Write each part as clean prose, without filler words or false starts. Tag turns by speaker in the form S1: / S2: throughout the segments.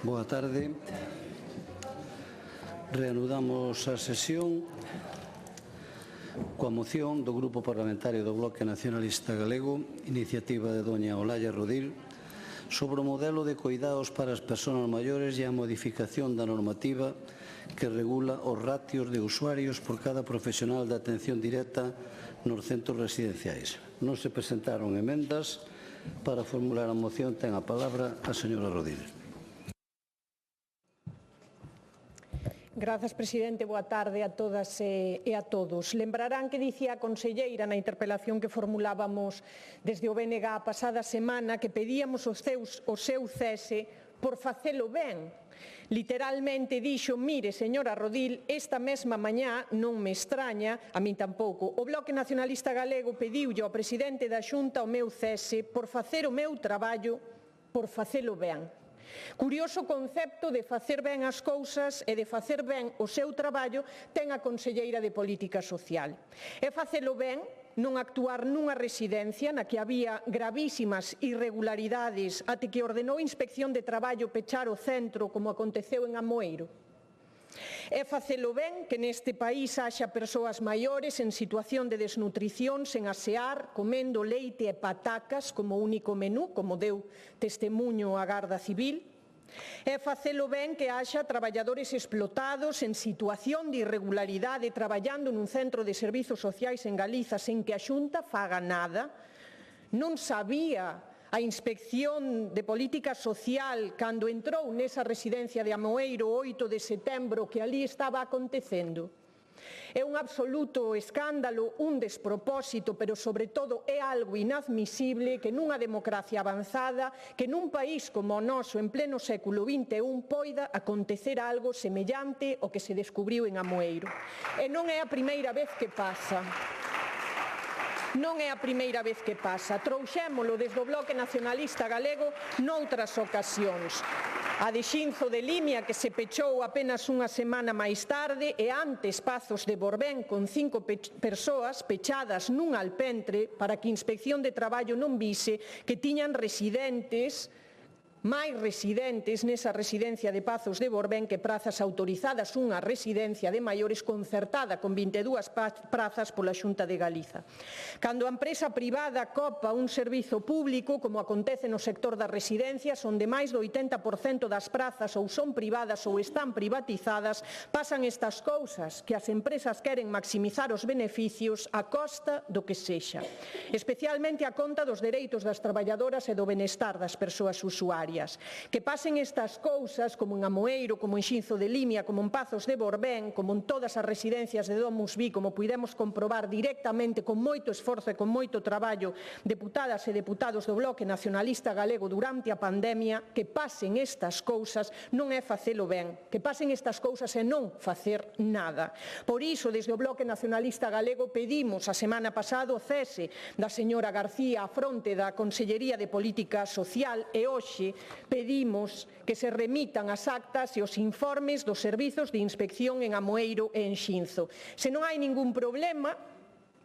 S1: Boa tarde. Reanudamos a sesión coa moción do Grupo Parlamentario do Bloque Nacionalista Galego, iniciativa de doña Olalla Rodil, sobre o modelo de coidados para as persoas maiores e a modificación da normativa que regula os ratios de usuarios por cada profesional de atención directa nos centros residenciais. Non se presentaron emendas. Para formular a moción ten a palabra a señora Rodil.
S2: Grazas, presidente. Boa tarde a todas e a todos. Lembrarán que dicía a conselleira na interpelación que formulábamos desde o BNG a pasada semana que pedíamos o seu cese por facelo ben. Literalmente dixo: mire, señora Rodil, esta mesma mañá, non me extraña, a min tampouco, o Bloque Nacionalista Galego pediulle ao presidente da Xunta o meu cese por facer o meu traballo, por facelo ben. Curioso concepto de facer ben as cousas e de facer ben o seu traballo ten a conselleira de Política Social. E facelo ben non actuar nunha residencia na que había gravísimas irregularidades até que ordenou a Inspección de Traballo pechar o centro como aconteceu en Amoeiro. É facelo ben que neste país haxa persoas maiores en situación de desnutrición, sen asear, comendo leite e patacas como único menú, como deu testemuño a Garda Civil. É facelo ben que haxa traballadores explotados en situación de irregularidade traballando nun centro de servizos sociais en Galiza sen que a Xunta faga nada. Non sabía a Inspección de Política Social, cando entrou nesa residencia de Amoeiro o 8 de setembro, que ali estaba acontecendo. É un absoluto escándalo, un despropósito, pero sobre todo é algo inadmisible que nunha democracia avanzada, que nun país como o noso en pleno século XXI poida acontecer algo semellante ao que se descubriu en Amoeiro. E non é a primeira vez que pasa. Non é a primeira vez que pasa. Trouxémolo desde o Bloque Nacionalista Galego noutras ocasións. A de Xinzo de Limia, que se pechou apenas unha semana máis tarde, e antes Pazos de Borbén, con 5 persoas pechadas nun alpentre para que Inspección de Traballo non vise que tiñan máis residentes nesa residencia de Pazos de Borbén que prazas autorizadas, unha residencia de maiores concertada con 22 prazas pola Xunta de Galiza. Cando a empresa privada copa un servizo público, como acontece no sector das residencias, onde máis do 80% das prazas ou son privadas ou están privatizadas, pasan estas cousas, que as empresas queren maximizar os beneficios a costa do que sexa, especialmente a conta dos dereitos das traballadoras e do benestar das persoas usuarias. Que pasen estas cousas, como en Amoeiro, como en Xinzo de Limia, como en Pazos de Borbén, como en todas as residencias de Domus Vi, como puidemos comprobar directamente, con moito esforzo e con moito traballo, deputadas e deputados do Bloque Nacionalista Galego durante a pandemia, que pasen estas cousas non é facelo ben, que pasen estas cousas e non facer nada. Por iso, desde o Bloque Nacionalista Galego pedimos a semana pasada o cese da señora García á fronte da Consellería de Política Social e hoxe pedimos que se remitan as actas e os informes dos servizos de inspección en Amoeiro e en Xinzo. Se non hai ningún problema,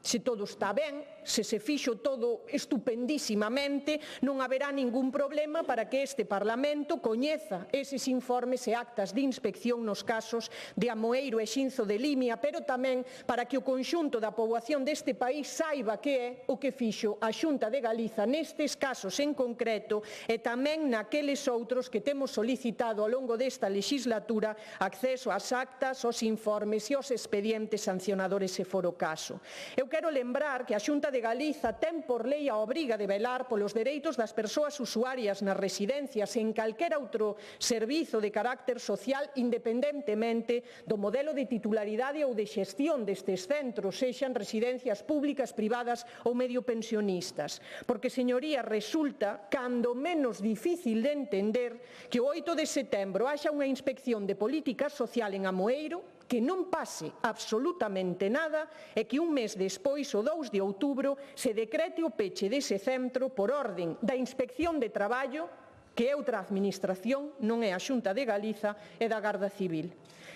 S2: se todo está ben, se fixo todo estupendísimamente, non haberá ningún problema para que este Parlamento coñeza eses informes e actas de inspección nos casos de Amoeiro e Xinzo de Limia, pero tamén para que o conxunto da poboación deste país saiba que é o que fixo a Xunta de Galiza nestes casos en concreto e tamén naqueles outros que temos solicitado ao longo desta legislatura acceso ás actas, aos informes e aos expedientes sancionadores se for o caso. Eu quero lembrar que a Xunta de Galiza ten por lei a obriga de velar polos dereitos das persoas usuarias nas residencias e en calquera outro servizo de carácter social independentemente do modelo de titularidade ou de xestión destes centros, sexan residencias públicas, privadas ou medio pensionistas. Porque, señoría, resulta cando menos difícil de entender que o 8 de setembro haxa unha inspección de política social en Amoeiro, que non pase absolutamente nada e que un mes despois, o 2 de outubro, se decrete o peche dese centro por orden da Inspección de Traballo que é outra administración, non é a Xunta de Galiza e da Garda Civil.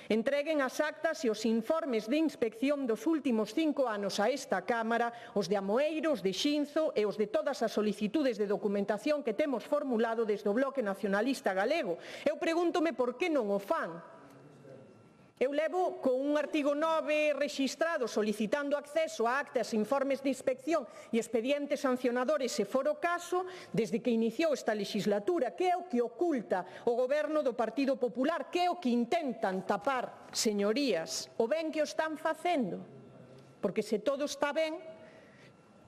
S2: Entreguen as actas e os informes de inspección dos últimos 5 anos a esta Cámara, os de Amoeiro, os de Xinzo e os de todas as solicitudes de documentación que temos formulado desde o Bloque Nacionalista Galego. Eu pregúntome por que non o fan. Eu levo con un artigo 9 rexistrado solicitando acceso a actas, informes de inspección e expedientes sancionadores se for o caso desde que iniciou esta legislatura, que é o que oculta o Goberno do Partido Popular, que é o que intentan tapar, señorías, o ben que o están facendo. Porque se todo está ben,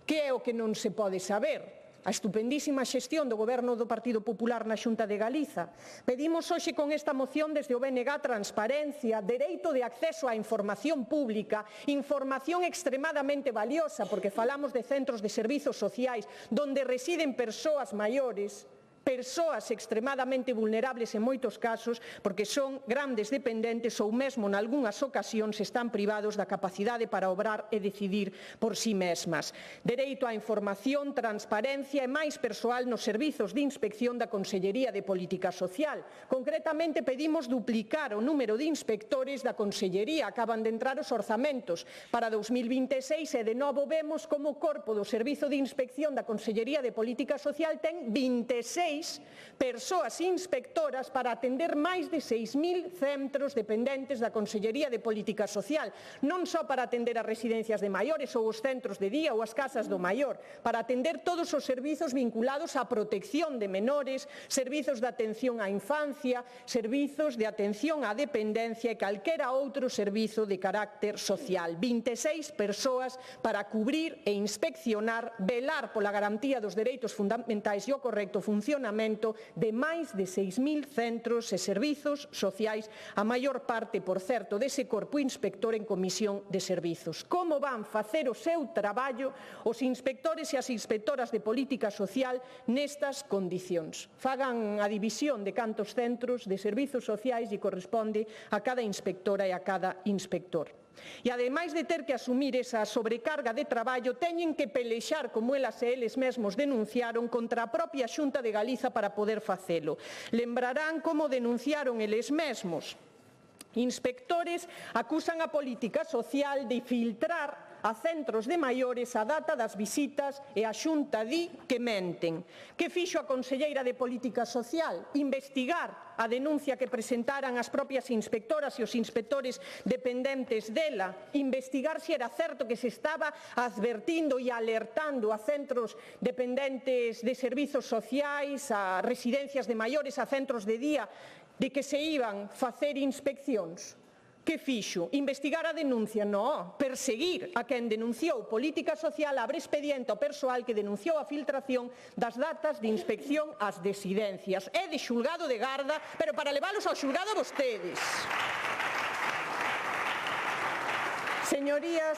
S2: que é o que non se pode saber? A estupendísima xestión do Goberno do Partido Popular na Xunta de Galiza. Pedimos hoxe con esta moción desde o BNG transparencia, dereito de acceso á información pública, información extremadamente valiosa, porque falamos de centros de servizos sociais donde residen persoas maiores, persoas extremadamente vulnerables en moitos casos porque son grandes dependentes ou mesmo nalgúnas ocasións están privados da capacidade para obrar e decidir por si mesmas. Dereito á información, transparencia e máis persoal nos servizos de inspección da Consellería de Política Social. Concretamente pedimos duplicar o número de inspectores da Consellería. Acaban de entrar os orzamentos para 2026 e de novo vemos como o corpo do Servizo de Inspección da Consellería de Política Social ten 26 persoas inspectoras para atender máis de 6.000 centros dependentes da Consellería de Política Social, non só para atender as residencias de maiores ou os centros de día ou as casas do maior, para atender todos os servizos vinculados á protección de menores, servizos de atención á infancia, servizos de atención á dependencia e calquera outro servizo de carácter social. 26 persoas para cubrir e inspeccionar, velar pola garantía dos dereitos fundamentais e o correcto funcionamento de máis de 6.000 centros e servizos sociais, a maior parte, por certo, dese corpo inspector en comisión de servizos. Como van facer o seu traballo os inspectores e as inspectoras de política social nestas condicións? Fagan a división de cantos centros de servizos sociais e corresponde a cada inspectora e a cada inspector. E ademais de ter que asumir esa sobrecarga de traballo, teñen que pelexar, como elas e eles mesmos denunciaron, contra a propia Xunta de Galiza para poder facelo. Lembrarán como denunciaron eles mesmos. Inspectores acusan a política social de filtrar a centros de maiores a data das visitas e a Xunta di que menten. Que fixo a conselleira de Política Social? Investigar a denuncia que presentaran as propias inspectoras e os inspectores dependentes dela. Investigar se era certo que se estaba advertindo e alertando a centros dependentes de servizos sociais, a residencias de maiores, a centros de día, de que se iban facer inspeccións. Que fixo? Investigar a denuncia? Non, perseguir a quen denunciou. Política Social abre expediente ao persoal que denunciou a filtración das datas de inspección ás residencias. É de xulgado de garda, pero para leválos ao xulgado a vostedes. Señorías,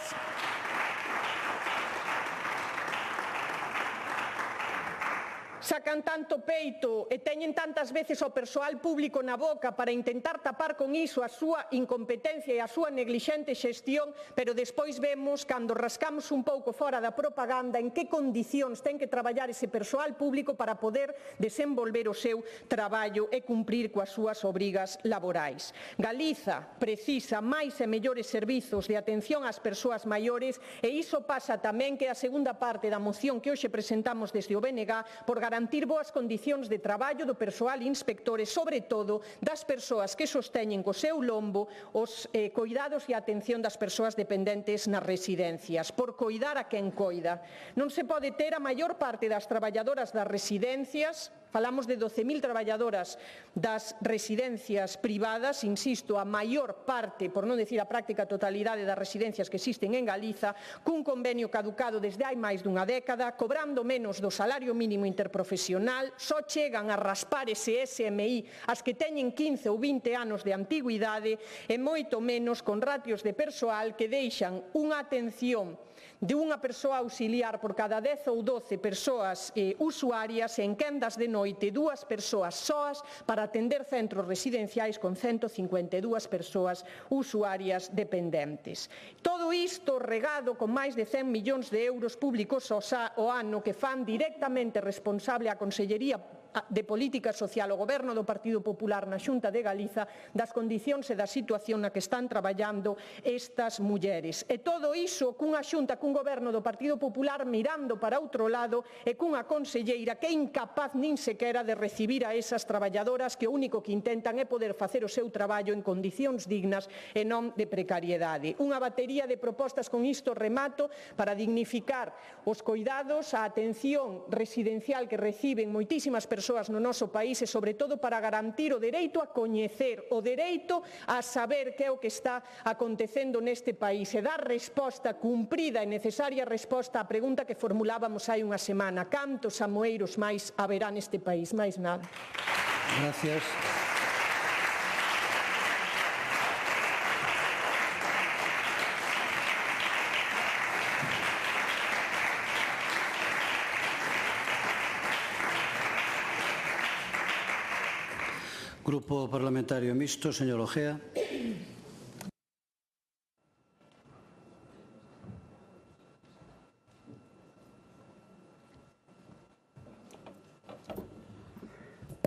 S2: sacan tanto peito e teñen tantas veces ao persoal público na boca para intentar tapar con iso a súa incompetencia e a súa neglixente xestión, pero despois vemos, cando rascamos un pouco fora da propaganda, en que condicións ten que traballar ese persoal público para poder desenvolver o seu traballo e cumprir coas súas obrigas laborais. Galiza precisa máis e mellores servizos de atención ás persoas maiores e iso pasa tamén, que é a segunda parte da moción que hoxe presentamos desde o BNG, por garantir boas condicións de traballo do persoal inspector e, sobre todo, das persoas que sosteñen co seu lombo os coidados e a atención das persoas dependentes nas residencias, por coidar a quen coida. Non se pode ter a maior parte das traballadoras das residencias, falamos de 12.000 traballadoras das residencias privadas, insisto, a maior parte, por non decir a práctica totalidade das residencias que existen en Galiza, cun convenio caducado desde hai máis dunha década, cobrando menos do salario mínimo interprofesional, só chegan a raspar ese SMI as que teñen 15 ou 20 anos de antigüidade e moito menos con ratios de persoal que deixan unha atención de unha persoa auxiliar por cada 10 ou 12 persoas usuarias e en quendas de noite 2 persoas soas para atender centros residenciais con 152 persoas usuarias dependentes. Todo isto regado con máis de 100 millóns de euros públicos ao ano que fan directamente responsable a Consellería de Política Social, o Goberno do Partido Popular na Xunta de Galiza, das condicións e da situación na que están traballando estas mulleres. E todo iso cunha Xunta, cun Goberno do Partido Popular mirando para outro lado e cunha conselleira que é incapaz nin sequera de recibir a esas traballadoras que o único que intentan é poder facer o seu traballo en condicións dignas e non de precariedade. Unha batería de propostas, con isto remato, para dignificar os cuidados, a atención residencial que reciben moitísimas persoas no noso país e, sobre todo, para garantir o dereito a coñecer, o dereito a saber que é o que está acontecendo neste país e dar resposta cumprida e necesaria resposta á pregunta que formulábamos hai unha semana: cantos amoeiros máis haberá neste país? Máis nada.
S1: Gracias. Grupo Parlamentario Mixto, señor Ojea.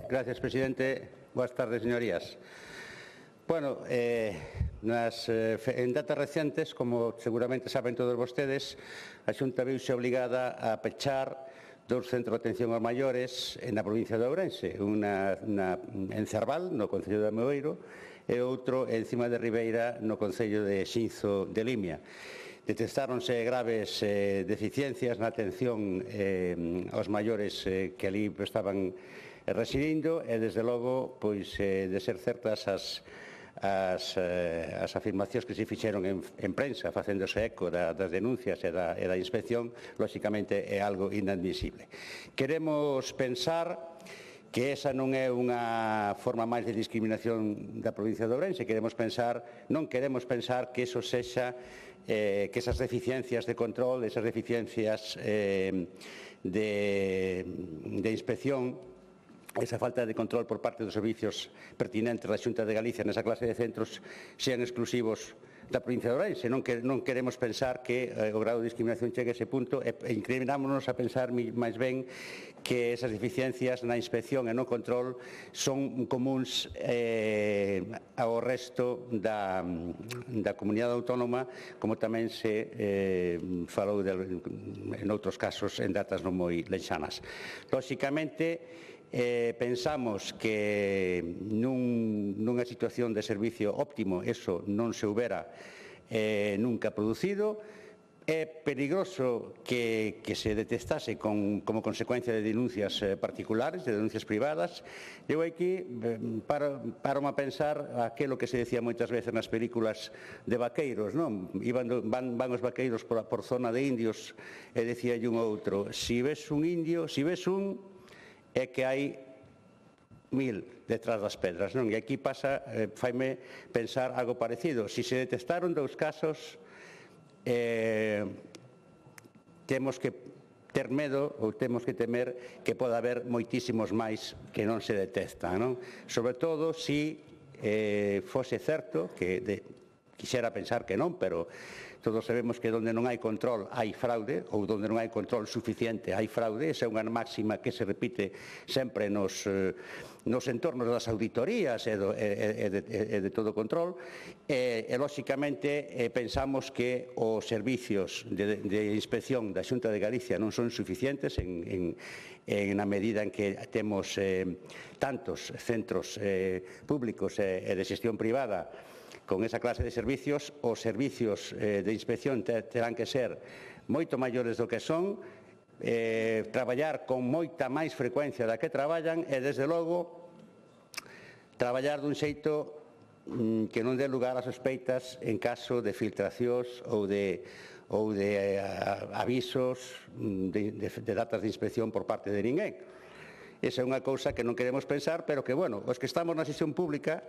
S3: Gracias, presidente. Boas tardes, señorías. Bueno, en datas recentes, como seguramente saben todos vostedes, a Xunta viuse obligada a pechar dous centros de atención aos maiores na provincia de Ourense, unha en Cerval, no concello de Amoeiro, e outro encima de Ribeira, no concello de Xinzo de Limia. Detectáronse graves deficiencias na atención aos maiores que ali estaban residindo e, desde logo, pois, de ser certas as afirmacións que se fixeron en prensa, facéndose eco das denuncias e da inspección, lóxicamente é algo inadmisible. Queremos pensar que esa non é unha forma máis de discriminación da provincia de Ourense. Non queremos pensar que eso sexa que esas deficiencias de control, esas deficiencias de inspección, esa falta de control por parte dos servicios pertinentes da Xunta de Galicia nesa clase de centros sean exclusivos da provincia de Ourense. Non queremos pensar que o grado de discriminación chegue a ese punto e inclinámonos a pensar máis ben que esas deficiencias na inspección e no control son comuns ao resto da comunidade autónoma, como tamén se falou en outros casos en datas non moi lexanas. Lóxicamente, pensamos que nunha situación de servicio óptimo eso non se houbera nunca producido. É peligroso que se detectase como consecuencia de denuncias particulares, de denuncias privadas. Eu aquí paro a pensar aquilo que se decía moitas veces nas películas de vaqueiros, non? Van os vaqueiros por zona de indios e decía un outro: si ves un indio, si ves un, é que hai 1000 detrás das pedras, non? E aquí faime pensar algo parecido. Si se detectaron 2 casos, temos que ter medo ou temos que temer que poda haber moitísimos máis que non se detectan, non? Sobre todo si fose certo, que quixera pensar que non, pero todos sabemos que onde non hai control hai fraude, ou onde non hai control suficiente hai fraude. Esa é unha máxima que se repite sempre nos entornos das auditorías e de todo control. E lóxicamente, pensamos que os servicios de inspección da Xunta de Galicia non son suficientes na medida en que temos tantos centros públicos e de xestión privada con esa clase de servicios. Os servicios de inspección terán que ser moito maiores do que son, traballar con moita máis frecuencia da que traballan e, desde logo, traballar dun xeito que non dé lugar a sospeitas en caso de filtracións ou de avisos de datas de inspección por parte de ninguén. Esa é unha cousa que non queremos pensar, pero que, bueno, os que estamos na sesión pública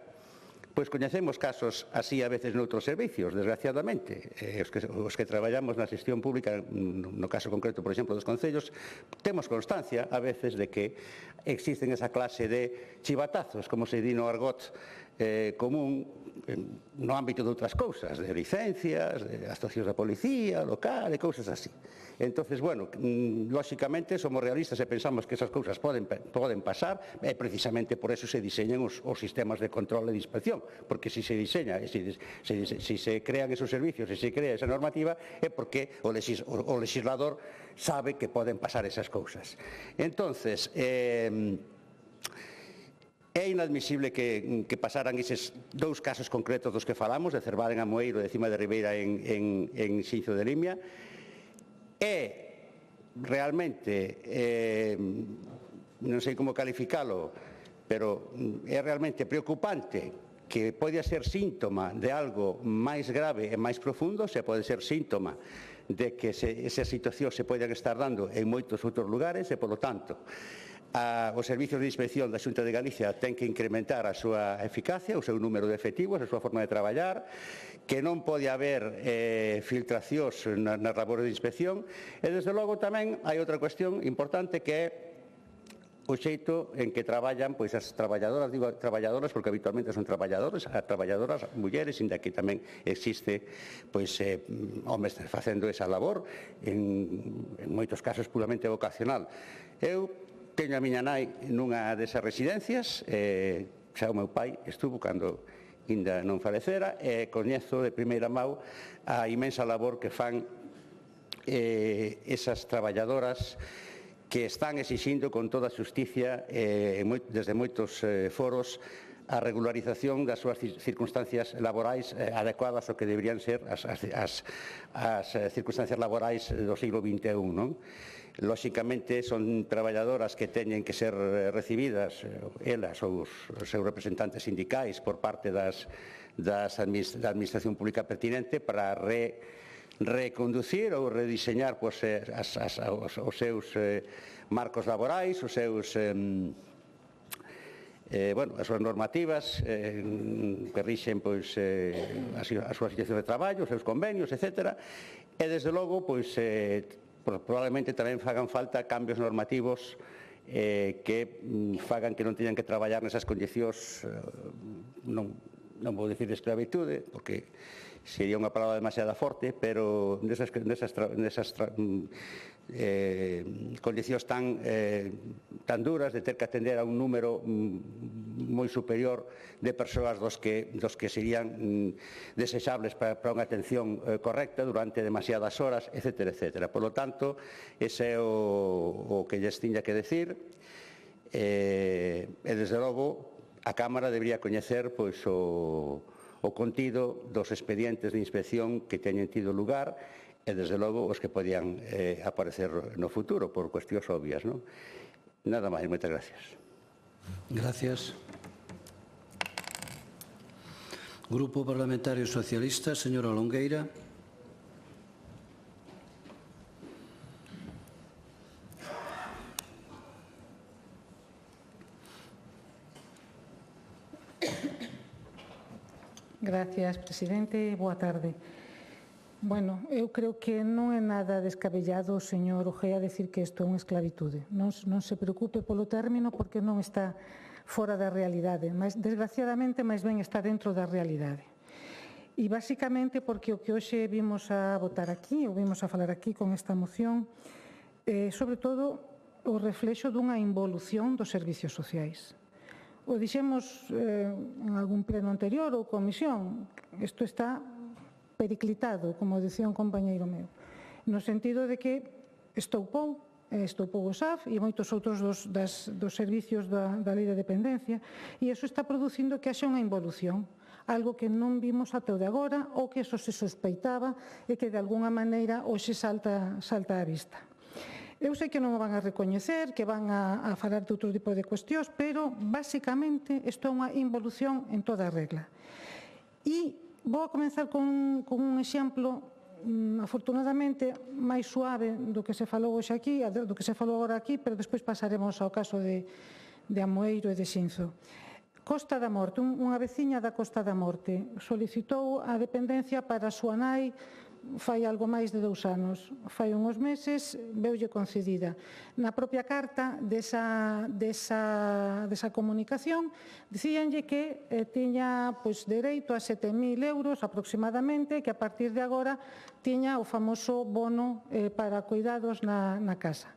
S3: Pois coñecemos casos así a veces noutros servicios, desgraciadamente. Os que traballamos na xestión pública, no caso concreto, por exemplo, dos concellos, temos constancia a veces de que existen esa clase de chivatazos, como se di no argot común, no ámbito de outras cousas, de licencias, de actuacións da policía local e cousas así. Entonces, bueno, lóxicamente somos realistas e pensamos que esas cousas poden pasar, e precisamente por eso se diseñan os sistemas de control e de inspección, porque se diseña, se crean esos servicios e se crea esa normativa, é porque o legislador sabe que poden pasar esas cousas. Entonces, é inadmisible que pasaran eses dous casos concretos dos que falamos, de Cervada en Amoeiro e de Cima de Ribeira en Xinzo de Limia. É realmente, non sei como calificalo, pero é realmente preocupante que pode ser síntoma de algo máis grave e máis profundo, se pode ser síntoma de que esas situacións se poden estar dando en moitos outros lugares e, polo tanto, os servicios de inspección da Xunta de Galicia ten que incrementar a súa eficacia, o seu número de efectivos, a súa forma de traballar, que non pode haber filtracións nas labores de inspección, e, desde logo, tamén hai outra cuestión importante que é o xeito en que traballan pois as traballadoras, digo traballadoras porque habitualmente son traballadoras mulleres, inda que tamén existe pois homes facendo esa labor, en moitos casos puramente vocacional. Eu teño a miña nai nunha desas residencias, xa o meu pai estuvo cando ainda non falecera, e coñezo de primeira mão a imensa labor que fan esas traballadoras que están exixindo con toda a xusticia desde moitos foros a regularización das súas circunstancias laborais adecuadas ao que deberían ser as circunstancias laborais do siglo XXI, non? Lóxicamente son traballadoras que teñen que ser recibidas, elas ou os seus representantes sindicais, por parte da administración pública pertinente para reconducir ou rediseñar os seus marcos laborais, os seus as súas normativas que rixen a súa situación de traballo, os seus convenios, etc. E, desde logo, probablemente tamén fagan falta cambios normativos que fagan que non teñan que traballar nesas condicións, non vou dicir de esclavitude, porque sería unha palabra demasiado forte, pero nesas condicións tan duras de ter que atender a un número moi superior de persoas dos que serían desexables para unha atención correcta durante demasiadas horas, etc. Por lo tanto, ese é o que lles tiña que decir, e, desde logo, a Cámara debería coñecer o contido dos expedientes de inspección que teñen tido lugar e, desde logo, os que podían aparecer no futuro, por cuestións obvias, non? Nada máis, moitas gracias.
S1: Gracias. Grupo Parlamentario Socialista, señora Longueira.
S4: Gracias, presidente. Boa tarde. Bueno, eu creo que non é nada descabellado, señor Ojea, decir que isto é unha esclavitude. Non se preocupe polo término porque non está fora da realidade, mas desgraciadamente máis ben está dentro da realidade. E basicamente porque o que hoxe vimos a votar aquí, ou vimos a falar aquí con esta moción, sobre todo o reflexo dunha involución dos servicios sociais. O dixemos en algún pleno anterior ou comisión, isto está periclitado, como dicía un compañeiro meu, no sentido de que estoupou o SAF e moitos outros dos servicios da lei de dependencia, e iso está producindo que haxa unha involución, algo que non vimos ata o de agora ou que eso se sospeitaba e que de alguna maneira hoxe salta á vista. Eu sei que non o van a recoñecer, que van a falar de outro tipo de cuestións, pero, basicamente, isto é unha involución en toda regla. E vou a comenzar con un exemplo, afortunadamente, máis suave do que se falou hoxe aquí, do que se falou agora aquí, pero despois pasaremos ao caso de Amoeiro e de Xinzo. Costa da Morte, unha veciña da Costa da Morte, solicitou a dependencia para a súa nai fai algo máis de 2 anos. Fai uns meses veulle concedida. Na propia carta desa comunicación dicíanlle que tiña dereito a 7.000 euros aproximadamente, que a partir de agora tiña o famoso bono para cuidados na casa.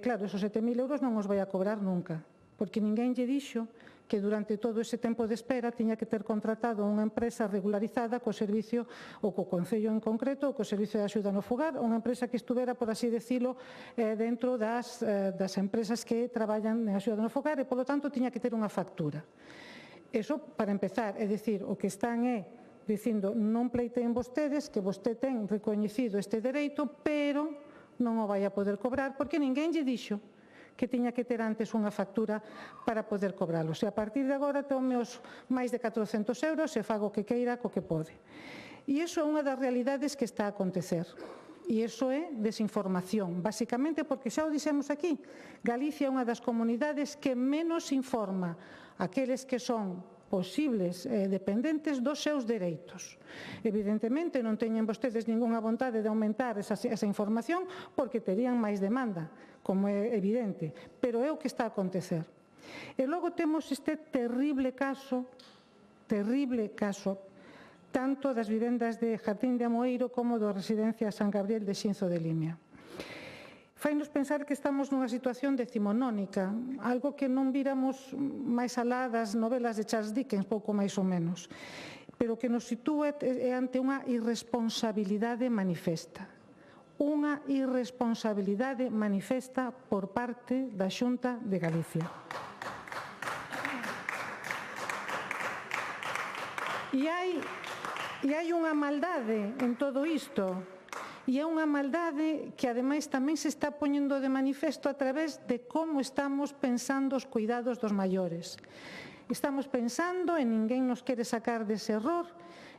S4: Claro, esos 7.000 euros non os vai a cobrar nunca, porque ninguén lle dixo que durante todo ese tempo de espera tiña que ter contratado unha empresa regularizada co servicio, ou co Concello en concreto, ou co Servicio de Axuda no Fogar, unha empresa que estuvera, por así decirlo, dentro das empresas que traballan en Axuda no Fogar e, polo tanto, tiña que ter unha factura. Eso, para empezar, é dicir, o que están é dicindo non pleiten vostedes, que vostede ten recoñecido este dereito, pero non o vai a poder cobrar porque ninguén lle dixo que tiña que ter antes unha factura para poder cobralo. Se a partir de agora tome os máis de 400 euros e fago o que queira co que pode. E iso é unha das realidades que está a acontecer. E iso é desinformación, basicamente porque xa o dixemos aquí, Galicia é unha das comunidades que menos informa aqueles que son posibles dependentes dos seus dereitos. Evidentemente non teñen vostedes ningunha vontade de aumentar esa información porque terían máis demanda, como é evidente, pero é o que está a acontecer. E logo temos este terrible caso, tanto das vivendas de Jardín de Amoeiro como da residencia San Gabriel de Xinzo de Limia. Fainos pensar que estamos nunha situación decimonónica, algo que non víramos máis alá das novelas de Charles Dickens, pouco máis ou menos, pero que nos sitúa ante unha irresponsabilidade manifesta. Unha irresponsabilidade manifesta por parte da Xunta de Galicia. E hai unha maldade en todo isto, e é unha maldade que ademais tamén se está poñendo de manifesto a través de como estamos pensando os cuidados dos maiores. Estamos pensando, e ninguén nos quere sacar dese error,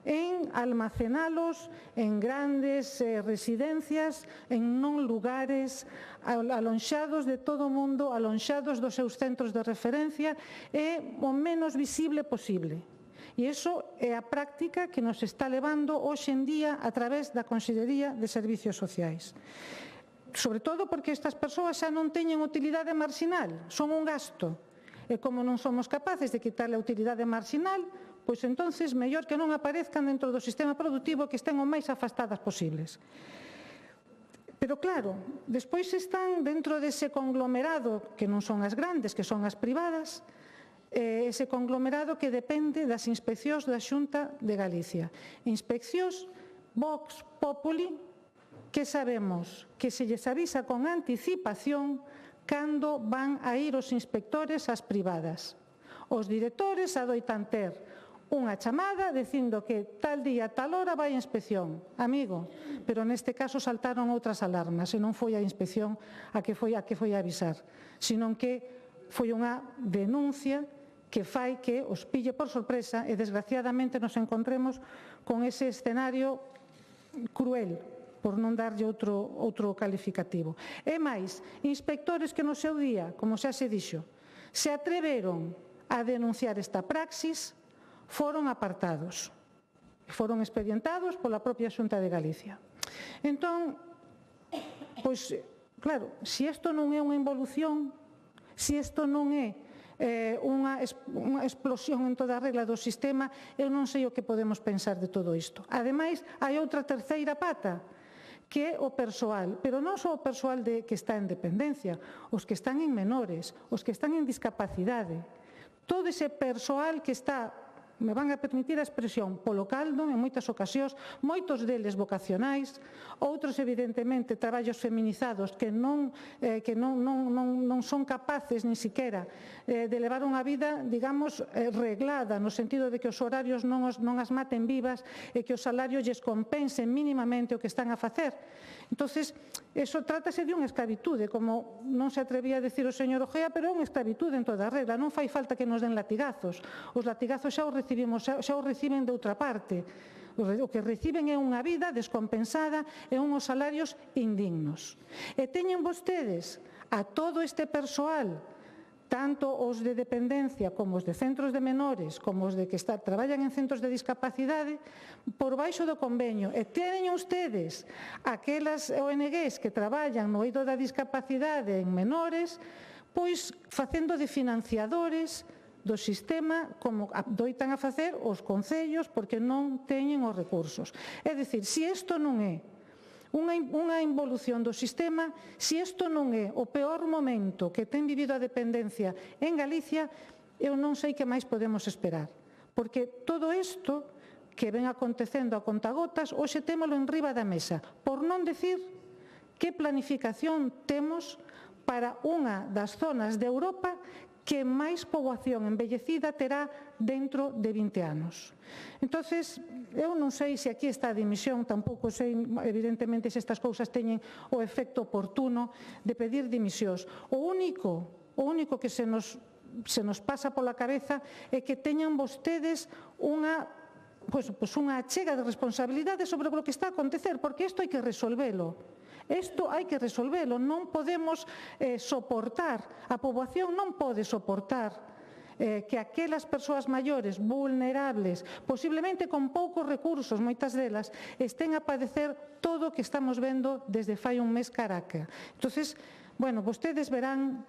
S4: en almacenalos en grandes residencias, en non lugares alonxados de todo o mundo, alonxados dos seus centros de referencia e o menos visible posible. E iso é a práctica que nos está levando hoxe en día a través da Consellería de Servicios Sociais. Sobre todo porque estas persoas xa non teñen utilidade marxinal, son un gasto. E como non somos capaces de quitarle a utilidade marxinal, pois entonces mellor que non aparezcan dentro do sistema productivo, que estén o máis afastadas posibles. Pero claro, despois están dentro dese conglomerado, que non son as grandes, que son as privadas, ese conglomerado que depende das inspeccións da Xunta de Galicia. Inspeccións Vox Populi, que sabemos que se lles avisa con anticipación cando van a ir os inspectores ás privadas. Os directores adoitan ter unha chamada dicindo que tal día, tal hora vai a inspección. Amigo, pero neste caso saltaron outras alarmas e non foi a inspección a que foi a avisar, senón que foi unha denuncia que fai que os pille por sorpresa e desgraciadamente nos encontremos con ese escenario cruel, por non darlle outro calificativo. E máis, inspectores que no seu día, como xa se dixo, se atreveron a denunciar esta praxis, foron apartados, foron expedientados pola propia Xunta de Galicia. Entón, pois, claro, se isto non é unha involución, se isto non é unha explosión en toda a regla do sistema, eu non sei o que podemos pensar de todo isto. Ademais, hai outra terceira pata, que é o persoal, pero non só o persoal que está en dependencia, os que están en menores, os que están en discapacidade, todo ese persoal que está, me van a permitir a expresión, polo caldo en moitas ocasións, moitos deles vocacionais, outros evidentemente traballos feminizados que non son capaces ni siquiera de levar unha vida, digamos, reglada, no sentido de que os horarios non as maten vivas e que os salarios lles compensen mínimamente o que están a facer. Entonces, eso trátase de unha escravitude, como non se atrevía a decir o señor Ojea, pero é unha escravitude en toda a regla, non fai falta que nos den latigazos. Os latigazos xa os reciben de outra parte. O que reciben é unha vida descompensada e unhos salarios indignos. E teñen vostedes a todo este persoal tanto os de dependencia como os de centros de menores, como os de que traballan en centros de discapacidade, por baixo do convenio. E teñen ustedes aquelas ONGs que traballan no eido da discapacidade en menores, pois facendo de financiadores do sistema como doitan a facer os concellos porque non teñen os recursos. É dicir, se isto non é unha involución do sistema, se isto non é o peor momento que ten vivido a dependencia en Galicia, eu non sei que máis podemos esperar. Porque todo isto que ven acontecendo a contagotas, hoxe témolo en riba da mesa, por non decir que planificación temos para unha das zonas de Europa que máis poboación envellecida terá dentro de 20 anos. Entonces, eu non sei se aquí está a dimisión, tampouco sei, evidentemente, se estas cousas teñen o efecto oportuno de pedir dimisións. O único que se nos pasa pola cabeza é que teñan vostedes unha achega de responsabilidade sobre o que está a acontecer, porque isto hai que resolvelo. Isto hai que resolvelo, non podemos soportar, a poboación non pode soportar que aquelas persoas maiores, vulnerables, posiblemente con poucos recursos, moitas delas, estén a padecer todo o que estamos vendo desde fai un mes caraca. Entonces, bueno, vostedes verán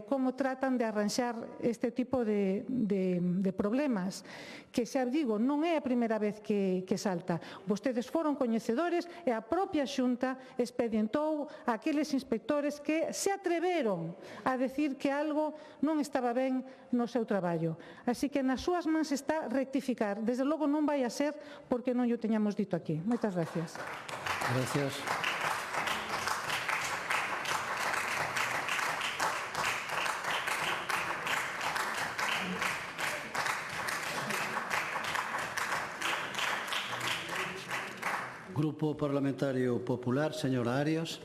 S4: como tratan de arranxar este tipo de problemas, que xa digo, non é a primeira vez que salta. Vostedes foron coñecedores e a propia Xunta expedientou a aqueles inspectores que se atreveron a decir que algo non estaba ben no seu traballo. Así que nas súas mans está rectificar. Desde logo non vai a ser porque non o teñamos dito aquí. Moitas gracias.
S1: Gracias. Grupo Parlamentario Popular, señora Arias.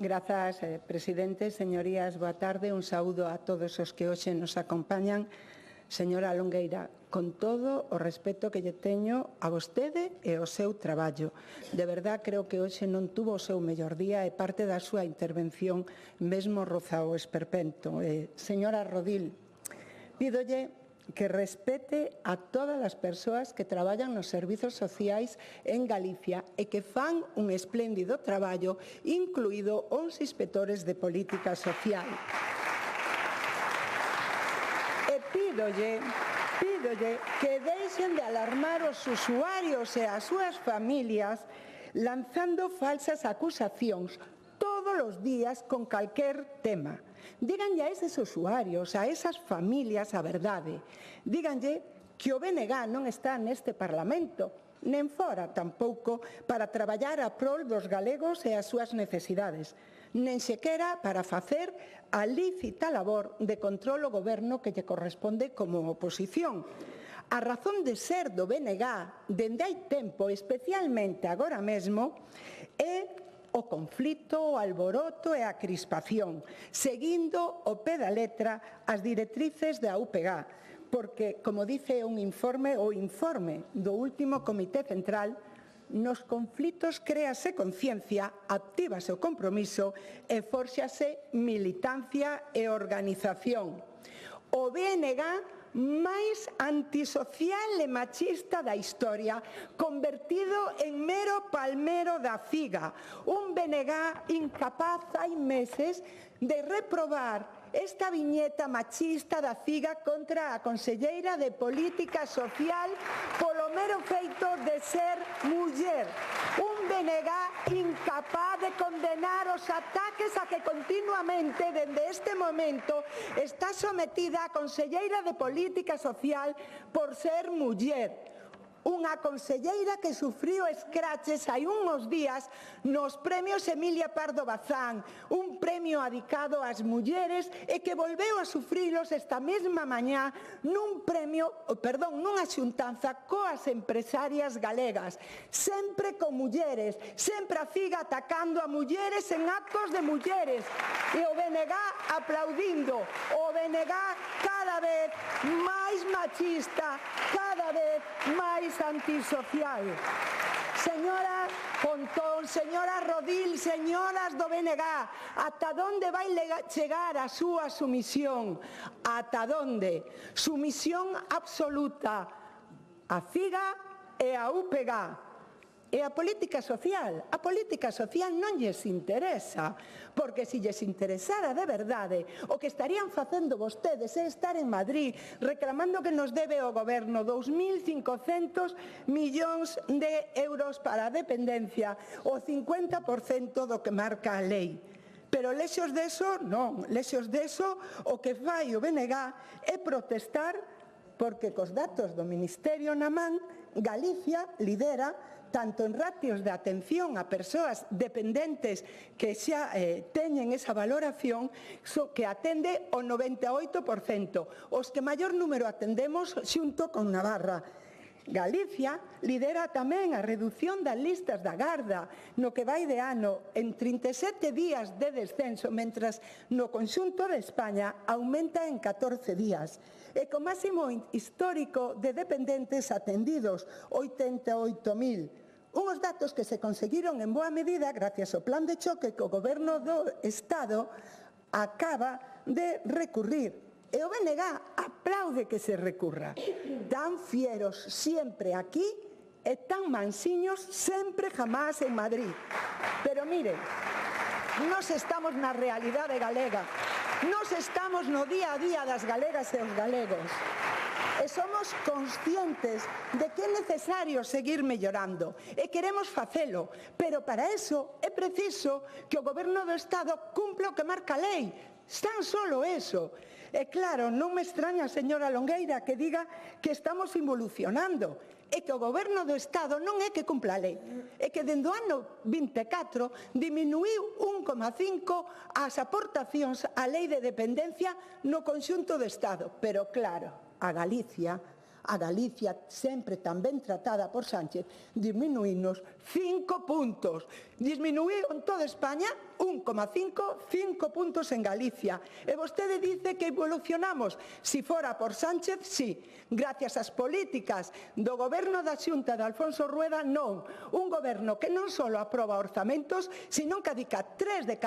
S5: Grazas, presidente. Señorías, boa tarde. Un saúdo a todos os que hoxe nos acompañan. Señora Longueira, con todo o respeto que lle teño a vostede e ao seu traballo. De verdad, creo que hoxe non tuvo o seu mellor día e parte da súa intervención mesmo roza o esperpento. Señora Rodil, pídolle que respete a todas as persoas que traballan nos servizos sociais en Galicia e que fan un espléndido traballo, incluído os inspectores de política social. Pídolle que deixen de alarmar os usuarios e as súas familias lanzando falsas acusacións todos os días con calquer tema. Díganlle a eses usuarios, a esas familias a verdade. Díganlle que o BNG non está neste Parlamento, nen fora tampouco para traballar a prol dos galegos e as súas necesidades, nen sequera para facer a lícita labor de control ao goberno que lle corresponde como oposición. A razón de ser do BNG dende hai tempo, especialmente agora mesmo, é o conflito, o alboroto e a crispación, seguindo ao pé da letra as directrices da UPG, porque, como dice un informe, o informe do último Comité Central, nos conflitos créase conciencia, actívase o compromiso e fórxase militancia e organización. O BNG máis antisocial e machista da historia, convertido en mero palmero da figa. Un BNG incapaz hai meses de reprobar esta viñeta machista da figa contra a conselleira de Política Social polo mero feito de ser muller. Un BNG incapaz de condenar os ataques a que continuamente, dende este momento, está sometida a conselleira de Política Social por ser muller. unha conselleira que sufriu escraches hai uns días nos premios Emilia Pardo Bazán, un premio adicado ás mulleres e que volveu a sufrilos esta mesma mañá nunha xuntanza coas empresarias galegas, sempre con mulleres, sempre a FIGA atacando a mulleres en actos de mulleres e o BNG aplaudindo, o BNG cada vez máis machista, cada vez máis antisocial. Señora Pontón, señora Rodil, señoras do BNG, ata onde vai chegar a súa sumisión? Ata onde? Sumisión absoluta a FIGA e a UPG. E a política social non lles interesa, porque se lles interesara de verdade, o que estarían facendo vostedes é estar en Madrid reclamando que nos debe o goberno 2.500 millóns de euros para a dependencia, o 50% do que marca a lei. Pero lexos deso, non, lexos deso, o que fai o BNG é protestar porque cos datos do Ministerio na man, Galicia lidera tanto en ratios de atención a persoas dependentes que xa teñen esa valoración, que atende o 98%, os que maior número atendemos xunto con Navarra. Galicia lidera tamén a reducción das listas da garda no que vai de ano en 37 días de descenso, mentras no conxunto de España aumenta en 14 días. E co máximo histórico de dependentes atendidos, 88.000. Unhos datos que se conseguiron en boa medida gracias ao plan de choque que o Goberno do Estado acaba de recurrir. E o BNG aplaude que se recurra. Tan fieros sempre aquí e tan mansiños sempre jamás en Madrid. Pero mire, nós estamos na realidade galega, nós estamos no día a día das galegas e os galegos. E somos conscientes de que é necesario seguir mellorando e queremos facelo, pero para eso é preciso que o Goberno do Estado cumpla o que marca a lei, tan solo eso. E claro, non me extraña, señora Longueira, que diga que estamos involucionando, e que o Goberno do Estado non é que cumpla a lei, é que dende o ano 24 diminuiu 1,5 as aportacións á lei de dependencia no conxunto do Estado, pero claro, a Galicia sempre tan ben tratada por Sánchez, disminuínos 5 puntos. Disminuíu en toda España 1,5, 5 puntos en Galicia. E vostede dice que evolucionamos. Si fora por Sánchez, sí. Gracias ás políticas do goberno da Xunta de Alfonso Rueda, non. Un goberno que non só aproba orzamentos, sino que dedica 3 de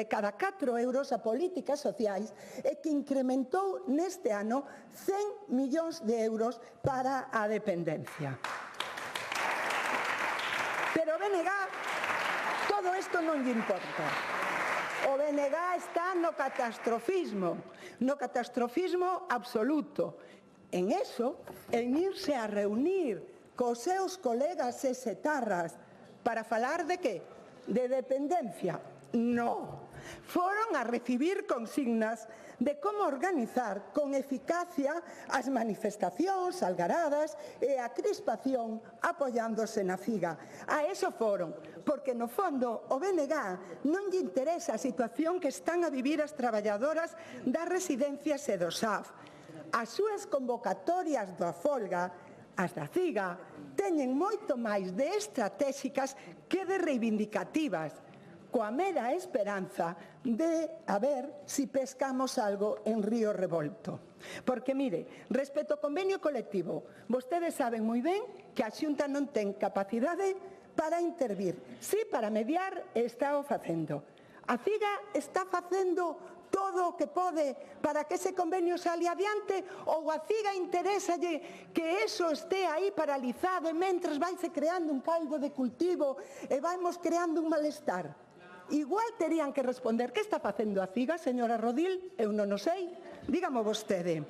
S5: cada 4 euros a políticas sociais e que incrementou neste ano 100 millóns de euros para a dependencia. Pero o BNG, todo isto non lle importa. O BNG está no catastrofismo absoluto. En eso, en irse a reunir cos seus colegas esetarras para falar de que? De dependencia. No. Foron a recibir consignas de como organizar con eficacia as manifestacións, algaradas e a crispación apoiándose na FIGA. A eso foron, porque no fondo o BNG non lle interesa a situación que están a vivir as traballadoras das residencias e do SAF. As súas convocatorias da folga, as da CIGA, teñen moito máis de estratégicas que de reivindicativas, coa mera esperanza de a ver si pescamos algo en Río Revolto. Porque, mire, respecto ao convenio colectivo, vostedes saben moi ben que a Xunta non ten capacidade para intervir. Sí, para mediar, está o facendo. A CIGA está facendo todo o que pode para que ese convenio sale adiante, ou a CIGA interésalle que eso este aí paralizado e mentras vaise creando un caldo de cultivo e vamos creando un malestar. Igual terían que responder que está facendo a CIGA, señora Rodil, eu non o sei, dígamo vostede.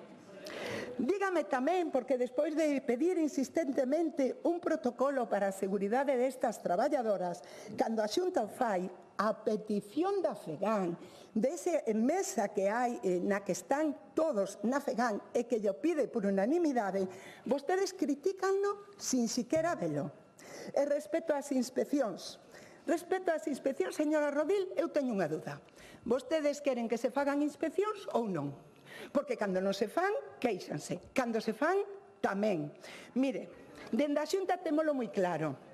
S5: Dígame tamén, porque despois de pedir insistentemente un protocolo para a seguridade destas traballadoras, cando a Xunta o fai, a petición da FEGAN, desa mesa que hai na que están todos na FEGAN e que lle pide por unanimidade, vostedes critícanno sin siquiera velo. E respecto ás inspeccións, señora Rodil, eu teño unha dúda. Vostedes queren que se fagan inspeccións ou non? Porque cando non se fan, queixanse. Cando se fan, tamén. Mire, dende a Xunta témolo moi claro.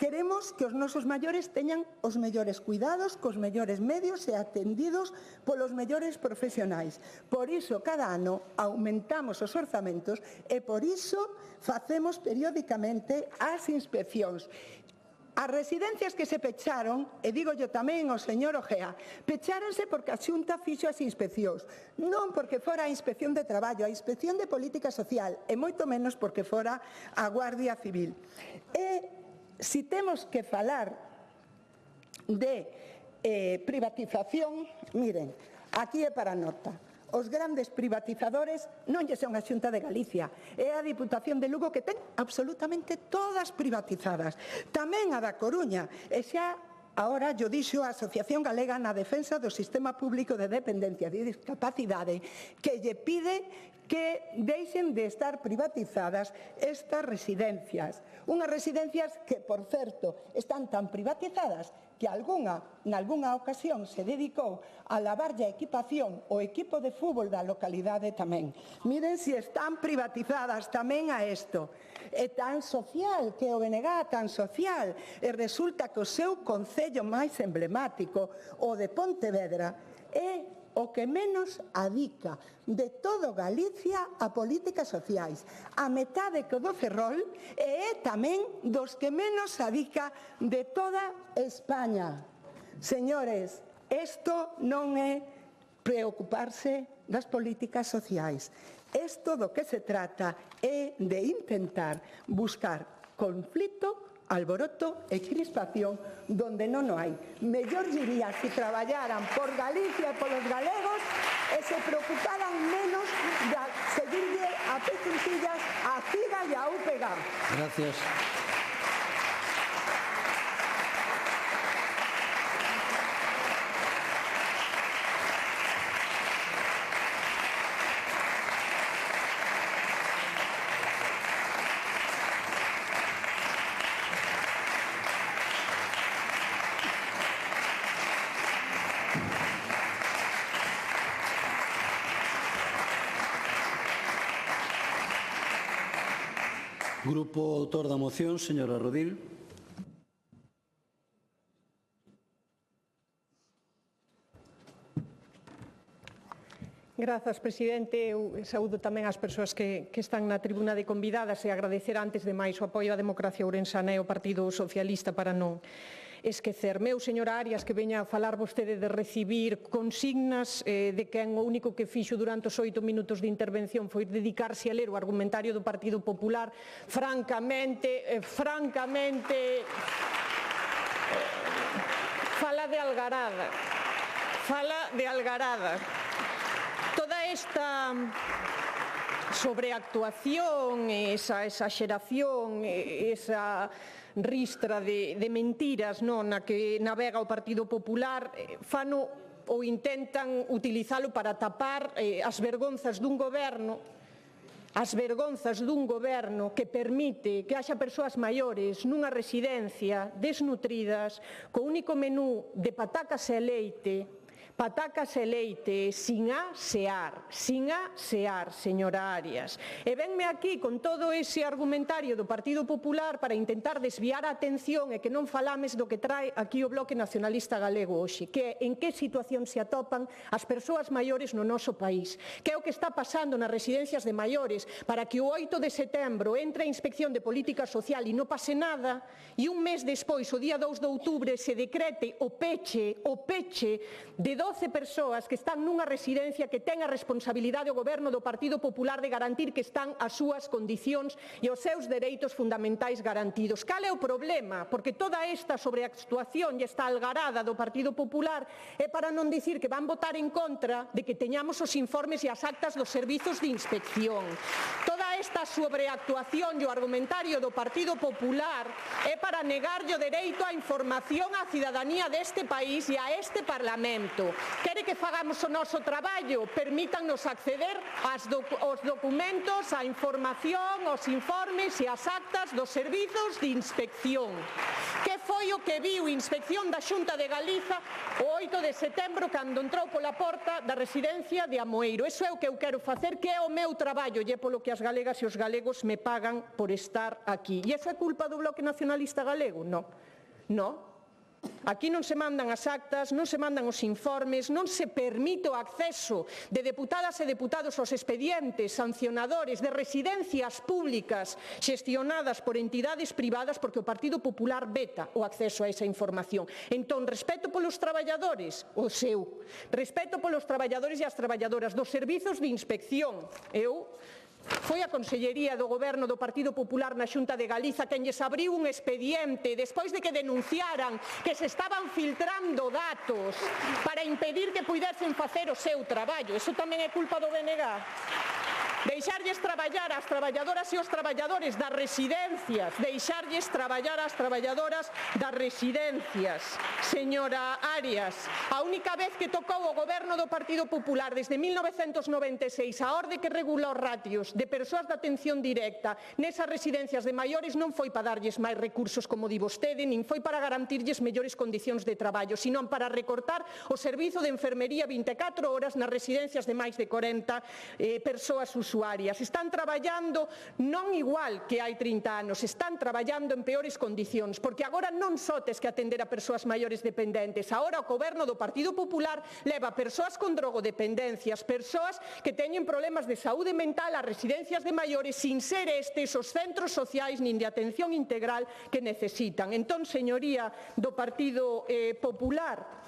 S5: Queremos que os nosos maiores teñan os mellores cuidados, cos mellores medios e atendidos polos mellores profesionais. Por iso, cada ano, aumentamos os orzamentos e por iso facemos periódicamente as inspeccións. As residencias que se pecharon, e digo yo tamén ao señor Ojea, pecháronse porque a Xunta fixo as inspeccións, non porque fora a Inspección de Traballo, a Inspección de Política Social, e moito menos porque fora a Guardia Civil. E se temos que falar de privatización, miren, aquí é para nota. Os grandes privatizadores non lle son a Xunta de Galicia, é a Diputación de Lugo que ten absolutamente todas privatizadas. Tamén a da Coruña, e xa agora yo dixo a Asociación Galega na Defensa do Sistema Público de Dependencia de Discapacidade que lle pide que deixen de estar privatizadas estas residencias. Unhas residencias que, por certo, están tan privatizadas que nalgúnha ocasión se dedicou a lavarlle a equipación o equipo de fútbol da localidade tamén. Miren se están privatizadas tamén a isto. É tan social, que o BNG tan social, e resulta que o seu concello máis emblemático, o de Pontevedra, é o que menos adica de todo Galicia a políticas sociais. A metade que o do Ferrol e é tamén dos que menos adica de toda España. Señores, isto non é preocuparse das políticas sociais. Isto do que se trata é de intentar buscar conflito, alboroto e crispación donde non o hai. Mellor diría se traballaran por Galicia e polos galegos e se preocuparan menos de seguirlle a pezuncillas a CIGA e a UPG.
S1: Gracias. Grupo autor da moción, señora Rodil.
S2: Grazas, presidente. Eu saúdo tamén as persoas que están na tribuna de convidadas e agradecer antes de máis o apoio á democracia ourensana e ao Partido Socialista para non esquecer. Meu, señora Arias, que veña a falar vostede de recibir consignas de quen o único que fixo durante os 8 minutos de intervención foi dedicarse a ler o argumentario do Partido Popular, francamente, fala de algarada. Toda esta sobreactuación, esa exageración, esa ristra de mentiras na que navega o Partido Popular, fano ou intentan utilizalo para tapar as vergonzas dun goberno que permite que haxa persoas maiores nunha residencia desnutridas, co único menú de patacas e leite, sin asear, señora Arias. E venme aquí con todo ese argumentario do Partido Popular para intentar desviar a atención e que non falames do que trae aquí o Bloque Nacionalista Galego hoxe, que é en que situación se atopan as persoas maiores no noso país, que é o que está pasando nas residencias de maiores para que o 8 de setembro entre a Inspección de Política Social e non pase nada, e un mes despois, o día 2 de outubro, se decrete o peche de 2 12 persoas que están nunha residencia que ten a responsabilidade o Goberno do Partido Popular de garantir que están as súas condicións e os seus dereitos fundamentais garantidos. Cal é o problema? Porque toda esta sobreactuación e esta algarada do Partido Popular é para non dicir que van votar en contra de que teñamos os informes e as actas dos servizos de inspección. Toda esta sobreactuación e o argumentario do Partido Popular é para negarlle o dereito á información á cidadanía deste país e a este Parlamento. Quere que fagamos o noso traballo? Permítannos acceder aos documentos, á información, aos informes e ás actas dos servizos de inspección. Que foi o que viu Inspección da Xunta de Galiza o 8 de setembro cando entrou pola porta da residencia de Amoeiro? Iso é o que eu quero facer, que é o meu traballo e é polo que as galegas e os galegos me pagan por estar aquí. E iso é culpa do Bloque Nacionalista Galego? Non. Non. Aquí non se mandan as actas, non se mandan os informes, non se permite o acceso de deputadas e deputados aos expedientes sancionadores de residencias públicas xestionadas por entidades privadas porque o Partido Popular veta o acceso a esa información. Entón, respeto polos traballadores, o seu. Respeto polos traballadores e as traballadoras dos servizos de inspección. Foi a Consellería do Goberno do Partido Popular na Xunta de Galiza quen lles abriu un expediente despois de que denunciaran que se estaban filtrando datos para impedir que puidesen facer o seu traballo. Iso tamén é culpa do BNG. Deixarlles traballar ás traballadoras e os traballadores das residencias. Deixarlles traballar ás traballadoras das residencias. Señora Arias, a única vez que tocou o Goberno do Partido Popular desde 1996 a orde que regula os ratios de persoas de atención directa nesas residencias de maiores non foi para darlles máis recursos como di vostede, nin foi para garantirlles mellores condicións de traballo, senón para recortar o servizo de enfermería 24 horas nas residencias de máis de 40 persoas usuarias. Están traballando non igual que hai 30 anos, están traballando en peores condicións, porque agora non só tes que atender a persoas maiores dependentes, agora o Goberno do Partido Popular leva persoas con drogodependencias, persoas que teñen problemas de saúde mental ás residencias de maiores sin ser estes os centros sociais nin de atención integral que necesitan. Entón, señoría do Partido Popular,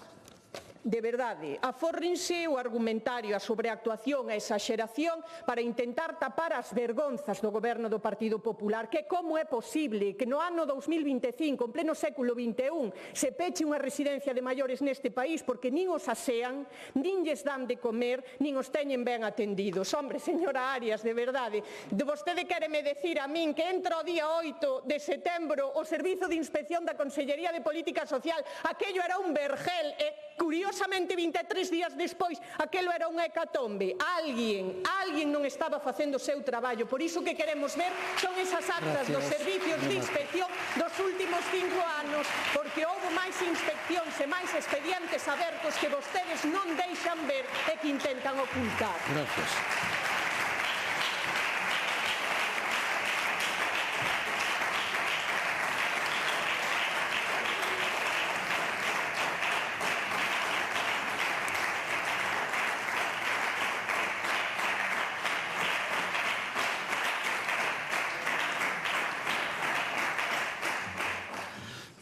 S2: de verdade, afórrense o argumentario, a sobreactuación, a exaxeración para intentar tapar as vergonzas do Goberno do Partido Popular, que como é posible que no ano 2025, en pleno século XXI, se peche unha residencia de maiores neste país porque nin os asean, nin lles dan de comer, nin os teñen ben atendidos. Hombre, señora Arias, de verdade, vostede quéreme decir a min que entra o día 8 de setembro o Servizo de Inspección da Consellería de Política Social, aquello era un vergel e, curiosamente, 23 días despois, aquelo era unha hecatombe. Alguén non estaba facendo o seu traballo. Por iso que queremos ver son esas actas dos servicios de inspección dos últimos 5 anos, porque houve máis inspeccións e máis expedientes abertos que vostedes non deixan ver e que intentan ocultar.
S1: Gracias.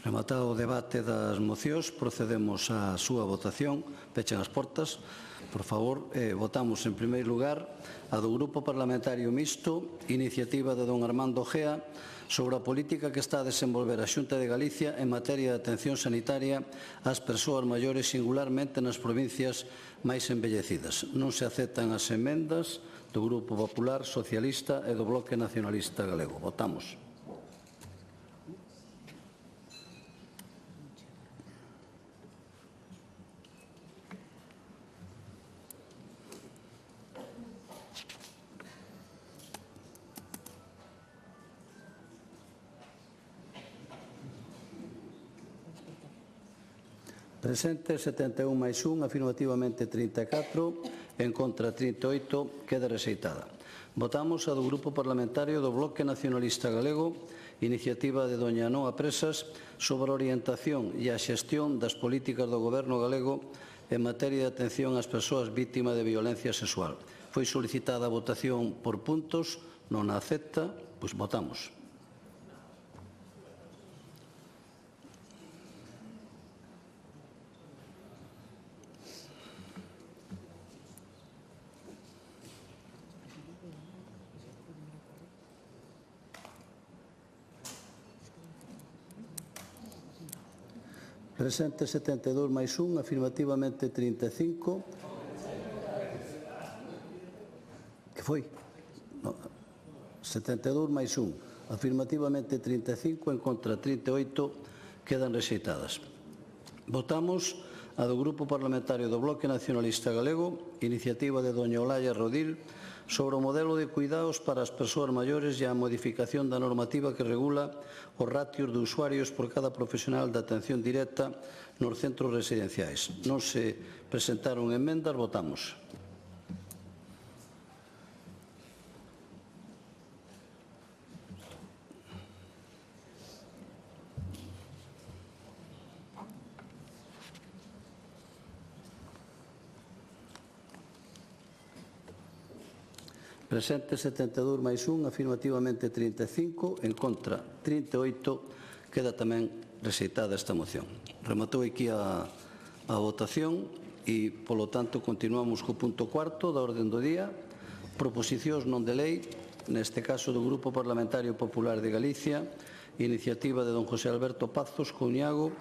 S1: Rematado o debate das mocións, procedemos á súa votación. Pechen as portas. Por favor, votamos en primeiro lugar a do Grupo Parlamentario Mixto, iniciativa de don Armando Gea, sobre a política que está a desenvolver a Xunta de Galicia en materia de atención sanitaria ás persoas maiores, singularmente nas provincias máis envellecidas. Non se aceptan as emendas do Grupo Popular, Socialista e do Bloque Nacionalista Galego. Votamos. Presente 71 máis 1, afirmativamente 34, en contra 38, queda rexeitada. Votamos a do Grupo Parlamentario do Bloque Nacionalista Galego, iniciativa de doña Noa Presas, sobre a orientación e a xestión das políticas do Goberno galego en materia de atención ás persoas vítimas de violencia sexual. Foi solicitada a votación por puntos, non a acepta, pois votamos. Presente 72 máis 1, afirmativamente 35. Que foi? No. 72 máis 1, afirmativamente 35, en contra 38, quedan rexeitadas. Votamos a do Grupo Parlamentario do Bloque Nacionalista Galego, iniciativa de doña Olalla Rodil, sobre o modelo de cuidados para as persoas maiores e a modificación da normativa que regula os ratios de usuarios por cada profesional de atención directa nos centros residenciais. Non se presentaron emendas, votamos. Presente 72 máis 1, afirmativamente 35, en contra 38, queda tamén rexeitada esta moción. Rematou aquí a votación e, polo tanto, continuamos co punto cuarto da orden do día, proposicións non de lei, neste caso do Grupo Parlamentario Popular de Galicia, iniciativa de don José Alberto Pazos Couñago,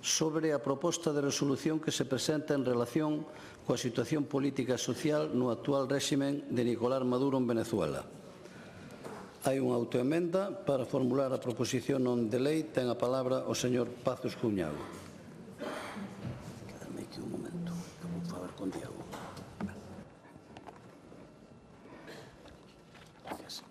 S1: sobre a proposta de resolución que se presenta en relación coa situación política e social no actual réximen de Nicolás Maduro en Venezuela. Hai unha autoemenda para formular a proposición non de lei. Ten a palabra o señor Pazos Couñago. Quédame aquí un momento, que vou falar con Diego. Gracias.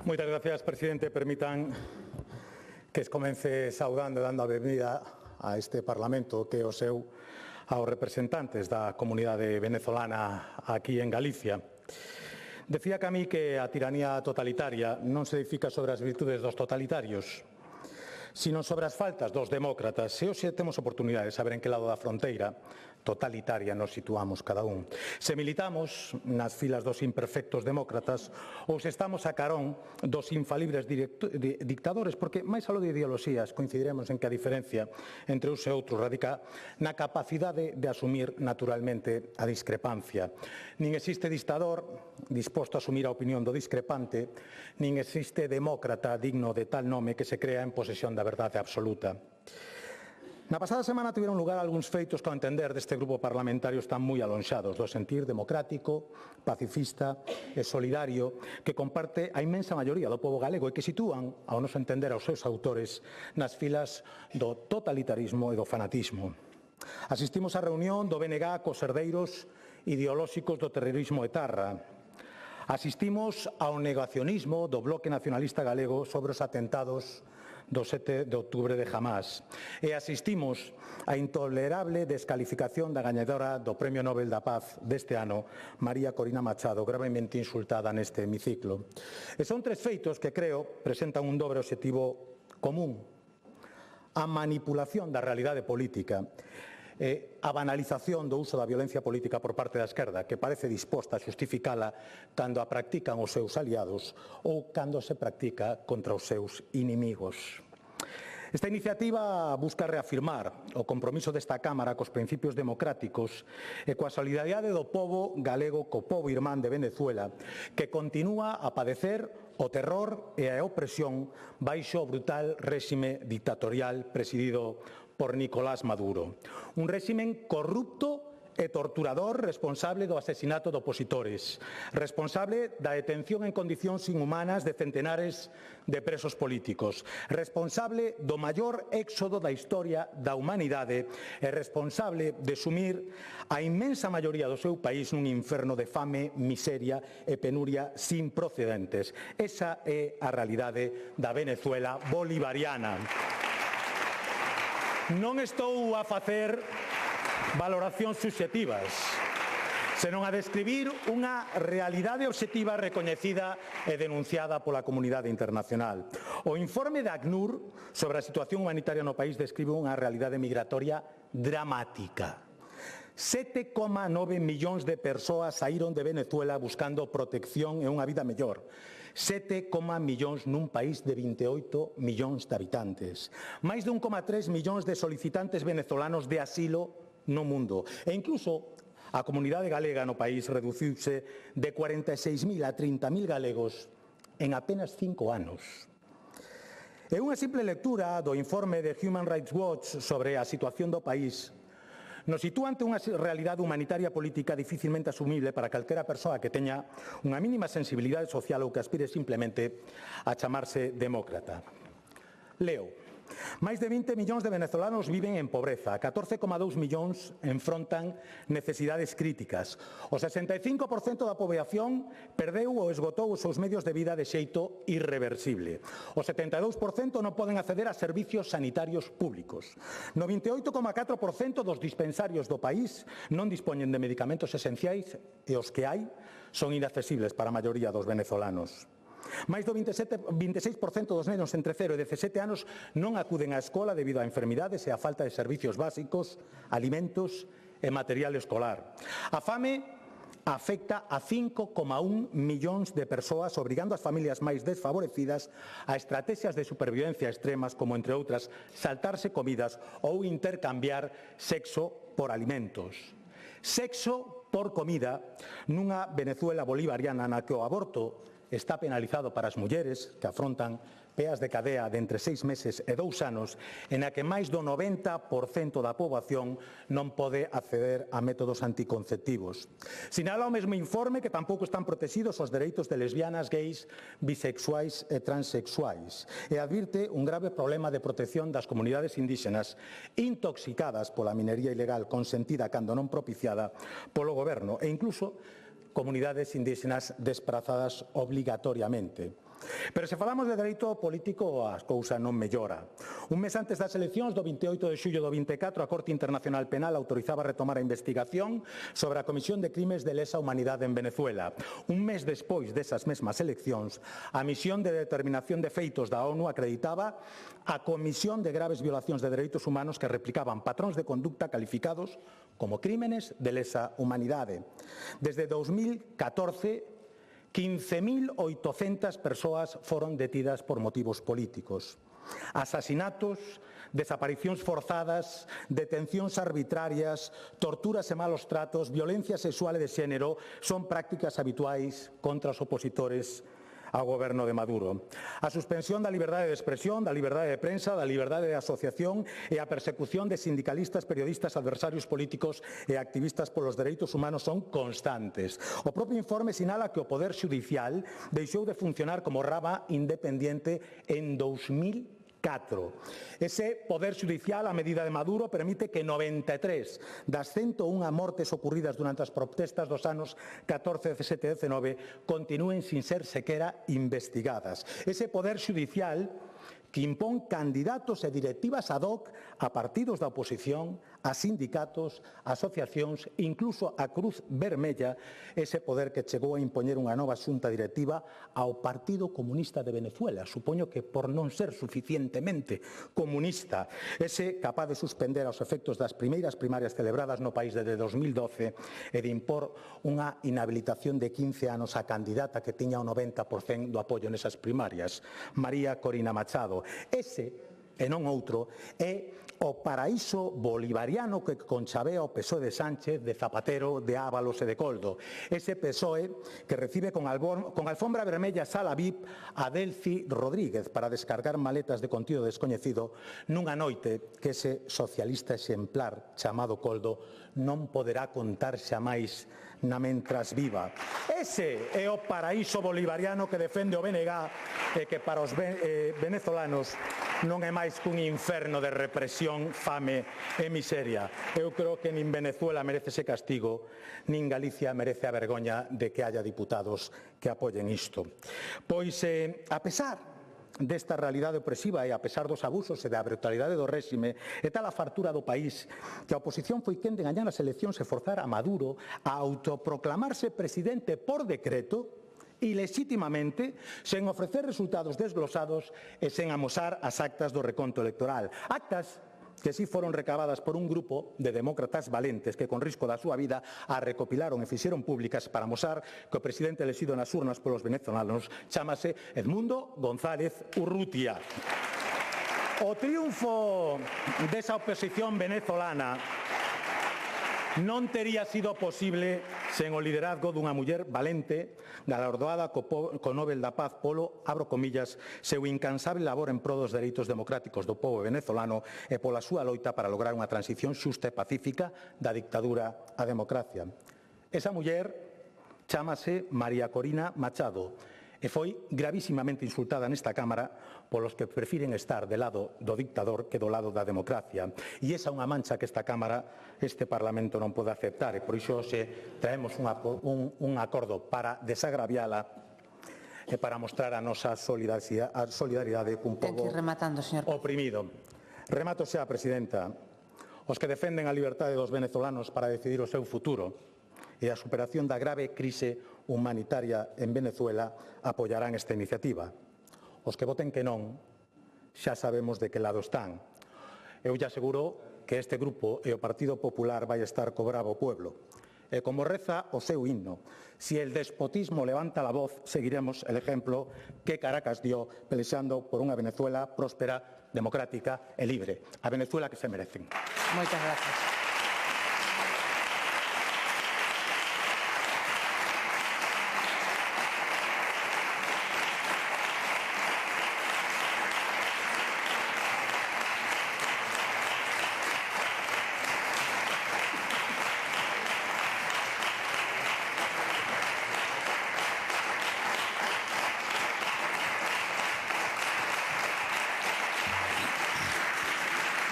S6: Moitas gracias, presidente. Permitan que comence saudando e dando a benvida a este Parlamento que é o seu aos representantes da comunidade venezolana aquí en Galicia. Decía Camí que a tiranía totalitaria non se edifica sobre as virtudes dos totalitarios, sino sobre as faltas dos demócratas. E hoxe temos oportunidade de saber en que lado da fronteira totalitaria nos situamos cada un. Se militamos nas filas dos imperfectos demócratas ou se estamos a carón dos infalibles dictadores, porque máis aló de ideoloxías coincidiremos en que a diferencia entre uns e outros radica na capacidade de asumir naturalmente a discrepancia. Nin existe dictador disposto a asumir a opinión do discrepante, nin existe demócrata digno de tal nome que se crea en posesión da verdade absoluta. Na pasada semana tiveron lugar algúns feitos que, ao entender deste grupo parlamentario, están moi alonxados do sentir democrático, pacifista e solidario que comparte a inmensa maioría do pobo galego e que sitúan, ao noso entender, aos seus autores nas filas do totalitarismo e do fanatismo. Asistimos á reunión do BNG cos herdeiros ideolóxicos do terrorismo etarra. Asistimos ao negacionismo do Bloque Nacionalista Galego sobre os atentados do 7 de outubro de Hamás. E asistimos á intolerable descalificación da gañadora do Premio Nobel da Paz deste ano, María Corina Machado, gravemente insultada neste hemiciclo. E son tres feitos que creo presentan un dobre obxectivo común: a manipulación da realidade política e a banalización do uso da violencia política por parte da esquerda, que parece disposta a xustificala cando a practican os seus aliados ou cando se practica contra os seus inimigos. Esta iniciativa busca reafirmar o compromiso desta Cámara cos principios democráticos e coa solidaridade do pobo galego co pobo irmán de Venezuela, que continúa a padecer o terror e a opresión baixo o brutal réxime dictatorial presidido por Nicolás Maduro. Un réximen corrupto e torturador, responsable do asesinato de opositores, responsable da detención en condicións inhumanas de centenares de presos políticos, responsable do maior éxodo da historia da humanidade e responsable de sumir a inmensa maioría do seu país nun inferno de fame, miseria e penuria sin precedentes. Esa é a realidade da Venezuela bolivariana. Non estou a facer valoracións subxectivas, senón a describir unha realidade obxectiva recoñecida e denunciada pola comunidade internacional. O informe da ACNUR sobre a situación humanitaria no país describe unha realidade migratoria dramática. 7,9 millóns de persoas saíron de Venezuela buscando protección e unha vida mellor. 7, millóns nun país de 28 millóns de habitantes. Máis de 1,3 millóns de solicitantes venezolanos de asilo no mundo. E incluso a comunidade galega no país reduciuse de 46.000 a 30.000 galegos en apenas 5 anos. E unha simple lectura do informe de Human Rights Watch sobre a situación do país nos sitúa ante unha realidade humanitaria política dificilmente asumible para calquera persoa que teña unha mínima sensibilidade social ou que aspire simplemente a chamarse demócrata. Leo. Máis de 20 millóns de venezolanos viven en pobreza, 14,2 millóns enfrontan necesidades críticas. O 65% da poboación perdeu ou esgotou os seus medios de vida de xeito irreversible. O 72% non poden acceder a servicios sanitarios públicos. 98,4% dos dispensarios do país non dispoñen de medicamentos esenciais e os que hai son inaccesibles para a maioría dos venezolanos. Máis do 26% dos nenos entre 0 e 17 anos non acuden á escola debido a enfermidades e a falta de servicios básicos, alimentos e material escolar. A fame afecta a 5,1 millóns de persoas, obrigando as familias máis desfavorecidas a estrategias de supervivencia extremas como, entre outras, saltarse comidas ou intercambiar sexo por alimentos. Sexo por comida nunha Venezuela bolivariana na que o aborto está penalizado para as mulleres que afrontan peas de cadea de entre 6 meses e 2 anos, en a que máis do 90% da poboación non pode acceder a métodos anticonceptivos. Sinala o mesmo informe que tampouco están protegidos os dereitos de lesbianas, gays, bisexuais e transexuais, e advirte un grave problema de protección das comunidades indígenas intoxicadas pola minería ilegal consentida cando non propiciada polo goberno, e incluso comunidades indígenas desprazadas obligatoriamente. Pero se falamos de dereito político, a cousa non mellora. Un mes antes das eleccións do 28 de xullo do 24, a Corte Internacional Penal autorizaba retomar a investigación sobre a comisión de crimes de lesa humanidade en Venezuela. Un mes despois desas mesmas eleccións, a misión de determinación de feitos da ONU acreditaba a comisión de graves violacións de dereitos humanos que replicaban patróns de conducta calificados como crímenes de lesa humanidade. Desde 2014, 15.800 persoas foron detidas por motivos políticos. Asasinatos, desaparicións forzadas, detencións arbitrarias, torturas e malos tratos, violencia sexual e de xénero son prácticas habituais contra os opositores ao goberno de Maduro. A suspensión da liberdade de expresión, da liberdade de prensa, da liberdade de asociación e a persecución de sindicalistas, periodistas, adversarios políticos e activistas polos dereitos humanos son constantes. O propio informe sinala que o Poder Xudicial deixou de funcionar como rama independente en 2004. Ese Poder Xudicial, a medida de Maduro, permite que 93 das 101 mortes ocurridas durante as protestas dos anos 14, 17 e 19 continúen sin ser sequera investigadas. Ese Poder Xudicial que impón candidatos e directivas ad hoc a partidos da oposición, a sindicatos, a asociacións, incluso a Cruz Vermella, ese poder que chegou a impoñer unha nova xunta directiva ao Partido Comunista de Venezuela, supoño que por non ser suficientemente comunista, ese capaz de suspender aos efectos das primeiras primarias celebradas no país desde 2012 e de impor unha inhabilitación de 15 anos á candidata que tiña o 90% do apoio nesas primarias, María Corina Machado. Ese, e non outro, é o paraíso bolivariano que conchabea o PSOE de Sánchez, de Zapatero, de Ábalos e de Coldo. Ese PSOE que recibe con alfombra vermella sala VIP a Delcy Rodríguez para descargar maletas de contido descoñecido nunha noite que ese socialista exemplar chamado Coldo non poderá contar xamais na mentras viva. Ese é o paraíso bolivariano que defende o BNG e que para os venezolanos non é máis que un inferno de represión, fame e miseria. Eu creo que nin Venezuela merece ese castigo, nin Galicia merece a vergoña de que haya diputados que apoyen isto. Pois, a pesar desta realidade opresiva e a pesar dos abusos e da brutalidade do réxime e tal a fartura do país que a oposición foi quen de gañar as eleccións e forzar a Maduro a autoproclamarse presidente por decreto ilexítimamente, sen ofrecer resultados desglosados e sen amosar as actas do reconto electoral. Actas que si foron recabadas por un grupo de demócratas valentes que, con risco da súa vida, a recopilaron e fixeron públicas para mostrar que o presidente elexido nas urnas polos venezolanos chámase Edmundo González Urrutia. O triunfo desa oposición venezolana non tería sido posible sen o liderazgo dunha muller valente, galardoada co Nobel da Paz polo, abro comillas, seu incansable labor en pro dos dereitos democráticos do pobo venezolano e pola súa loita para lograr unha transición xusta e pacífica da dictadura á democracia. Esa muller chámase María Corina Machado e foi gravísimamente insultada nesta Cámara polos que prefiren estar do lado do dictador que do lado da democracia. E esa é unha mancha que esta Cámara, este Parlamento non pode aceptar, e por iso hoxe traemos un acordo para desagraviala e para mostrar a nosa solidaridade cun pobo oprimido. Remato xa, Presidenta. Os que defenden a liberdade dos venezolanos para decidir o seu futuro e a superación da grave crise humanitaria en Venezuela apoiarán esta iniciativa. Os que voten que non, xa sabemos de que lado están. Eu lle aseguro que este grupo e o Partido Popular vai estar co bravo pueblo. E como reza o seu himno, si el despotismo levanta la voz, seguiremos el ejemplo que Caracas dio pelexando por unha Venezuela próspera, democrática e libre. A Venezuela que se merecen.
S7: Moitas gracias.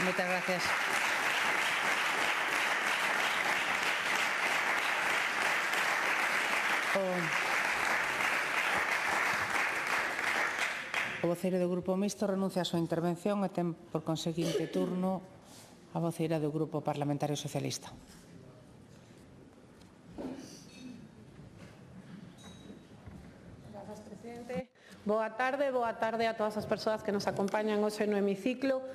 S7: Muchas gracias. O voceiro do Grupo Mixto renuncia a súa intervención e ten por conseguinte turno a voceira do Grupo Parlamentario Socialista.
S2: Grazas, presidente. Boa tarde a todas as persoas que nos acompañan hoxe no hemiciclo.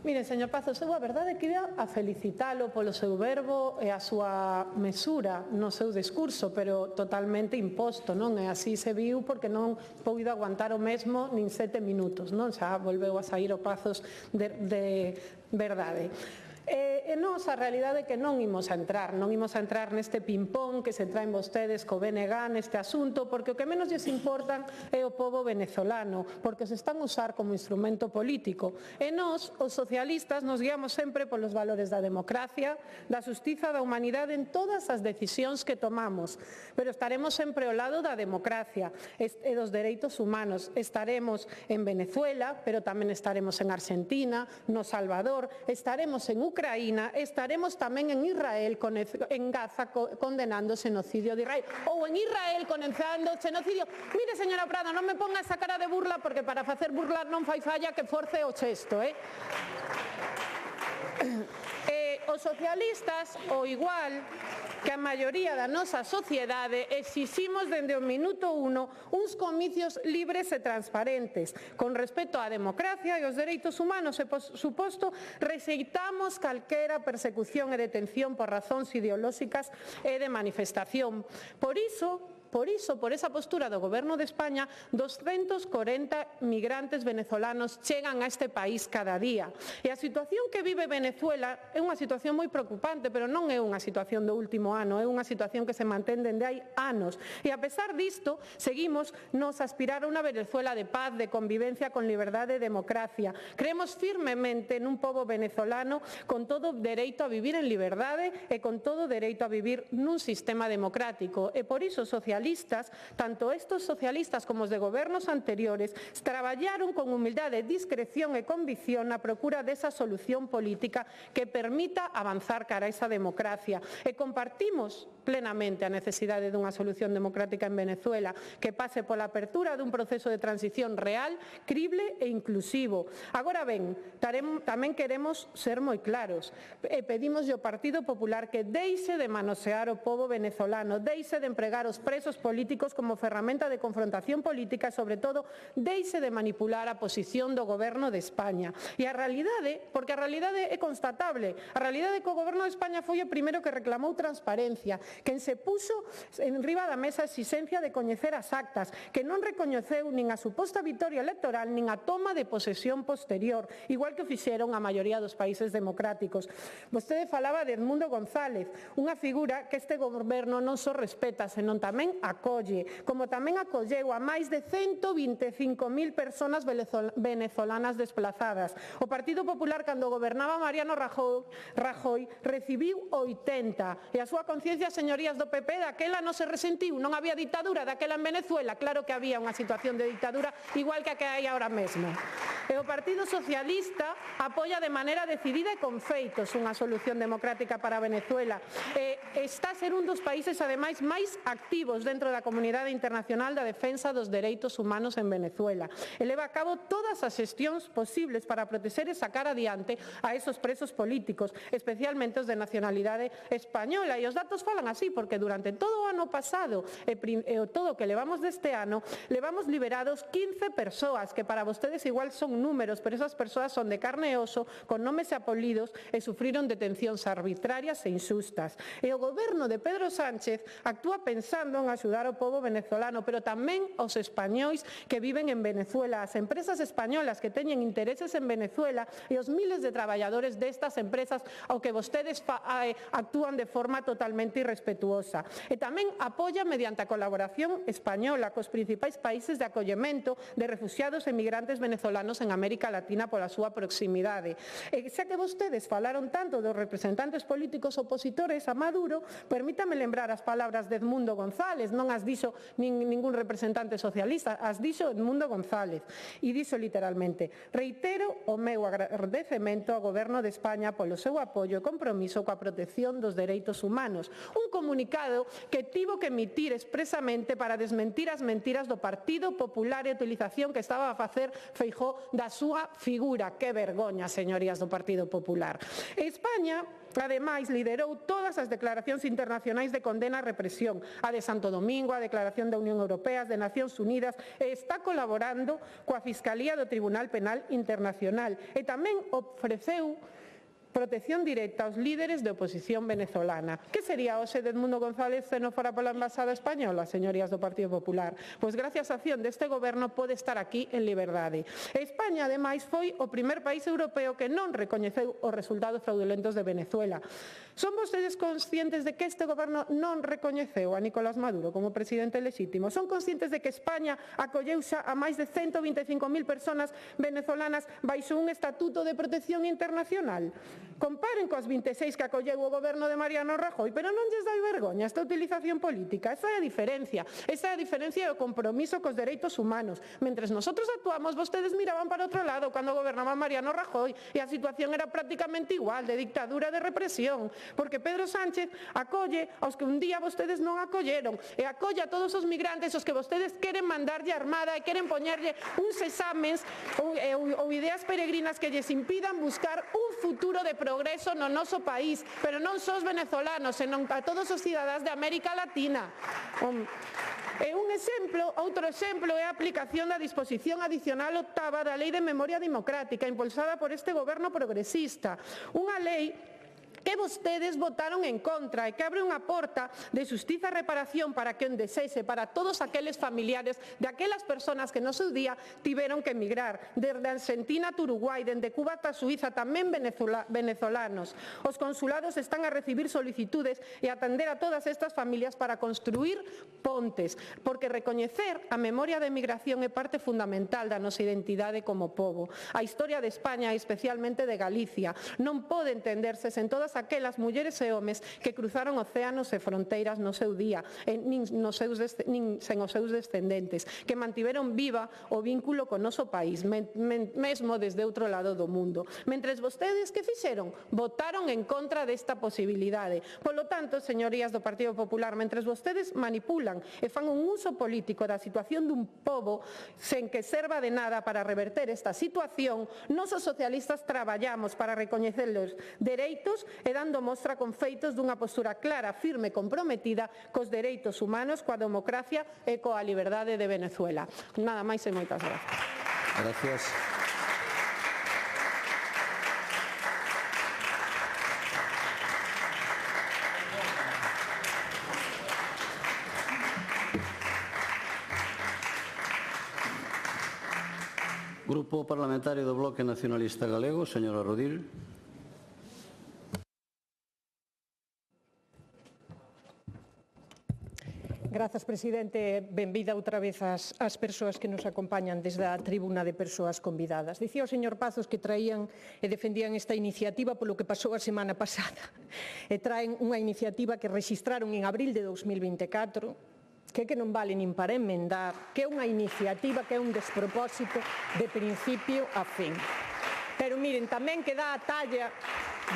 S2: Miren, señor Pazos, eu a verdade que ia a felicitalo polo seu verbo e a súa mesura no seu discurso, pero totalmente imposto, non? E así se viu porque non puido aguantar o mesmo nin 7 minutos, non? Xa volveu a sair o Pazos de verdade. E nós a realidade é que non imos a entrar neste ping-pong que se traen vostedes co BNG neste asunto, porque o que menos lles importan é o pobo venezolano, porque se están a usar como instrumento político. E nós, os socialistas, nos guiamos sempre polos valores da democracia, da xustiza, da humanidade en todas as decisións que tomamos, pero estaremos sempre ao lado da democracia e dos dereitos humanos. Estaremos en Venezuela, pero tamén estaremos en Argentina, no Salvador, estaremos en Ucraína, estaremos tamén en Israel, en Gaza, condenando o xenocidio de Israel, ou en Israel condenando o xenocidio. Mire, señora Prado, non me ponga esa cara de burla, porque para facer burla non fai falla que force o chesto, Os socialistas, ao igual que a maioría da nosa sociedade, exiximos dende o minuto 1 uns comicios libres e transparentes, con respecto á democracia e aos dereitos humanos e, por suposto, rexeitamos calquera persecución e detención por razóns ideolóxicas e de manifestación. Por esa postura do Goberno de España, 240 migrantes venezolanos chegan a este país cada día. E a situación que vive Venezuela é unha situación moi preocupante, pero non é unha situación do último ano, é unha situación que se mantén dende hai anos. E a pesar disto, seguimos nos aspirar a unha Venezuela de paz, de convivencia con liberdade e democracia. Creemos firmemente nun pobo venezolano con todo o dereito a vivir en liberdade e con todo o dereito a vivir nun sistema democrático. E por iso, socialistas, tanto estos socialistas como os de gobernos anteriores, traballaron con humildade, discreción e convicción na procura desa solución política que permita avanzar cara a esa democracia. E compartimos plenamente a necesidade dunha solución democrática en Venezuela que pase pola apertura dun proceso de transición real, crible e inclusivo. Agora ben, tamén queremos ser moi claros e pedimos ao Partido Popular que deixe de manosear o pobo venezolano, deixe de empregar os presos políticos como ferramenta de confrontación política e, sobre todo, deixe de manipular a posición do Goberno de España. E a realidade, porque a realidade é constatable, a realidade é que o Goberno de España foi o primeiro que reclamou transparencia, quen se puxo en riba da mesa a exigencia de coñecer as actas, que non recoñeceu nin a suposta vitoria electoral nin a toma de posesión posterior, igual que o fixeron a maioría dos países democráticos. Vostede falaba de Edmundo González, unha figura que este goberno non só respeta, senón tamén acolle, como tamén acolleu a máis de 125.000 persoas venezolanas desplazadas. O Partido Popular, cando gobernaba Mariano Rajoy, recibiu 80, e a súa conciencia, señorías do PP, daquela non se resentiu, non había ditadura daquela en Venezuela, claro que había unha situación de ditadura igual que a que hai ahora mesmo. E o Partido Socialista apoia de maneira decidida e con feitos unha solución democrática para Venezuela. Está a ser un dos países, ademais, máis activos dentro da comunidade internacional da defensa dos dereitos humanos en Venezuela. E leva a cabo todas as xestións posibles para protexer e sacar adiante a esos presos políticos, especialmente os de nacionalidade española. E os datos falan así, porque durante todo o ano pasado e todo o que levamos deste ano, levamos liberados 15 persoas, que para vostedes igual son números, pero esas persoas son de carne e oso, con nomes e apelidos, e sufriron detencións arbitrarias e injustas. E o goberno de Pedro Sánchez actúa pensando en axudar ao pobo venezolano, pero tamén aos españois que viven en Venezuela, as empresas españolas que teñen intereses en Venezuela e os miles de traballadores destas empresas ao que vostedes actúan de forma totalmente irrespetuosa. E tamén apoia mediante a colaboración española cos principais países de acollemento de refugiados e migrantes venezolanos en América Latina pola súa proximidade. E xa que vostedes falaron tanto dos representantes políticos opositores a Maduro, permítame lembrar as palabras de Edmundo González, non as dixo ningún representante socialista, as dixo Edmundo González, e dixo literalmente: reitero o meu agradecemento ao Goberno de España polo seu apoio e compromiso coa protección dos dereitos humanos. Un comunicado que tivo que emitir expresamente para desmentir as mentiras do Partido Popular e a utilización que estaba a facer Feijóo da súa figura. Que vergoña, señorías do Partido Popular. España, ademais, liderou todas as declaracións internacionais de condena á represión, a de Santo Domingo, a Declaración da Unión Europea, as de Nacións Unidas, e está colaborando coa Fiscalía do Tribunal Penal Internacional, e tamén ofreceu protección directa aos líderes de oposición venezolana. Que sería hoxe de Edmundo González se non fora pola embajada española, señorías do Partido Popular? Pois gracias á acción deste goberno pode estar aquí en liberdade. España, ademais, foi o primer país europeo que non recoñeceu os resultados fraudulentos de Venezuela. Son vostedes conscientes de que este goberno non recoñeceu a Nicolás Maduro como presidente lexítimo? Son conscientes de que España acolleu xa a máis de 125.000 persoas venezolanas baixo un estatuto de protección internacional? Comparen coas 26 que acolleu o goberno de Mariano Rajoy, pero non lles dai vergoña esta utilización política. Esa é a diferencia. Esa é a diferencia do compromiso cos dereitos humanos. Mentres nosotros actuamos, vostedes miraban para outro lado cando gobernaba Mariano Rajoy e a situación era prácticamente igual, de dictadura, de represión, porque Pedro Sánchez acolle aos que un día vostedes non acolleron e acolle a todos os migrantes os que vostedes queren mandarlle a armada e queren poñerlle uns exames ou ideas peregrinas que lles impidan buscar un futuro de progreso no noso país, pero non só os venezolanos, senón a todos os cidadáns de América Latina. E un exemplo, outro exemplo é a aplicación da disposición adicional octava da Lei de Memoria Democrática, impulsada por este goberno progresista. Unha lei que vostedes votaron en contra e que abre unha porta de xustiza e reparación para que onde sexe para todos aqueles familiares de aquelas persoas que no seu día tiveron que emigrar desde Argentina a Uruguai, dende Cuba ata Suiza, tamén venezolanos. Os consulados están a recibir solicitudes e atender a todas estas familias para construir pontes, porque recoñecer a memoria da emigración é parte fundamental da nosa identidade como pobo. A historia de España, especialmente de Galicia, non pode entenderse sen todas todas aquelas mulleres e homes que cruzaron océanos e fronteiras no seu día, nin sen os seus descendentes, que mantiveron viva o vínculo co noso país, mesmo desde outro lado do mundo. Mentres vostedes, que fixeron? Votaron en contra desta posibilidade. Polo tanto, señorías do Partido Popular, mentres vostedes manipulan e fan un uso político da situación dun pobo sen que serva de nada para reverter esta situación, nos os socialistas traballamos para recoñecer os dereitos e dando mostra con feitos dunha postura clara, firme e comprometida cos dereitos humanos, coa democracia e coa liberdade de Venezuela. Nada máis e moitas gracias.
S1: Gracias. Grupo Parlamentario do Bloque Nacionalista Galego, señora Rodil.
S2: Grazas, presidente. Benvida outra vez as persoas que nos acompañan desde a tribuna de persoas convidadas. Dicía o señor Pazos que traían e defendían esta iniciativa polo que pasou a semana pasada. E traen unha iniciativa que registraron en abril de 2024, que non vale nin para enmendar, que é unha iniciativa que é un despropósito de principio a fin. Pero miren, tamén que dá a talla,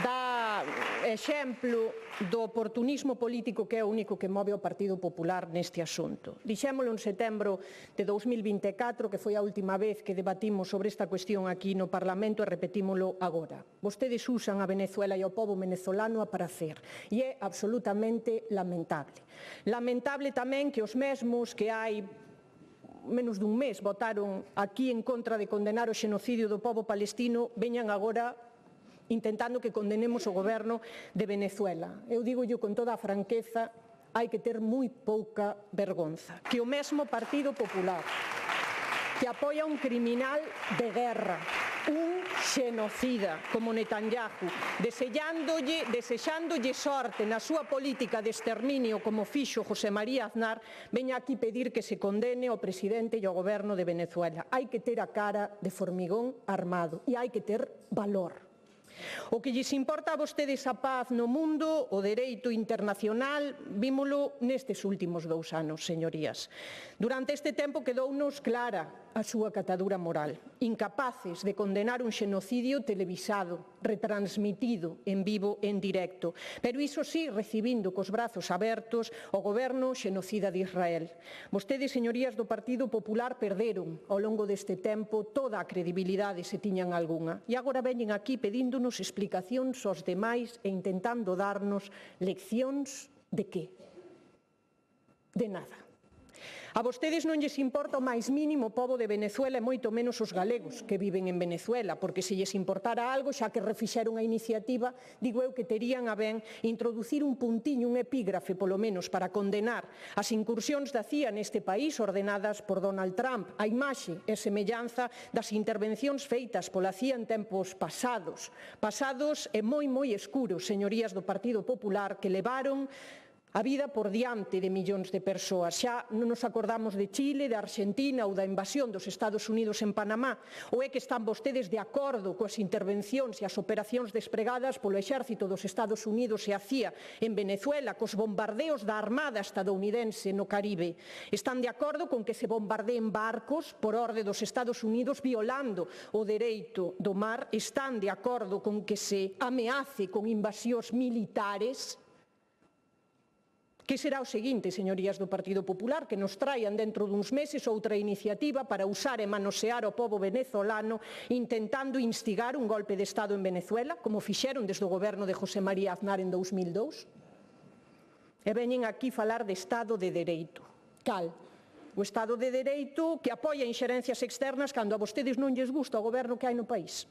S2: dá exemplo do oportunismo político que é o único que move o Partido Popular neste asunto. Dixémolo en setembro de 2024, que foi a última vez que debatimos sobre esta cuestión aquí no Parlamento, e repetímolo agora. Vostedes usan a Venezuela e ao pobo venezolano a pracer, e é absolutamente lamentable. Lamentable tamén que os mesmos que hai menos dun mes votaron aquí en contra de condenar o xenocidio do pobo palestino veñan agora intentando que condenemos o goberno de Venezuela. Eu digo con toda a franqueza, hai que ter moi pouca vergonza. Que o mesmo Partido Popular, que apoia un criminal de guerra, un xenocida como Netanyahu, desexándolle sorte na súa política de exterminio como fixo José María Aznar, veña aquí pedir que se condene ao presidente e ao goberno de Venezuela. Hai que ter a cara de formigón armado e hai que ter valor. O que lles importa a vostedes a paz no mundo, o dereito internacional, vímolo nestes últimos 2 anos, señorías. Durante este tempo quedounos clara a súa catadura moral, incapaces de condenar un xenocidio televisado, retransmitido en vivo e en directo, pero iso sí, recibindo cos brazos abertos o goberno xenocida de Israel. Vostedes, señorías do Partido Popular, perderon ao longo deste tempo toda a credibilidade, se tiñan algunha, e agora veñen aquí pedíndonos explicacións aos demais e intentando darnos leccións de que? De nada. A vostedes non lles importa o máis mínimo o pobo de Venezuela e moito menos os galegos que viven en Venezuela, porque se lles importara algo, xa que refixeron a iniciativa, digo eu que terían a ben introducir un puntiño, un epígrafe, polo menos, para condenar as incursións da CIA neste país ordenadas por Donald Trump, a imaxe e semellanza das intervencións feitas pola CIA en tempos pasados e moi escuros, señorías do Partido Popular, que levaron a vida por diante de millóns de persoas. Xa non nos acordamos de Chile, de Argentina ou da invasión dos Estados Unidos en Panamá, ou é que están vostedes de acordo coas intervencións e as operacións despregadas polo Exército dos Estados Unidos e a CIA en Venezuela, cos bombardeos da Armada estadounidense no Caribe. Están de acordo con que se bombardeen barcos por orde dos Estados Unidos violando o dereito do mar. Están de acordo con que se ameace con invasións militares. Que será o seguinte, señorías do Partido Popular, que nos traian dentro duns meses outra iniciativa para usar e manosear o pobo venezolano intentando instigar un golpe de Estado en Venezuela, como fixeron desde o goberno de José María Aznar en 2002? E veñen aquí falar de Estado de Dereito. Cal? O Estado de Dereito que apoia inxerencias externas cando a vostedes non lles gusta o goberno que hai no país.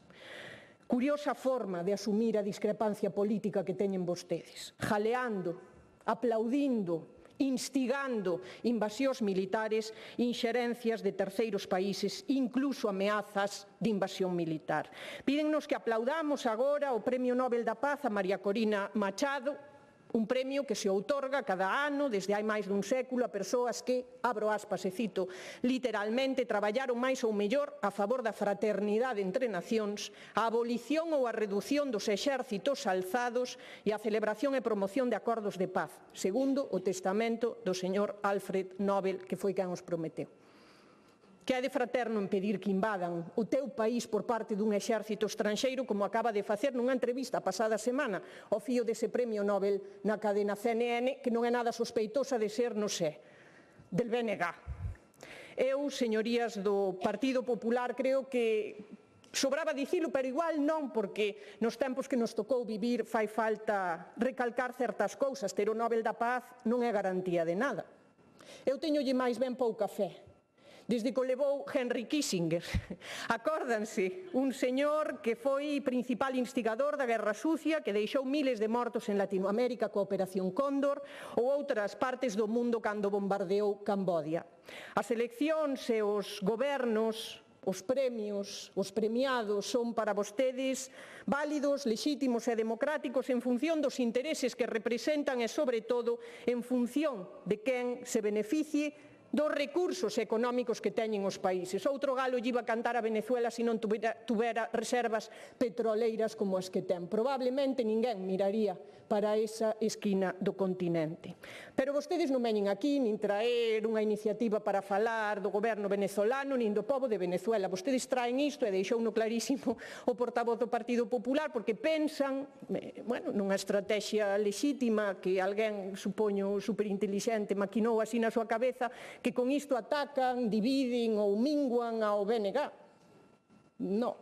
S2: Curiosa forma de asumir a discrepancia política que teñen vostedes, jaleando, aplaudindo, instigando invasións militares, inxerencias de terceiros países, incluso ameazas de invasión militar. Pídennos que aplaudamos agora o Premio Nobel da Paz a María Corina Machado, Un premio que se outorga cada ano desde hai máis dun século a persoas que, abro aspas e cito, literalmente traballaron máis ou mellor a favor da fraternidade entre nacións, a abolición ou a redución dos exércitos alzados e a celebración e promoción de acordos de paz, segundo o testamento do señor Alfred Nobel, que foi quen os prometeu. Que é de fraterno impedir que invadan o teu país por parte dun exército estranxeiro, como acaba de facer nunha entrevista a pasada semana ao fío dese premio Nobel na cadena CNN, que non é nada sospeitosa de ser, non sei, del BNG. Eu, señorías do Partido Popular, creo que sobraba dicilo, pero igual non, porque nos tempos que nos tocou vivir fai falta recalcar certas cousas. Ter o Nobel da Paz non é garantía de nada. Eu teñolle máis ben pouca fe. Desde que o levou Henry Kissinger. Acórdanse, un señor que foi principal instigador da Guerra Sucia, que deixou miles de mortos en Latinoamérica coa Operación Cóndor ou outras partes do mundo cando bombardeou Cambodia. As eleccións e os gobernos, os premios, os premiados son para vostedes válidos, lexítimos e democráticos en función dos intereses que representan e, sobre todo, en función de quen se beneficie dos recursos económicos que teñen os países. Outro galo lle iba a cantar a Venezuela se non tuvera reservas petroleiras como as que ten. Probablemente ninguén miraría para esa esquina do continente. Pero vostedes non veñen aquí nin traer unha iniciativa para falar do goberno venezolano nin do pobo de Venezuela. Vostedes traen isto e deixouno clarísimo o portavoz do Partido Popular, porque pensan, nunha estrategia lexítima que alguén, supoño, superintelixente, maquinou así na súa cabeza, que con isto atacan, dividen ou minguan ao BNG. Non.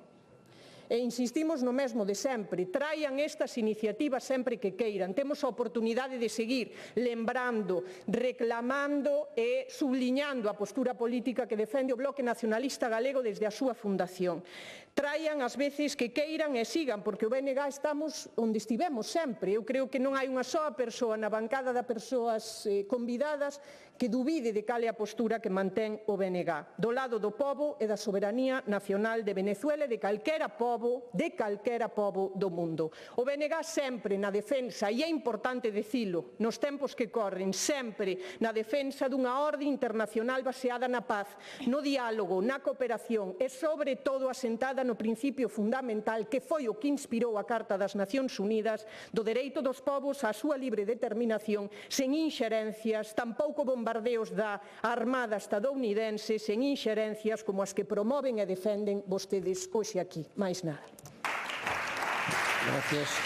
S2: E insistimos no mesmo de sempre, traian estas iniciativas sempre que queiran. Temos a oportunidade de seguir lembrando, reclamando e subliñando a postura política que defende o Bloque Nacionalista Galego desde a súa fundación. Traian as veces que queiran e sigan, porque o BNG estamos onde estivemos sempre. Eu creo que non hai unha soa persoa na bancada das persoas convidadas que dubide de cal é a postura que mantén o BNG, do lado do pobo e da soberanía nacional de Venezuela e de calquera pobo do mundo. O BNG sempre na defensa, e é importante dicilo, nos tempos que corren, sempre na defensa dunha orde internacional baseada na paz, no diálogo, na cooperación e, sobre todo, asentada no principio fundamental que foi o que inspirou a Carta das Nacións Unidas do dereito dos povos á súa libre determinación, sen inxerencias, tampouco bombardeos da Armada estadounidense, sen inxerencias como as que promoven e defenden vostedes hoxe aquí. Mais nada.
S1: Gracias.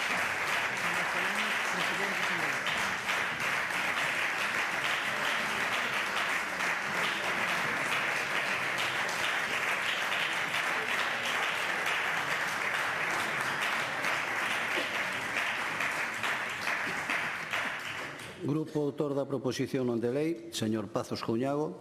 S1: Grupo autor da proposición non de lei, señor Pazos Couñago.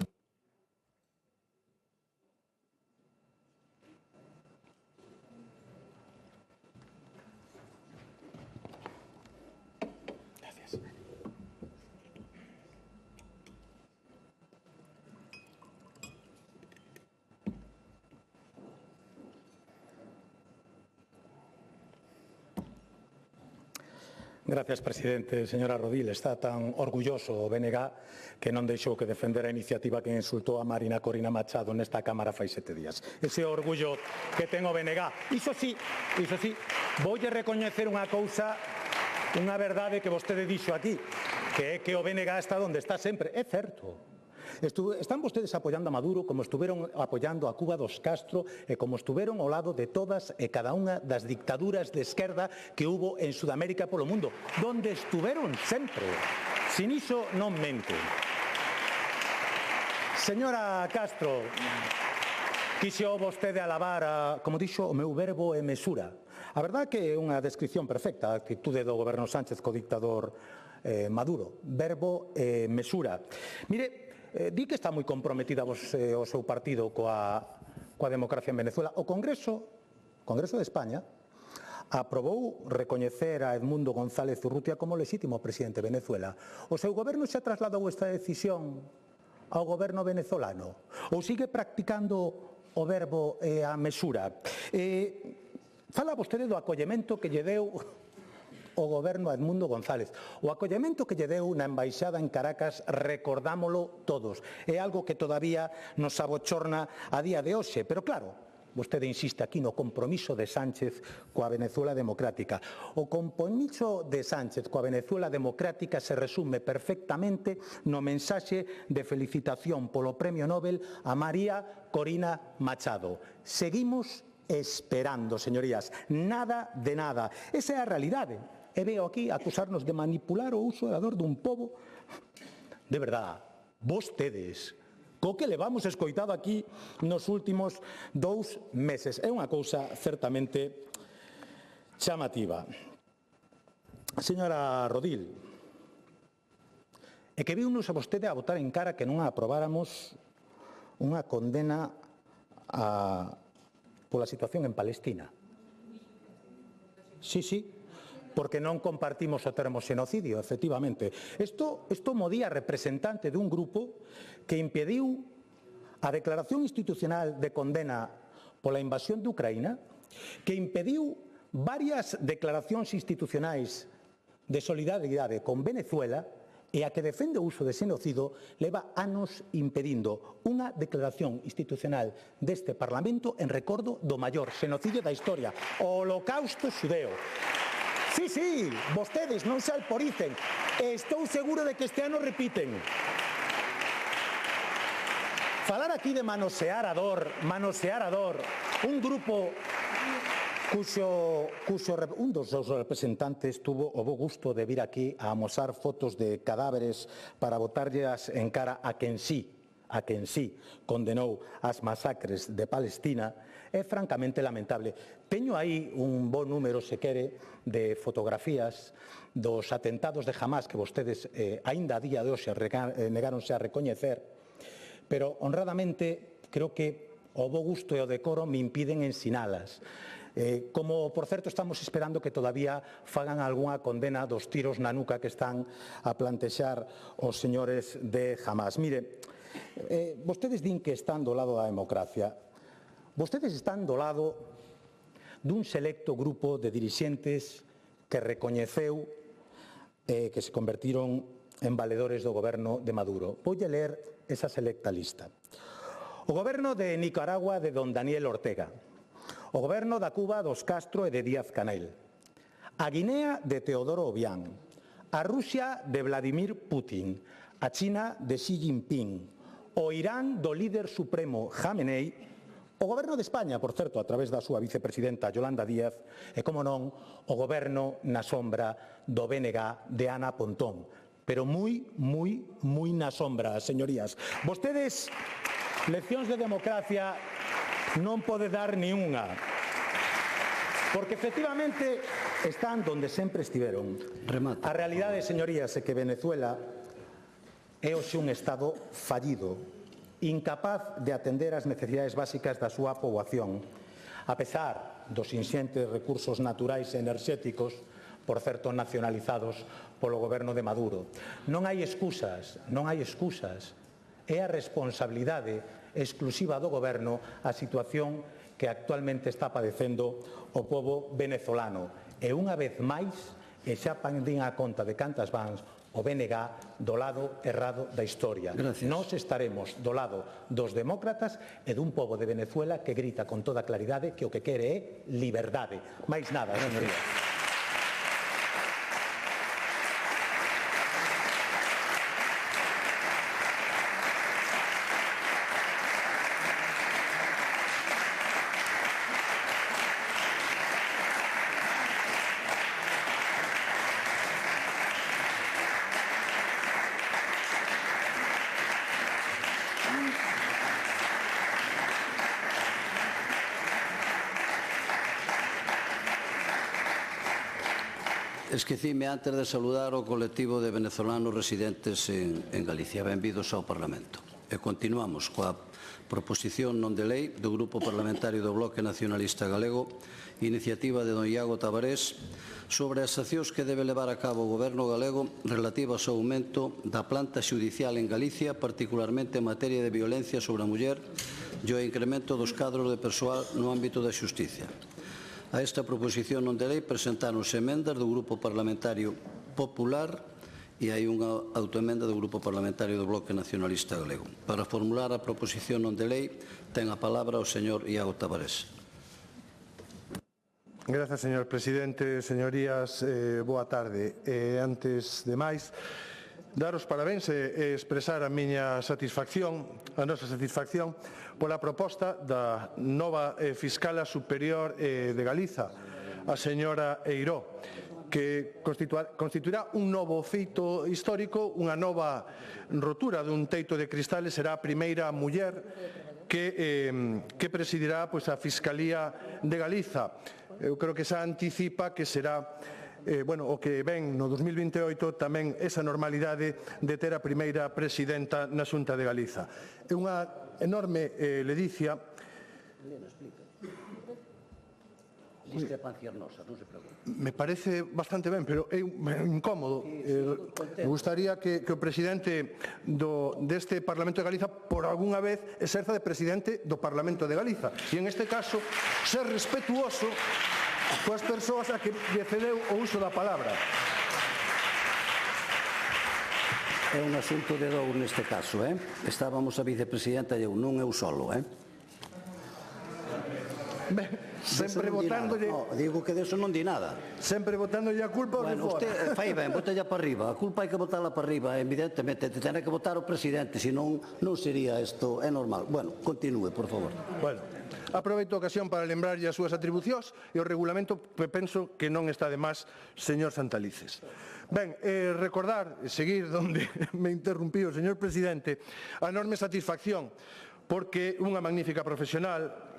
S6: Gracias, presidente. Señora Rodil, está tan orgulloso o BNG que non deixou que defender a iniciativa que insultou a Marina Corina Machado nesta Cámara fai 7 días. Ese orgullo que ten o BNG. Iso sí, voulle recoñecer unha cousa, unha verdade que vostede dixo aquí, que é que o BNG está onde está sempre. É certo. Están vostedes apoiando a Maduro como estuveron apoiando a Cuba dos Castro e como estuveron ao lado de todas e cada unha das dictaduras de esquerda que hubo en Sudamérica e polo mundo, donde estuveron sempre. Sin iso non mente. Señora Castro, quixo vostede alabar, como dixo, o meu verbo é mesura. A verdade que é unha descripción perfecta a actitude do goberno Sánchez co dictador Maduro. Verbo e mesura. Mire, di que está moi comprometida o seu partido coa democracia en Venezuela. O Congreso de España aprobou recoñecer a Edmundo González Urrutia como lexítimo presidente de Venezuela. O seu goberno xa trasladou esta decisión ao goberno venezolano? Ou sigue practicando o verbo e a mesura? Fala vostede do acollemento que lle deu o goberno a Edmundo González. O acollemento que lle deu na embaixada en Caracas recordámolo todos. É algo que todavía nos abochorna a día de hoxe, pero claro, vostede insiste aquí no compromiso de Sánchez coa Venezuela democrática. O compromiso de Sánchez coa Venezuela democrática se resume perfectamente no mensaxe de felicitación polo Premio Nobel a María Corina Machado. Seguimos esperando, señorías, nada de nada. Esa é a realidade. E veo aquí acusarnos de manipular o uso da dor dun pobo. De verdade, vostedes, co que levamos escoitado aquí nos últimos 2 meses. É unha cousa certamente chamativa. Señora Rodil, é que viunos a vostede a botar en cara que non aprobáramos unha condena pola situación en Palestina. Sí, porque non compartimos o termo xenocidio, efectivamente. Isto mo di a representante dun grupo que impediu a declaración institucional de condena pola invasión de Ucraína, que impediu varias declaracións institucionais de solidaridade con Venezuela e a que defende o uso de xenocido leva anos impedindo unha declaración institucional deste Parlamento en recordo do maior xenocidio da historia, o Holocausto xudeo. Sí, vostedes non se alporicen. Estou seguro de que este ano repiten. Falar aquí de manosear a dor, un grupo un dos seus representantes tuvo o bo gusto de vir aquí a amosar fotos de cadáveres para botarllas en cara a quen sí condenou as masacres de Palestina, é francamente lamentable. Teño aí un bo número, se quere, de fotografías dos atentados de Hamás que vostedes aínda a día de hoxe negáronse a recoñecer, pero honradamente creo que o bo gusto e o decoro me impiden ensinalas. Como, por certo, estamos esperando que todavía fagan algunha condena dos tiros na nuca que están a plantexar os señores de Hamás. Mire, vostedes din que están do lado da democracia. Vostedes están do lado dun selecto grupo de dirixentes que recoñeceu que se convertiron en valedores do goberno de Maduro. Voulle ler esa selecta lista. O goberno de Nicaragua de don Daniel Ortega. O goberno da Cuba dos Castro e de Díaz Canel. A Guinea de Teodoro Obiang. A Rusia de Vladimir Putin. A China de Xi Jinping. O Irán do líder supremo Jamenei. O goberno de España, por certo, a través da súa vicepresidenta Yolanda Díaz, e, como non, o goberno na sombra do BNG de Ana Pontón. Pero moi na sombra, señorías. Vostedes, leccións de democracia non pode dar ni unha. Porque, efectivamente, están donde sempre estiveron. A realidade, señorías, é que Venezuela é hoxe un Estado fallido, incapaz de atender as necesidades básicas da súa poboación, a pesar dos inxentes recursos naturais e enerxéticos, por certo nacionalizados polo goberno de Maduro. Non hai excusas. É a responsabilidade exclusiva do goberno a situación que actualmente está padecendo o pobo venezolano. E unha vez máis, e xa pandín a conta de cantas vans, o BNG do lado errado da historia.
S1: Gracias.
S6: Nós estaremos do lado dos demócratas e dun pobo de Venezuela que grita con toda claridade que o que quere é liberdade. Mais nada, señorías.
S1: Esquecime antes de saludar o colectivo de venezolanos residentes en Galicia. Benvidos ao Parlamento. E continuamos coa proposición non de lei do Grupo Parlamentario do Bloque Nacionalista Galego, iniciativa de don Iago Tabarés, sobre as accións que debe levar a cabo o Goberno galego relativas ao aumento da planta xudicial en Galicia, particularmente en materia de violencia sobre a muller e o incremento dos cadros de persoal no ámbito da xustiza. A esta proposición non de lei presentáronse emendas do Grupo Parlamentario Popular e hai unha autoemenda do Grupo Parlamentario do Bloque Nacionalista Galego. Para formular a proposición non de lei, ten a palabra o señor Iago Tavares.
S8: Grazas, señor presidente. Señorías, boa tarde. Antes de máis, dar os parabéns e expresar a miña satisfacción, a nosa satisfacción, pola proposta da nova Fiscala Superior de Galiza, a señora Eiró, que constituirá un novo feito histórico, unha nova rotura dun teito de cristales. Será a primeira muller que presidirá a Fiscalía de Galiza. Eu creo que xa anticipa que será o que ven no 2028 tamén esa normalidade de ter a primeira presidenta na Xunta de Galiza. É unha enorme ledicia.
S1: Discrepancias nosas, non se preocupe.
S8: Me parece bastante ben, pero é incómodo. Me gustaría que o presidente deste Parlamento de Galiza por algunha vez exerza de presidente do Parlamento de Galiza e, en este caso, ser respetuoso coas persoas a que lle cedeu o uso da palabra.
S1: É un asunto de dous neste caso, Estábamos a vicepresidenta e eu, non eu solo,
S8: Ben, sempre votándolle...
S1: No, digo que deso non di nada.
S8: Sempre votándolle a culpa ao de fora.
S1: Usted fai ben, botella para arriba. A culpa hai que botala para arriba, evidentemente. Ten que votar o presidente, senón non sería isto, é normal. Bueno, continúe, por favor.
S8: Bueno, aproveito a ocasión para lembrarlle as súas atribucións e o regulamento, que penso que non está de más, señor Santalices. Ben, recordar, seguir onde me interrumpí o señor presidente, a enorme satisfacción, porque unha magnífica profesional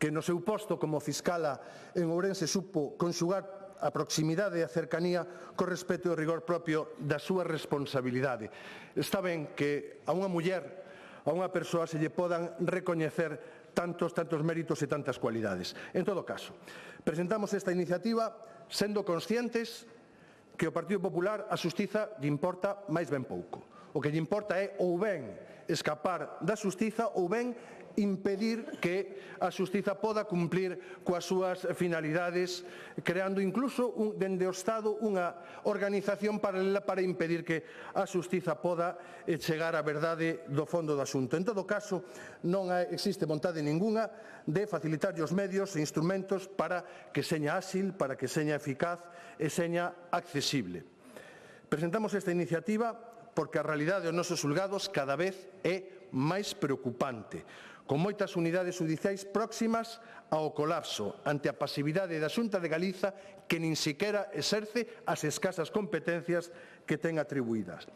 S8: que no seu posto como fiscala en Ourense supo conxugar a proximidade e a cercanía co respeto e o rigor propio da súa responsabilidade. Está ben que a unha muller, a unha persoa se lle podan recoñecer tantos méritos e tantas cualidades. En todo caso, presentamos esta iniciativa sendo conscientes que o Partido Popular a xustiza lle importa máis ben pouco. O que lle importa é ou ben escapar da xustiza ou ben impedir que a xustiza poda cumplir coas súas finalidades, creando incluso dende o Estado unha organización paralela para impedir que a xustiza poda chegar á verdade do fondo do asunto. En todo caso, non existe vontade ningunha de facilitar os medios e instrumentos para que seña áxil, para que seña eficaz e seña accesible. Presentamos esta iniciativa porque a realidade dos nosos xulgados cada vez é máis preocupante, con moitas unidades judiciais próximas ao colapso ante a pasividade da Xunta de Galiza, que nin sequera exerce as escasas competencias que ten atribuídas.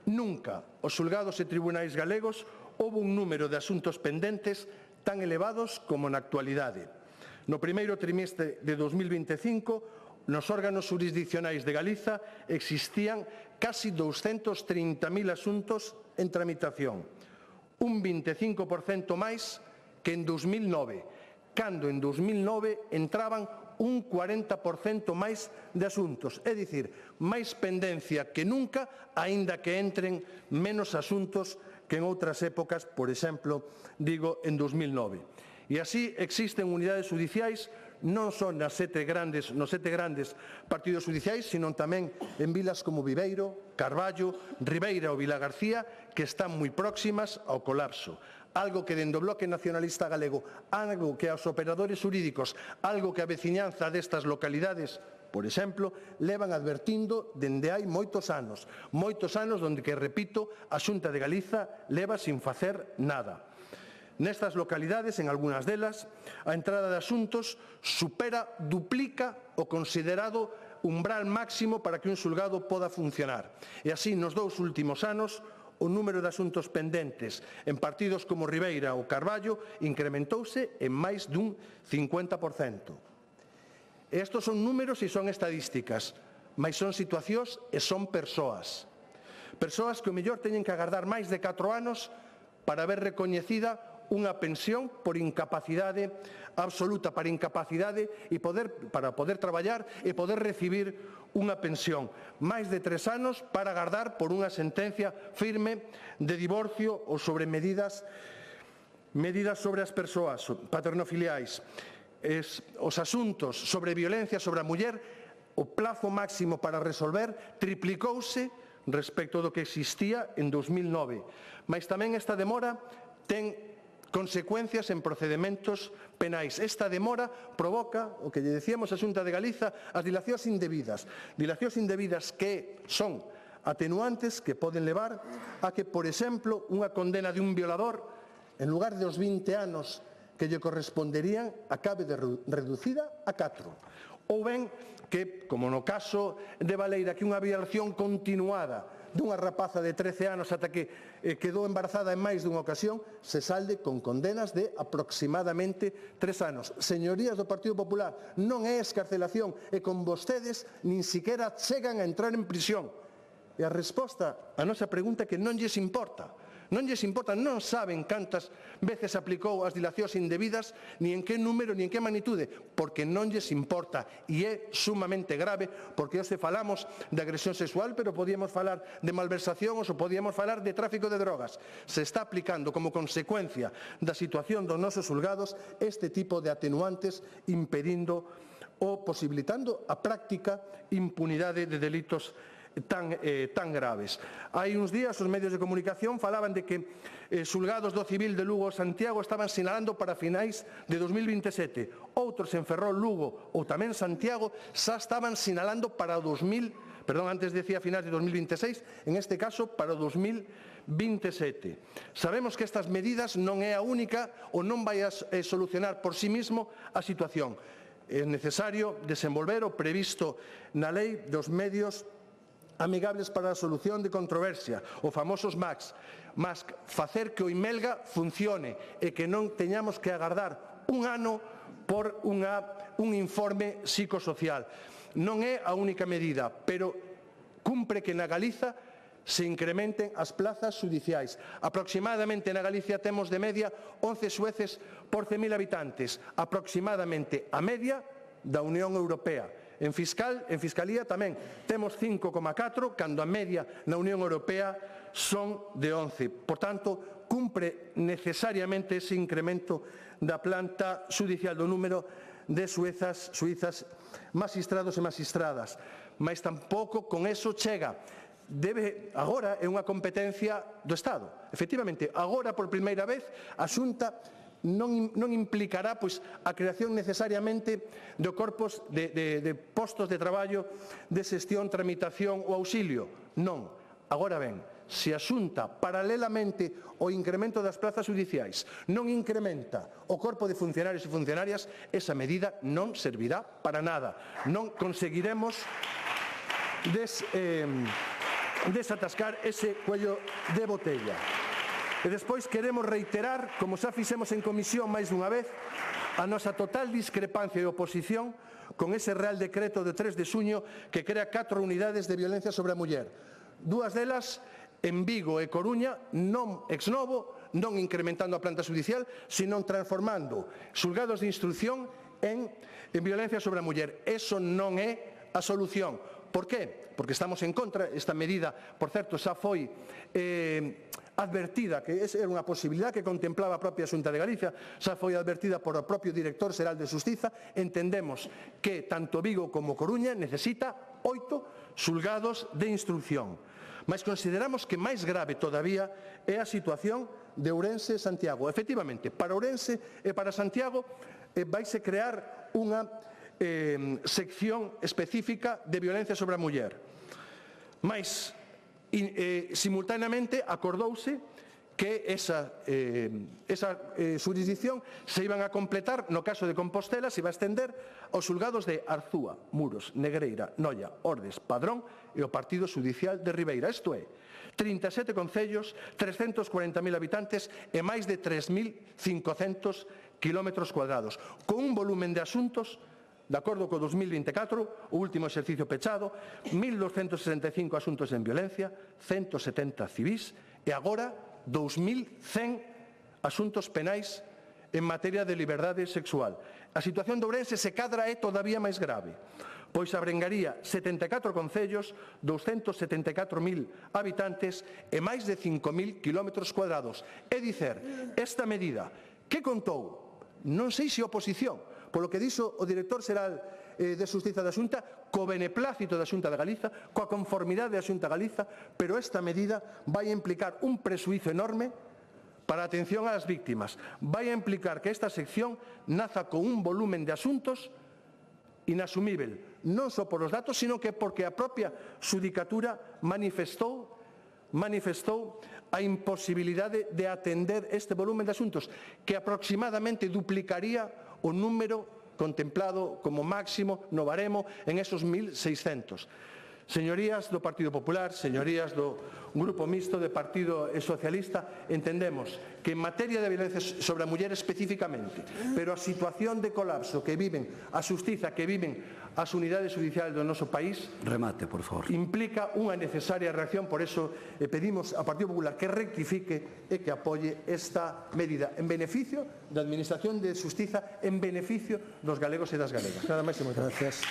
S8: Nunca os xulgados e tribunais galegos houbo un número de asuntos pendentes tan elevados como na actualidade. No primeiro trimestre de 2025, nos órganos jurisdiccionais de Galiza existían casi 230.000 asuntos en tramitación, un 25% máis que en 2009, cando en 2009 entraban un 40% máis de asuntos, é dicir, máis pendencia que nunca, aínda que entren menos asuntos que en outras épocas, por exemplo, digo, en 2009. E así existen unidades judiciais non só nos sete grandes partidos judiciais, sino tamén en vilas como Viveiro, Carballo, Ribeira ou Vilagarcía, que están moi próximas ao colapso. Algo que dende o Bloque Nacionalista Galego, algo que aos operadores xurídicos, algo que a veciñanza destas localidades, por exemplo, levan advertindo dende hai moitos anos onde, que repito, a Xunta de Galiza leva sin facer nada. Nestas localidades, en algunhas delas, a entrada de asuntos duplica o considerado umbral máximo para que un xulgado poda funcionar. E así, nos 2 últimos anos, o número de asuntos pendentes en partidos como Ribeira ou Carballo incrementouse en máis dun 50%. Estos son números e son estadísticas, mas son situacións e son persoas. Persoas que o mellor teñen que agardar máis de 4 anos para ver recoñecida unha pensión por incapacidade absoluta, para poder traballar e poder recibir unha pensión. Máis de 3 anos para agardar por unha sentencia firme de divorcio ou sobre medidas sobre as persoas paternofiliais. os asuntos sobre violencia sobre a muller, o plazo máximo para resolver triplicouse respecto do que existía en 2009. Mas tamén esta demora ten consecuencias en procedementos penais. Esta demora provoca, o que lle decíamos a Xunta de Galiza, as dilacións indebidas que son atenuantes que poden levar a que, por exemplo, unha condena de un violador, en lugar de os 20 anos que lle corresponderían, acabe reducida a 4. Ou ben que, como no caso de Valeira, que unha violación continuada dunha rapaza de 13 anos ata que quedou embarazada en máis dunha ocasión, se salde con condenas de aproximadamente 3 anos. Señorías do Partido Popular, non é escarcelación e con vostedes nin siquiera chegan a entrar en prisión. E a resposta a nosa pregunta é que non lles importa. Non lles importa, non saben cantas veces aplicou as dilacións indebidas, ni en que número, ni en que magnitude, porque non lles importa. E é sumamente grave, porque hoxe falamos de agresión sexual, pero podíamos falar de malversación ou podíamos falar de tráfico de drogas. Se está aplicando como consecuencia da situación dos nosos xulgados este tipo de atenuantes, impedindo ou posibilitando a práctica impunidade de delitos tan graves. Hai uns días os medios de comunicación falaban de que xulgados do civil de Lugo e Santiago estaban sinalando para finais de 2027. Outros en Ferrol, Lugo ou tamén Santiago xa estaban sinalando para antes decía finais de 2026, en este caso para 2027. Sabemos que estas medidas non é a única ou non vai a solucionar por sí mesmo a situación. É necesario desenvolver o previsto na lei dos medios amigables para a solución de controversia, os famosos MACs, facer que o Imelga funcione e que non teñamos que agardar un ano por un informe psicosocial. Non é a única medida, pero cumpre que na Galiza se incrementen as plazas judiciais. Aproximadamente na Galicia temos de media 11 xueces por 100.000 habitantes, aproximadamente a media da Unión Europea. En Fiscalía tamén temos 5,4, cando a media na Unión Europea son de 11. Por tanto, cumpre necesariamente ese incremento da planta judicial do número de suizas, magistrados e magistradas. Mas tampouco con eso chega. Agora é unha competencia do Estado. Efectivamente, agora por primeira vez a Xunta non implicará a creación necesariamente de corpos de postos de traballo de xestión, tramitación ou auxilio. Non. Agora ben, se a Xunta, paralelamente ao incremento das plazas judiciais, non incrementa o corpo de funcionarios e funcionarias, esa medida non servirá para nada. Non conseguiremos desatascar ese cuello de botella. E despois queremos reiterar, como xa fixemos en comisión máis dunha vez, a nosa total discrepancia e oposición con ese Real Decreto de 3 de xuño que crea 4 unidades de violencia sobre a muller. 2 delas en Vigo e Coruña, non ex novo, non incrementando a planta judicial, sino transformando xulgados de instrucción en violencia sobre a muller. Eso non é a solución. Por qué? Porque estamos en contra. Esta medida, por certo, xa foi advertida, que era unha posibilidad que contemplaba a propia Xunta de Galicia, xa foi advertida por o propio Director Xeral de Xustiza. Entendemos que tanto Vigo como Coruña necesita 8 xulgados de instrucción. Mas consideramos que máis grave todavía é a situación de Ourense e Santiago. Efectivamente, para Ourense e para Santiago vaise crear unha sección específica de violencia sobre a muller. Mas simultaneamente acordouse que esa xurisdicción se iban a completar, no caso de Compostela, se iba a estender aos xulgados de Arzúa, Muros, Negreira, Noia, Ordes, Padrón e o Partido Xudicial de Ribeira. Isto é, 37 concellos, 340.000 habitantes e máis de 3.500 kilómetros cuadrados, con un volumen de asuntos, de acordo co 2024, o último exercicio pechado, 1.265 asuntos en violencia, 170 civís e agora 2.100 asuntos penais en materia de liberdade sexual. A situación de Ourense se cadra é todavía máis grave, pois abrengaría 74 concellos, 274.000 habitantes e máis de 5.000 kilómetros cuadrados. É dicer, esta medida que contou, non sei se oposición, polo que dixo o director xeral de Xustiza da Xunta, co beneplácito da Xunta de Galiza, coa conformidade da Xunta de Galiza, pero esta medida vai implicar un presuízo enorme para a atención ás víctimas. Vai a implicar que esta sección naza con un volumen de asuntos inasumível, non só por os datos, sino que porque a propia Xudicatura manifestou a imposibilidade de atender este volumen de asuntos, que aproximadamente duplicaría o número contemplado como máximo no baremo en esos 1.600. Señorías do Partido Popular, señorías do Grupo Mixto de Partido Socialista, entendemos que en materia de violencia sobre a muller especificamente, pero a situación de colapso que viven a xustiza, que viven as unidades judiciales do noso país,
S1: remate, por favor,
S8: implica unha necesaria reacción. Por eso pedimos ao Partido Popular que rectifique e que apoie esta medida en beneficio da Administración de Xustiza, en beneficio dos galegos e das galegas. Nada máis e moitas gracias.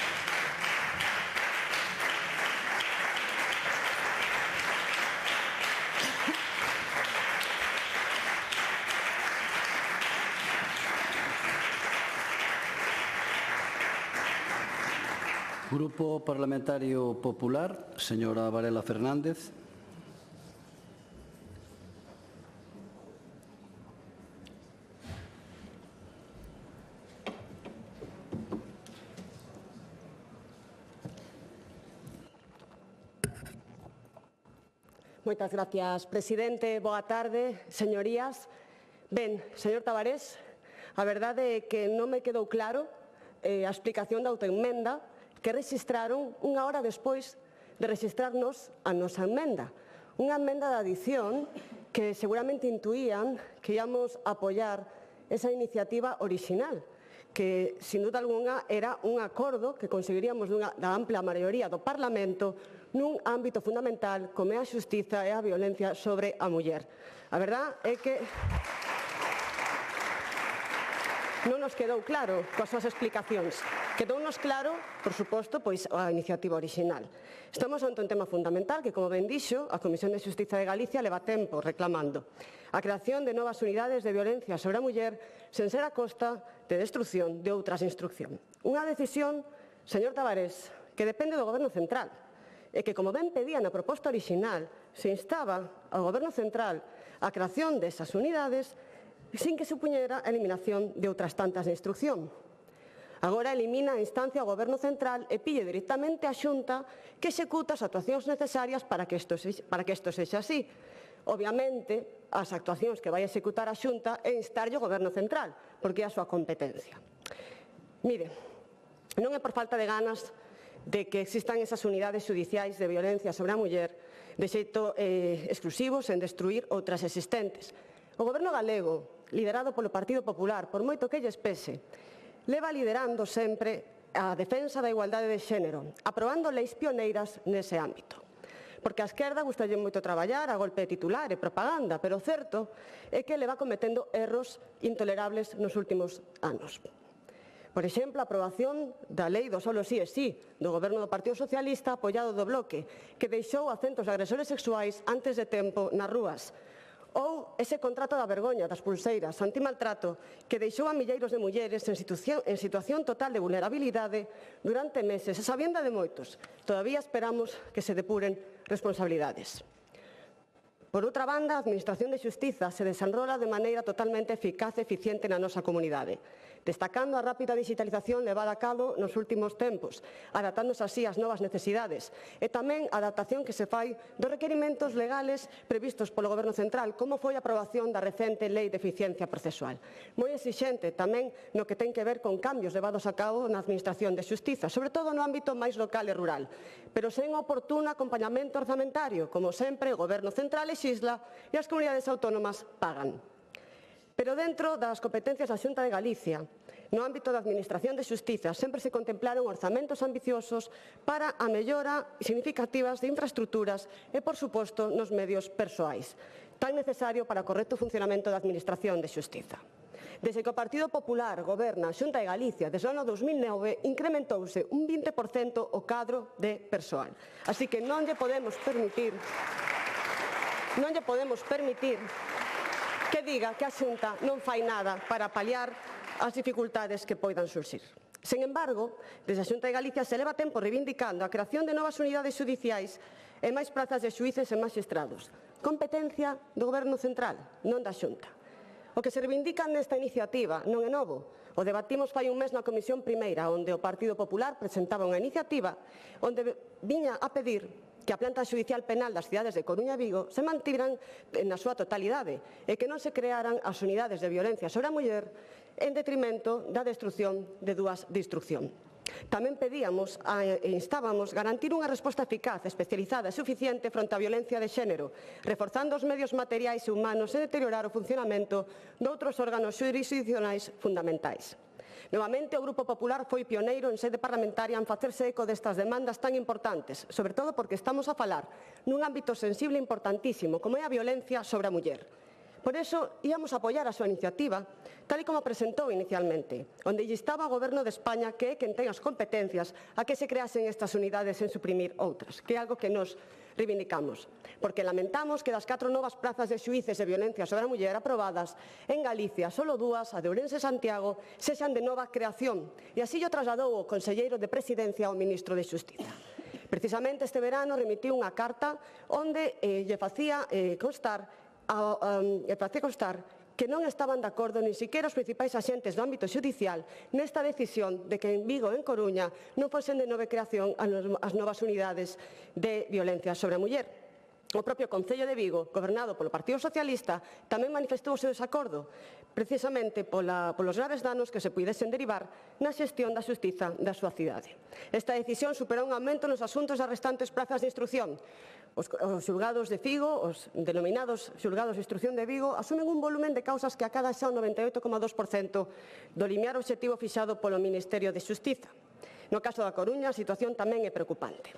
S1: Grupo Parlamentario Popular, señora Varela Fernández.
S9: Moitas gracias, presidente. Boa tarde, señorías. Ben, señor Tavares, a verdade é que non me quedou claro a explicación da autoenmenda que rexistraron unha hora despois de rexistrarnos a nosa enmenda. Unha enmenda de adición que seguramente intuían que íamos a apoiar esa iniciativa orixinal, que, sin duda alguna, era un acordo que conseguiríamos da ampla maioría do Parlamento nun ámbito fundamental como é a xustiza e a violencia sobre a muller. A verdade é que non nos quedou claro coas súas explicacións. Quedounos claro, por suposto, pois a iniciativa orixinal. Estamos ante un tema fundamental que, como ben dixo, a Comisión de Xustiza de Galicia leva tempo reclamando. A creación de novas unidades de violencia sobre a muller sen ser a costa de destrucción de outras instrucción. Unha decisión, señor Tavares, que depende do Goberno Central e que, como ben pedía na proposta orixinal, se instaba ao Goberno Central a creación desas unidades sin que supuñera a eliminación de outras tantas de instrucción. Agora elimina a instancia ao Goberno Central e pille directamente á Xunta que executa as actuacións necesarias para que isto sexa así. Obviamente, as actuacións que vai executar a Xunta é instarlle ao Goberno Central, porque é a súa competencia. Mire, non é por falta de ganas de que existan esas unidades judiciais de violencia sobre a muller de xeito exclusivo sen destruir outras existentes. O Goberno galego, liderado polo Partido Popular, por moito que lles pese, leva liderando sempre a defensa da igualdade de xénero, aprobando leis pioneiras nese ámbito. Porque a esquerda gustalle moito traballar a golpe de titular e propaganda, pero o certo é que leva cometendo erros intolerables nos últimos anos. Por exemplo, a aprobación da lei do solo sí é sí do Goberno do Partido Socialista apoiado do Bloque, que deixou a centos de agresores sexuais antes de tempo nas rúas. Ou ese contrato da vergoña das pulseiras antimaltrato que deixou a milleiros de mulleres en situación total de vulnerabilidade durante meses, e sabienda de moitos. Todavía esperamos que se depuren responsabilidades. Por outra banda, a Administración de Xustiza se desenrola de maneira totalmente eficaz e eficiente na nosa comunidade, destacando a rápida digitalización levada a cabo nos últimos tempos, adaptándose así ás novas necesidades, e tamén a adaptación que se fai dos requerimentos legales previstos polo Goberno Central, como foi a aprobación da recente Lei de Eficiencia Procesual. Moi exixente tamén no que ten que ver con cambios levados a cabo na Administración de Xustiza, sobre todo no ámbito máis local e rural, pero sen oportuno acompañamento orzamentario, como sempre o Goberno Central lexisla e as comunidades autónomas pagan. Pero dentro das competencias da Xunta de Galicia, no ámbito da Administración de Xustiza, sempre se contemplaron orzamentos ambiciosos para a mellora significativas de infraestructuras e, por suposto, nos medios persoais, tan necesario para o correcto funcionamento da Administración de Xustiza. Desde que o Partido Popular goberna a Xunta de Galicia desde o ano 2009, incrementouse un 20% o cadro de persoal. Así que non lle podemos permitir que diga que a Xunta non fai nada para paliar as dificultades que poidan surxir. Sen embargo, desde a Xunta de Galicia se leva tempo reivindicando a creación de novas unidades xudiciais e máis prazas de xuíces e magistrados. Competencia do Goberno central, non da Xunta. O que se reivindica nesta iniciativa non é novo. O debatimos fai un mes na Comisión Primeira, onde o Partido Popular presentaba unha iniciativa onde viña a pedir que a planta xudicial penal das cidades de Coruña e Vigo se mantiveran na súa totalidade e que non se crearan as unidades de violencia sobre a muller en detrimento da destrucción de dúas de instrucción. Tamén pedíamos e instábamos garantir unha resposta eficaz, especializada e suficiente fronte á violencia de xénero, reforzando os medios materiais e humanos e deteriorar o funcionamento doutros órganos xurisdiccionais fundamentais. Novamente, o Grupo Popular foi pioneiro en sede parlamentaria en facerse eco destas demandas tan importantes, sobre todo porque estamos a falar nun ámbito sensible importantísimo como é a violencia sobre a muller. Por iso, íamos a apoiar a súa iniciativa, tal e como a presentou inicialmente, onde lle estaba ao Goberno de España, que é quen ten as competencias, a que se creasen estas unidades en suprimir outras, que é algo que nos reivindicamos, porque lamentamos que das 4 novas prazas de xuíces de violencia sobre a muller aprobadas en Galicia, solo 2, a de Ourense e Santiago, sexan de nova creación, e así o trasladou o Conselleiro de Presidencia ao Ministro de Xustiza. Precisamente este verano remitiu unha carta onde lle facía constar que non estaban de acordo nin sequera os principais axentes do ámbito xudicial nesta decisión de que en Vigo e en Coruña non fosen de nova creación as novas unidades de violencia sobre a muller. O propio Concello de Vigo, gobernado polo Partido Socialista, tamén manifestou o seu desacordo, precisamente polos graves danos que se puidesen derivar na xestión da xustiza da súa cidade. Esta decisión superou un aumento nos asuntos das restantes prazas de instrucción. Os xulgados de Vigo, os denominados xulgados de instrucción de Vigo, asumen un volumen de causas que acada xa o 98,2% do limiar obxectivo fixado polo Ministerio de Xustiza. No caso da Coruña, a situación tamén é preocupante.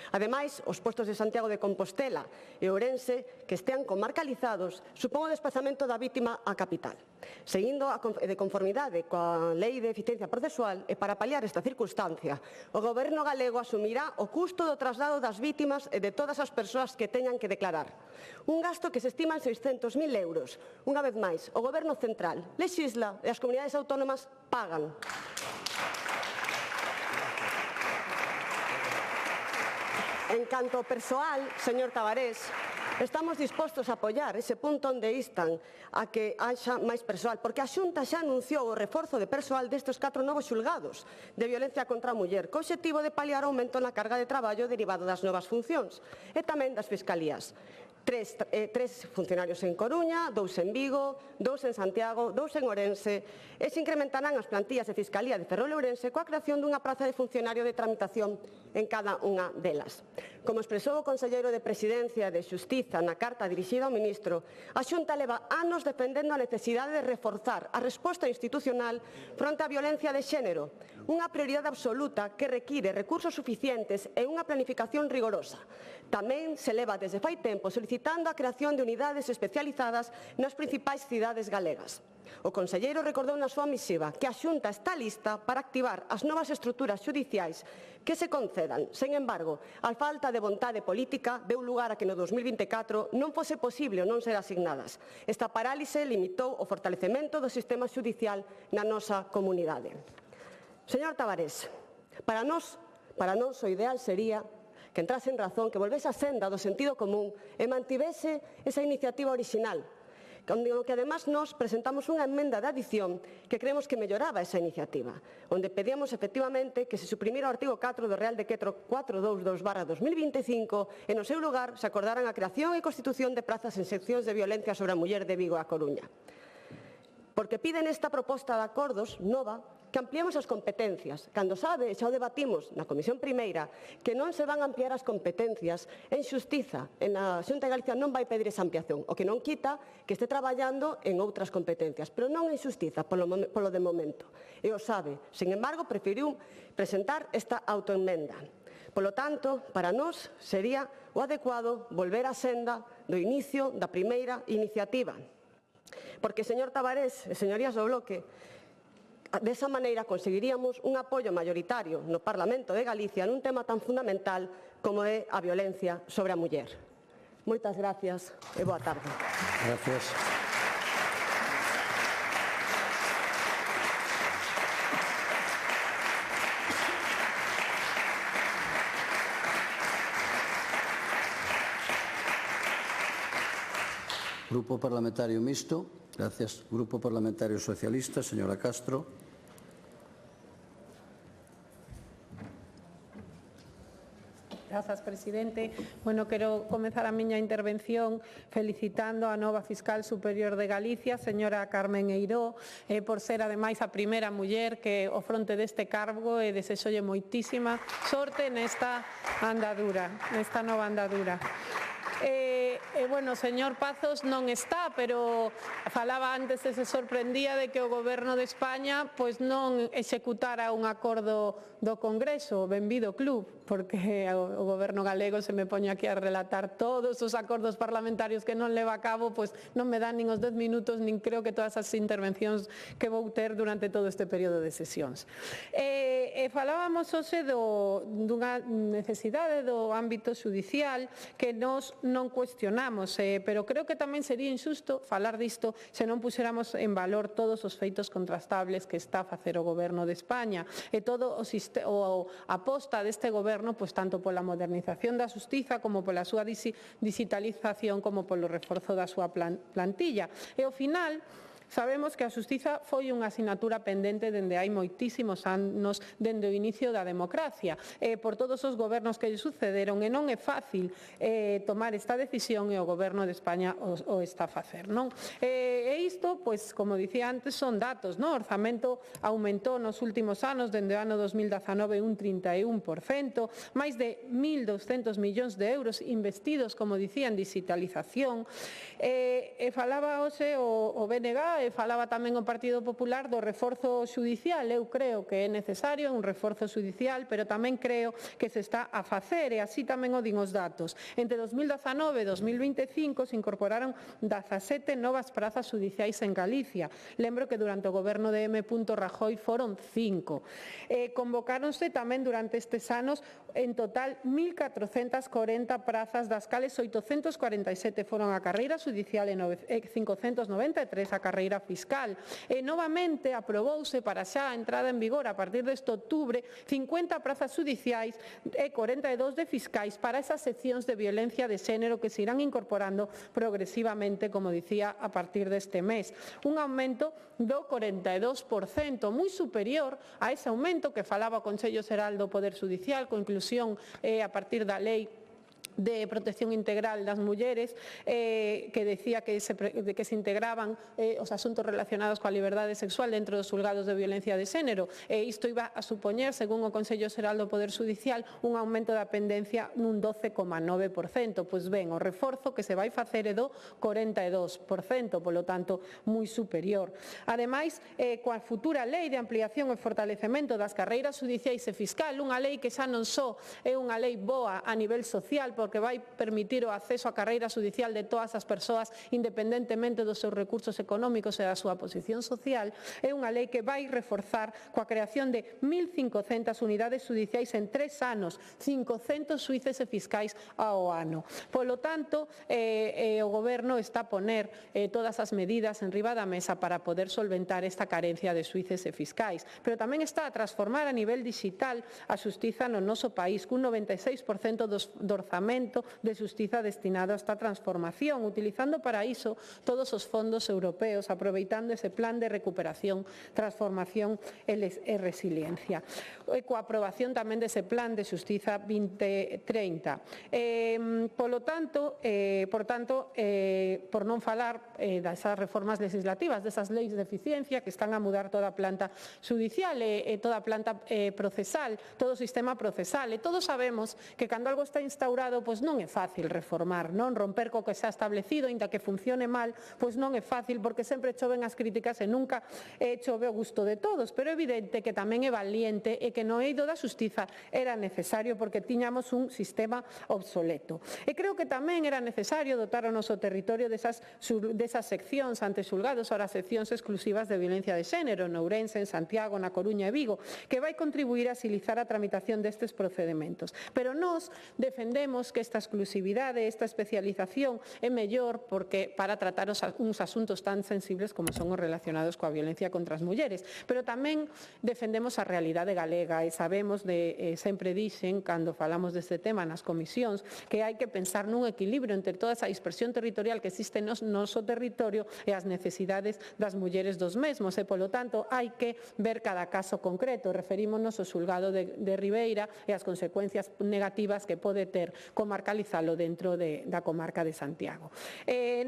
S9: Ademais, os postos de Santiago de Compostela e Ourense que estean comarcalizados supón o desplazamento da vítima á capital. Seguindo de conformidade coa Lei de Eficiencia Procesual e para paliar esta circunstancia, o Goberno galego asumirá o custo do traslado das vítimas e de todas as persoas que teñan que declarar. Un gasto que se estima en 600.000 euros. Unha vez máis, o Goberno central lexisla e as comunidades autónomas pagan. En canto ao persoal, señor Tabarés, estamos dispostos a apoiar ese punto onde instan a que haxa máis persoal, porque a Xunta xa anunciou o reforzo de persoal destes 4 novos xulgados de violencia contra a muller, co obxectivo de paliar o aumento na carga de traballo derivado das novas funcións e tamén das fiscalías. 3 funcionarios en Coruña, 2 en Vigo, 2 en Santiago, 2 en Ourense, e se incrementarán as plantillas de Fiscalía de Ferrol e Ourense coa creación dunha praza de funcionario de tramitación en cada unha delas. Como expresou o Conselleiro de Presidencia de Xustiza na carta dirixida ao Ministro, a Xunta leva anos defendendo a necesidade de reforzar a resposta institucional fronte á violencia de xénero, unha prioridade absoluta que require recursos suficientes e unha planificación rigorosa. Tamén se leva desde fai tempo solicitando a creación de unidades especializadas nas principais cidades galegas. O conselleiro recordou na súa misiva que a Xunta está lista para activar as novas estruturas xudiciais que se concedan. Sen embargo, a falta de vontade política deu lugar a que no 2024 non fose posible ou non ser asignadas. Esta parálise limitou o fortalecemento do sistema xudicial na nosa comunidade. Señor Tabarés, para nós o ideal sería que entrase en razón, que volvese a senda do sentido común e mantivese esa iniciativa orixinal, onde además nos presentamos unha emenda de adición que creemos que melloraba esa iniciativa, onde pedíamos efectivamente que se suprimira o artigo 4 do Real Decreto 422/2025 e no seu lugar se acordaran a creación e constitución de prazas en seccións de violencia sobre a muller de Vigo e a Coruña. Porque piden esta proposta de acordos nova que ampliemos as competencias, cando sabe, xa o debatimos na Comisión Primeira, que non se van a ampliar as competencias en xustiza, en a Xunta de Galicia non vai pedir esa ampliación, o que non quita que este traballando en outras competencias, pero non en xustiza polo de momento. E o sabe, sen embargo, preferiu presentar esta autoenmenda. Polo tanto, para nós sería o adecuado volver á senda do inicio da primeira iniciativa. Porque, señor Tabarés e señorías do Bloque, desa maneira conseguiríamos un apoio maioritario no Parlamento de Galicia nun tema tan fundamental como é a violencia sobre a muller. Moitas gracias e boa tarde.
S1: Gracias. Grupo Parlamentario Mixto. Gracias. Grupo Parlamentario Socialista, señora Castro.
S10: Grazas, presidente. Bueno, quero comezar a miña intervención felicitando a nova fiscal superior de Galicia, señora Carmen Eiró, por ser ademais a primeira muller que ao fronte deste cargo e desexolle moitísima sorte nesta nova andadura. Bueno, o señor Pazos non está, pero falaba antes e se sorprendía de que o Goberno de España pois non executara un acordo do Congreso, benvido club, porque o Goberno galego se me poño aquí a relatar todos os acordos parlamentarios que non leva a cabo, pois non me dan nin os 10 minutos, nin creo que todas as intervencións que vou ter durante todo este período de sesións. Falábamos hoxe dunha necesidade do ámbito judicial que nós non cuestionamos, pero creo que tamén sería injusto falar disto se non puxéramos en valor todos os feitos contrastables que está a facer o Goberno de España e todo a aposta deste Goberno, pois tanto pola modernización da xustiza como pola súa digitalización como polo reforzo da súa plantilla. E ao final sabemos que a xustiza foi unha asignatura pendente dende hai moitísimos anos dende o inicio da democracia por todos os gobernos que lle sucederon e non é fácil tomar esta decisión e o Goberno de España o está a facer, non? E isto, pois, como dicía antes, son datos, non? O orzamento aumentou nos últimos anos, dende o ano 2019 un 31%, máis de 1.200 millóns de euros investidos, como dicía, en digitalización. Falaba hoxe o BNG e falaba tamén o Partido Popular do reforzo xudicial. Eu creo que é necesario un reforzo xudicial, pero tamén creo que se está a facer, e así tamén o din os datos. Entre 2019 e 2025 se incorporaron 17 novas prazas xudiciais en Galicia. Lembro que durante o goberno de M. Rajoy foron 5. Convocáronse tamén durante estes anos en total 1.440 prazas, das cales 847 foron a carreira xudicial e 593 a carreira fiscal. E novamente aprobouse para xa a entrada en vigor a partir deste outubro 50 prazas xudiciais e 42 de fiscais para esas seccións de violencia de xénero que se irán incorporando progresivamente, como dicía, a partir deste mes. Un aumento do 42%, moi superior a ese aumento que falaba o Consello Xeral do Poder Xudicial, con inclusión a partir da Lei de protección integral das mulleres, que decía que se integraban os asuntos relacionados coa liberdade sexual dentro dos xulgados de violencia de xénero. Isto iba a supoñer, según o Consello Xeral do Poder Xudicial, un aumento da pendencia nun 12,9%. Pois ben, o reforzo que se vai facer é do 42%, polo tanto, moi superior. Ademais, coa futura lei de ampliación e fortalecemento das carreiras xudiciais e fiscal, unha lei que xa non só é unha lei boa a nivel social, porque vai permitir o acceso á carreira xudicial de todas as persoas independentemente dos seus recursos económicos e da súa posición social, é unha lei que vai reforzar coa creación de 1.500 unidades xudiciais en 3 anos, 500 xuíces e fiscais ao ano. Polo tanto, o Goberno está a poner todas as medidas en riba da mesa para poder solventar esta carencia de xuíces e fiscais, pero tamén está a transformar a nivel digital a xustiza no noso país, cun 96% do orzamento de xustiza destinado a esta transformación, utilizando para iso todos os fondos europeos, aproveitando ese plan de recuperación, transformación e resiliencia. Coa aprobación tamén dese plan de xustiza 2030. Por non falar desas reformas legislativas, desas leis de eficiencia que están a mudar toda a planta judicial e toda a planta procesal, todo o sistema procesal. E todos sabemos que cando algo está instaurado, pois non é fácil reformar, non romper co que xa establecido, inda que funcione mal, pois non é fácil, porque sempre choven as críticas e nunca chove o gusto de todos, pero é evidente que tamén é valiente e que no eido da xustiza era necesario porque tiñamos un sistema obsoleto. E creo que tamén era necesario dotar o noso territorio desas seccións ante xulgados, ora seccións exclusivas de violencia de xénero, en Ourense, en Santiago, na Coruña e Vigo, que vai contribuir a axilizar a tramitación destes procedementos. Pero nós defendemos Entendemos que esta exclusividade, esta especialización é mellor porque para tratar uns asuntos tan sensibles como son os relacionados coa violencia contra as mulleres, pero tamén defendemos a realidade galega e sabemos sempre dixen, cando falamos deste tema nas comisións, que hai que pensar nun equilibrio entre toda esa dispersión territorial que existe no noso territorio e as necesidades das mulleres dos mesmos, e polo tanto hai que ver cada caso concreto. Referímonos ao xulgado de Ribeira e as consecuencias negativas que pode ter comarcalizalo dentro da comarca de Santiago.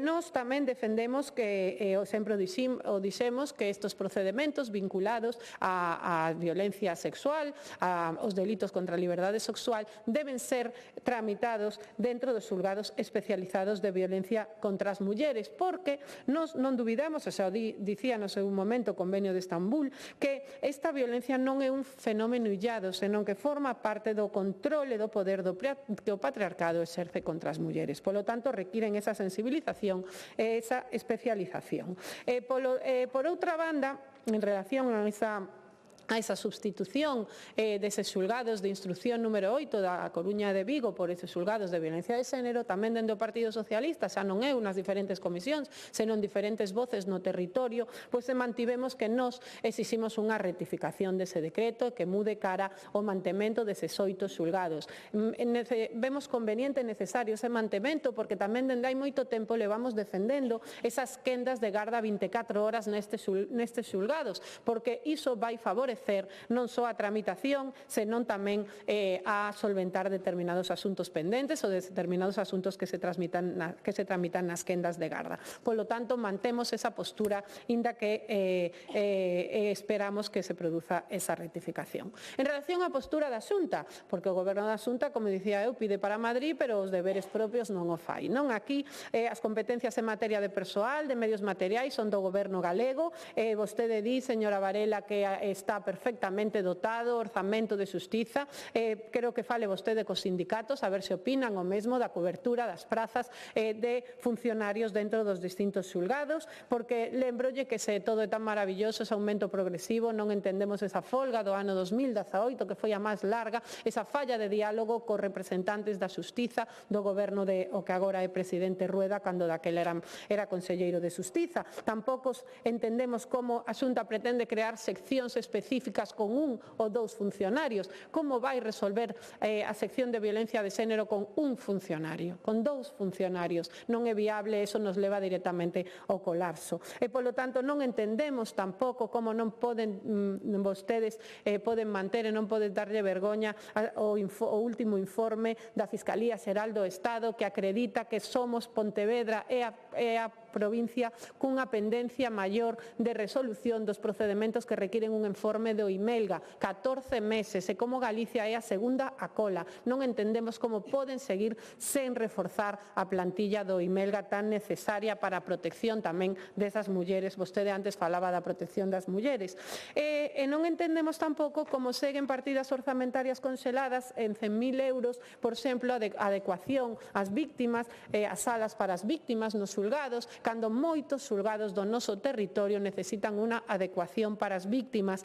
S10: Nós tamén defendemos que, sempre dixemos, que estes procedementos vinculados á violencia sexual, aos delitos contra a liberdade sexual, deben ser tramitados dentro dos xulgados especializados de violencia contra as mulleres, porque nós non dubidamos, e xa o dicía no seu momento o Convenio de Estambul, que esta violencia non é un fenómeno illado, senón que forma parte do control e do poder que o patriarcado exerce contra as mulleres. Polo tanto, requiren esa sensibilización e esa especialización. Por outra banda, en relación a esa substitución deses xulgados de instrucción número 8 da Coruña de Vigo por eses xulgados de violencia de xénero, tamén dende o Partido Socialista, xa non é unas diferentes comisións, senón diferentes voces no territorio, pois mantivemos que nós exiximos unha rectificación dese decreto que mude cara ao mantemento deses 8 xulgados. Vemos conveniente e necesario ese mantemento porque tamén dende hai moito tempo levamos defendendo esas quendas de garda 24 horas nestes xulgados, porque iso vai favorecer non só a tramitación, senón tamén a solventar determinados asuntos pendentes ou determinados asuntos que se tramitan nas quendas de garda. Polo tanto, mantemos esa postura, inda que esperamos que se produza esa rectificación. En relación á postura da Xunta, porque o Goberno da Xunta, como dicía eu, pide para Madrid, pero os deberes propios non o fai. Aquí as competencias en materia de persoal, de medios materiais, son do Goberno galego. Vostede di, señora Varela, que está perfectamente dotado o orzamento de xustiza. Creo que fale vostede cos sindicatos a ver se opinan o mesmo da cobertura das prazas de funcionarios dentro dos distintos xulgados, porque lembrolle que se todo é tan maravilloso, ese aumento progresivo, non entendemos esa folga do ano 2018, que foi a máis larga, esa falla de diálogo cos representantes da xustiza do goberno o que agora é presidente Rueda, cando daquela era conselleiro de xustiza. Tampouco entendemos como a Xunta pretende crear seccións específicas con un ou dous funcionarios. Como vai resolver a sección de violencia de xénero con un funcionario? Con dous funcionarios. Non é viable, eso nos leva directamente ao colapso. E, polo tanto, non entendemos tampouco como non poden vostedes poden manter e non poden darlle vergoña o último informe da Fiscalía Xeral do Estado que acredita que somos Pontevedra e a provincia cunha pendencia maior de resolución dos procedementos que requiren un informe do IMELGA, 14 meses, e como Galicia é a segunda a cola. Non entendemos como poden seguir sen reforzar a plantilla do IMELGA tan necesaria para a protección tamén desas mulleres. Vostede antes falaba da protección das mulleres. E non entendemos tampouco como seguen partidas orzamentarias conxeladas en 100.000 euros, por exemplo, a adecuación ás víctimas, as salas para as víctimas nos xulgados, cando moitos xulgados do noso territorio necesitan unha adecuación para as víctimas.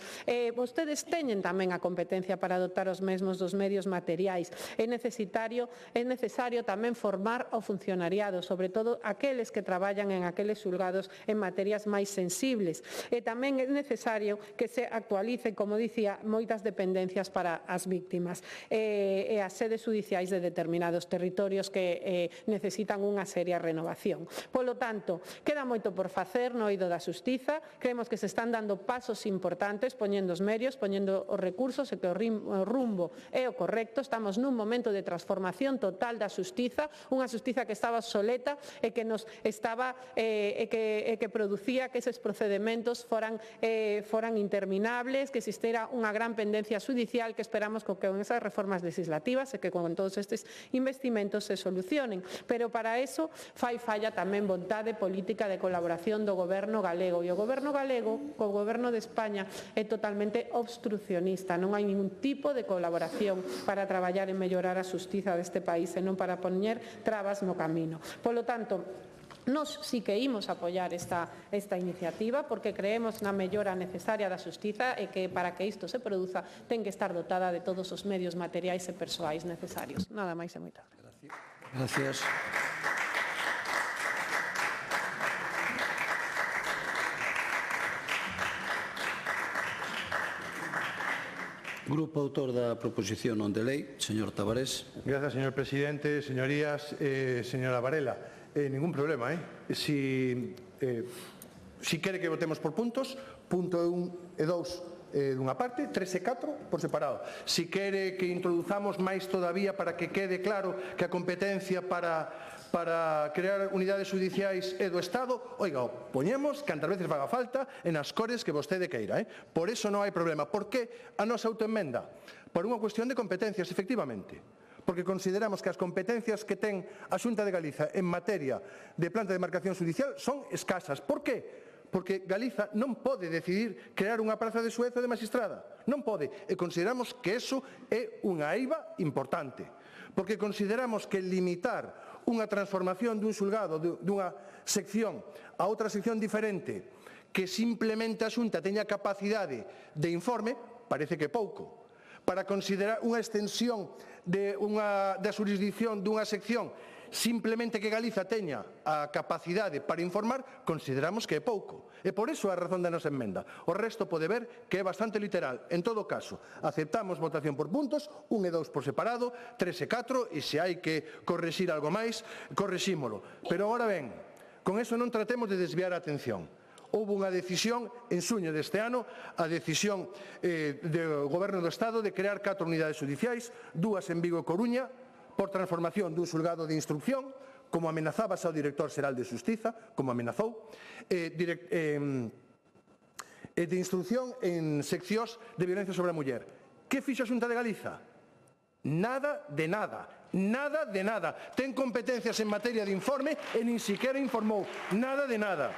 S10: Vostedes teñen tamén a competencia para dotar os mesmos dos medios materiais. É necesario tamén formar ao funcionariado, sobre todo aqueles que traballan en aqueles xulgados en materias máis sensibles. E tamén é necesario que se actualicen, como dicía, moitas dependencias para as víctimas e as sedes judiciais de determinados territorios que necesitan unha seria renovación. Polo tanto, queda moito por facer no eido da xustiza. Creemos que se están dando pasos importantes, poñendo os medios, poñendo os recursos e que o rumbo é o correcto. Estamos nun momento de transformación total da xustiza, unha xustiza que estaba obsoleta e que nos estaba que producía que eses procedementos foran interminables, que existera unha gran pendencia judicial que esperamos que con esas reformas legislativas e que con todos estes investimentos se solucionen. Pero para eso fai falla tamén vontade política de colaboración do Goberno galego. E o Goberno galego, co Goberno de España, é totalmente obstrucionista. Non hai ningún tipo de colaboración para traballar e mellorar a xustiza deste país, senón para poñer trabas no camino. Polo tanto, nós sí que imos apoiar esta iniciativa porque creemos na mellora necesaria da xustiza e que para que isto se produza ten que estar dotada de todos os medios materiais e persoais necesarios. Nada máis e moitas gracias.
S1: Gracias. Grupo autor da proposición non de lei, señor Tabarés.
S8: Gracias, señor presidente. Señorías, señora Varela, ningún problema, Si quere que votemos por puntos, punto 1 e 2 dunha parte, 3 e 4 por separado. Si quere que introduzamos máis todavía para que quede claro que a competencia para crear unidades judiciais é do Estado, oiga, poñemos cantas veces faga falta en as cores que vostede queira. Por eso non hai problema. Por que a nosa autoemenda? Por unha cuestión de competencias, efectivamente. Porque consideramos que as competencias que ten a Xunta de Galiza en materia de planta de demarcación judicial son escasas. Por que? Porque Galiza non pode decidir crear unha praza de xueza de magistrada. Non pode. E consideramos que eso é unha eiva importante. Porque consideramos que limitar unha transformación dun xulgado, dunha sección a outra sección diferente, que simplemente a Xunta teña capacidade de informe, parece que pouco. Para considerar unha extensión da xurisdicción dunha sección, simplemente que Galiza teña a capacidade para informar, consideramos que é pouco. E por iso a razón da nosa emenda. O resto pode ver que é bastante literal. En todo caso, aceptamos votación por puntos, 1 e 2 por separado, 3 e 4, e se hai que corrixir algo máis, corrixímolo. Pero agora ben, con eso non tratemos de desviar a atención. Houve unha decisión en xuño deste ano, a decisión do Goberno do Estado de crear 4 unidades judiciais, 2 en Vigo e Coruña, por transformación dun xulgado de instrucción, como amenazaba xa o director xeral de Xustiza, como amenazou, de instrucción en seccións de violencia sobre a muller. Que fixo a Xunta de Galiza? Nada de nada. Nada de nada. Ten competencias en materia de informe e nin siquiera informou. Nada de nada.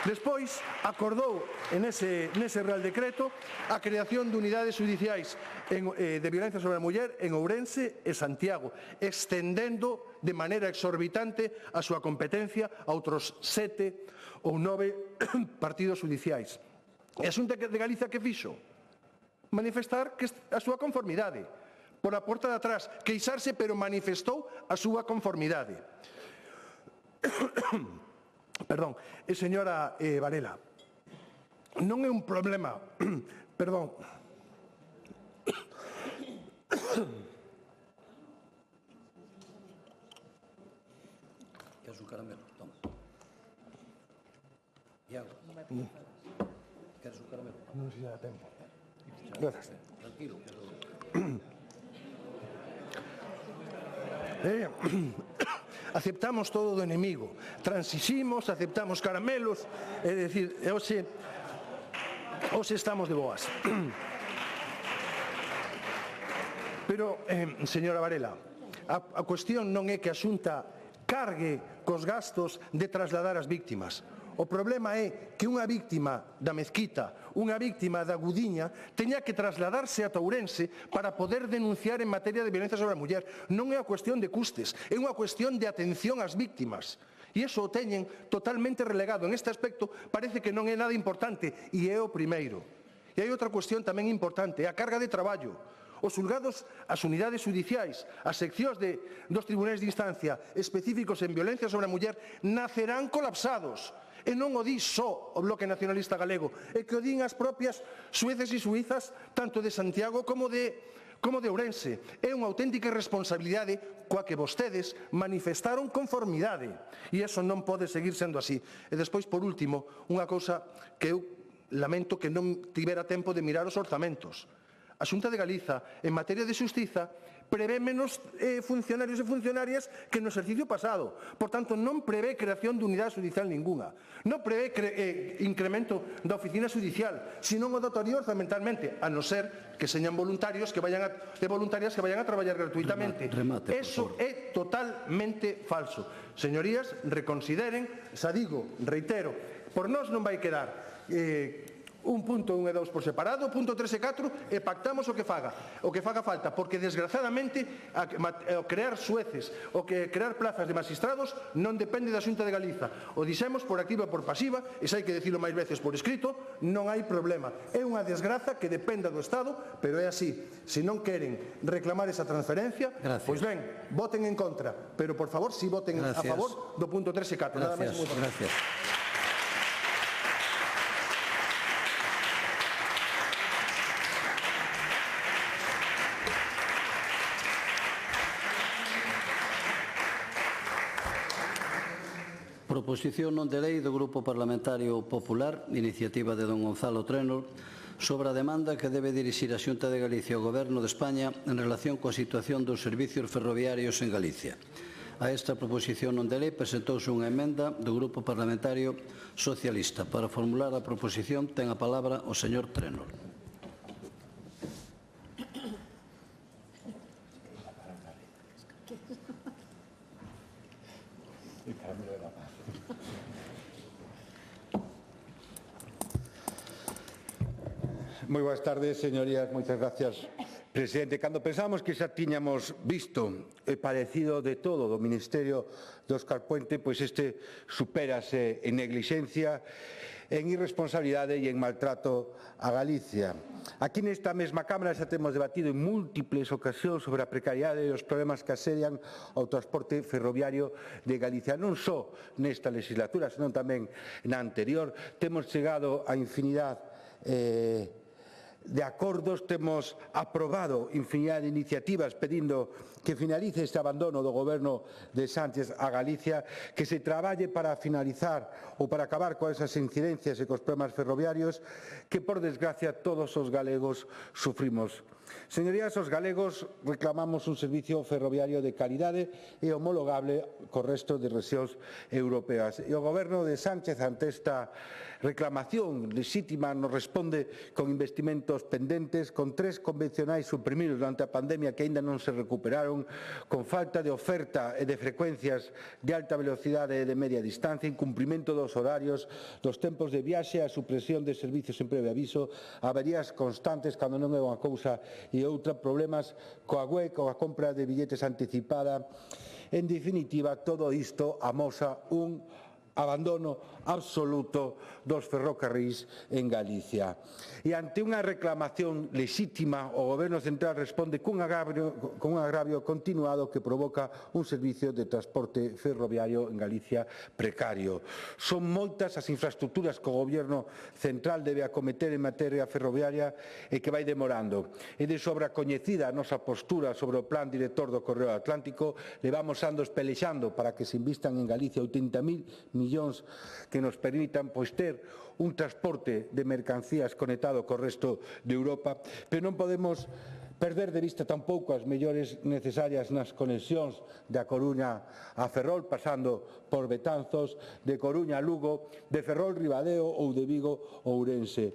S8: Despois, acordou nese Real Decreto a creación de unidades judiciais de violencia sobre a muller en Ourense e Santiago, extendendo de maneira exorbitante a súa competencia a outros 7 ou 9 partidos judiciais. E a Xunta de Galiza que fixo? Manifestar a súa conformidade. Por a porta de atrás, queixarse, pero manifestou a súa conformidade. Perdón, señora Varela, non é un problema, perdón,
S1: Queres un caramelo? Toma. Iago, queres un caramelo?
S8: Non sei se dá tempo. Gracias.
S1: Tranquilo.
S8: Aceptamos todo do enemigo, transiximos, aceptamos caramelos, é dicir, hoxe estamos de boas. Pero, señora Varela, a cuestión non é que a Xunta cargue cos gastos de trasladar as víctimas. O problema é que unha víctima da Mezquita, unha víctima da Gudiña, teña que trasladarse a Ourense para poder denunciar en materia de violencia sobre a muller. Non é unha cuestión de custes, é unha cuestión de atención ás víctimas. E iso o teñen totalmente relegado. En este aspecto parece que non é nada importante, e é o primeiro. E hai outra cuestión tamén importante, a carga de traballo. Os xulgados, as unidades judiciais, as seccións dos tribunais de instancia específicos en violencia sobre a muller nacerán colapsados. E non o di só o Bloque Nacionalista Galego, é que o din as propias xueces e xuizas tanto de Santiago como de Ourense. É unha auténtica responsabilidade coa que vostedes manifestaron conformidade. E iso non pode seguir sendo así. E despois, por último, unha cousa que eu lamento que non tivera tempo de mirar os orzamentos. A Xunta de Galiza, en materia de xustiza, prevé menos funcionarios e funcionarias que no exercicio pasado. Por tanto, non prevé creación de unidade judicial ninguna. Non prevé incremento da oficina judicial, senón o dotaría orzamentalmente, a non ser que señan voluntarias que vayan a traballar gratuitamente. Eso é totalmente falso. Señorías, reconsideren, xa digo, reitero, por nós non vai quedar un punto 1 e 2 por separado, punto 3 e 4, e pactamos o que faga falta, porque desgraciadamente o crear xueces, o que crear plazas de magistrados non depende da Xunta de Galiza. O dixemos por activa e por pasiva, e se hai que dicilo máis veces por escrito, non hai problema. É unha desgraza que dependa do Estado, pero é así. Se non queren reclamar esa transferencia, pois ben, voten en contra, pero por favor, si voten a favor do punto 3 e 4. Nada máis e moitas gracias.
S1: Proposición non de lei do Grupo Parlamentario Popular, iniciativa de don Gonzalo Trenor, sobre a demanda que debe dirixir a Xunta de Galicia ao Goberno de España en relación coa situación dos servicios ferroviarios en Galicia. A esta proposición non de lei presentouse unha emenda do Grupo Parlamentario Socialista. Para formular a proposición ten a palabra o señor Trenor.
S11: Moi boas tardes, señorías. Moitas gracias, presidente. Cando pensamos que xa tiñamos visto e padecido de todo do Ministerio de Óscar Puente, pois este supérase en neglixencia, en irresponsabilidade e en maltrato a Galicia. Aquí nesta mesma Cámara xa temos debatido en múltiples ocasións sobre a precariedade e os problemas que asedian ao transporte ferroviario de Galicia. Non só nesta legislatura, senón tamén na anterior. Temos chegado a infinidade de acordos, temos aprobado infinidade de iniciativas pedindo que finalice este abandono do Goberno de Sánchez a Galicia, que se traballe para finalizar ou para acabar con esas incidencias e cos problemas ferroviarios que, por desgracia, todos os galegos sufrimos. Señorías, os galegos reclamamos un servicio ferroviario de calidade e homologable co resto de rexións europeas. E o Goberno de Sánchez, ante esta reclamación lexítima, nos responde con investimentos pendentes, con 3 convencionais suprimidos durante a pandemia que aínda non se recuperaron, con falta de oferta e de frecuencias de alta velocidade e de media distancia, incumprimento dos horarios, dos tempos de viaxe, a supresión de servicios en previo aviso, averías constantes cando non é unha cousa e outra, problemas coa web, coa compra de billetes anticipada. En definitiva, todo isto amosa un abandono absoluto dos ferrocarrís en Galicia. E ante unha reclamación lexítima, o Goberno Central responde cun agravio continuado que provoca un servicio de transporte ferroviario en Galicia precario. Son moitas as infraestructuras que o Goberno Central debe acometer en materia ferroviaria e que vai demorando. E de sobra coñecida a nosa postura sobre o plan director do Correo Atlántico, levamos anos pelexando para que se invistan en Galicia 80.000 millóns que nos permitan ter un transporte de mercancías conectado co resto de Europa, pero non podemos perder de vista tampouco as mellores necesarias nas conexións da Coruña a Ferrol, pasando por Betanzos, de Coruña a Lugo, de Ferrol Ribadeo ou de Vigo a Ourense.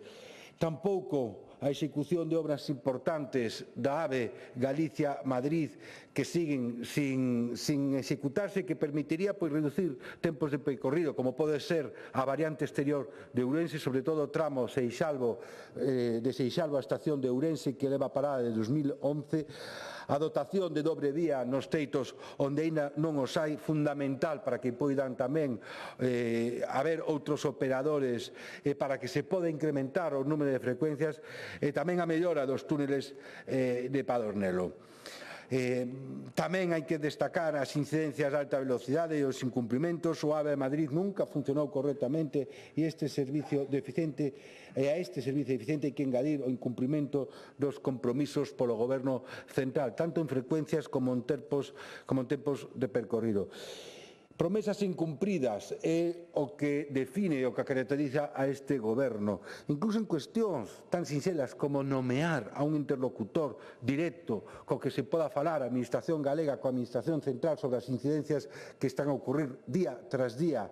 S11: Tampouco a execución de obras importantes da AVE Galicia-Madrid que siguen sin executarse, que permitiría reducir tempos de percorrido, como pode ser a variante exterior de Ourense, sobre todo o tramo de Seixalbo a estación de Ourense, que leva parada de 2011, a dotación de dobre vía nos teitos onde aínda non os hai, fundamental para que poidan tamén haber outros operadores e para que se poda incrementar o número de frecuencias, e tamén a mellora dos túneles de Padornelo. Tamén hai que destacar as incidencias de alta velocidade e os incumprimentos. O AVE Madrid nunca funcionou correctamente e a este servicio deficiente hai que engadir o incumprimento dos compromisos polo Goberno Central, tanto en frecuencias como en tempos de percorrido. Promesas incumpridas é o que define, o que caracteriza a este Goberno. Incluso en cuestións tan sinxelas como nomear a un interlocutor directo co que se poda falar a Administración Galega coa Administración Central sobre as incidencias que están a ocurrir día tras día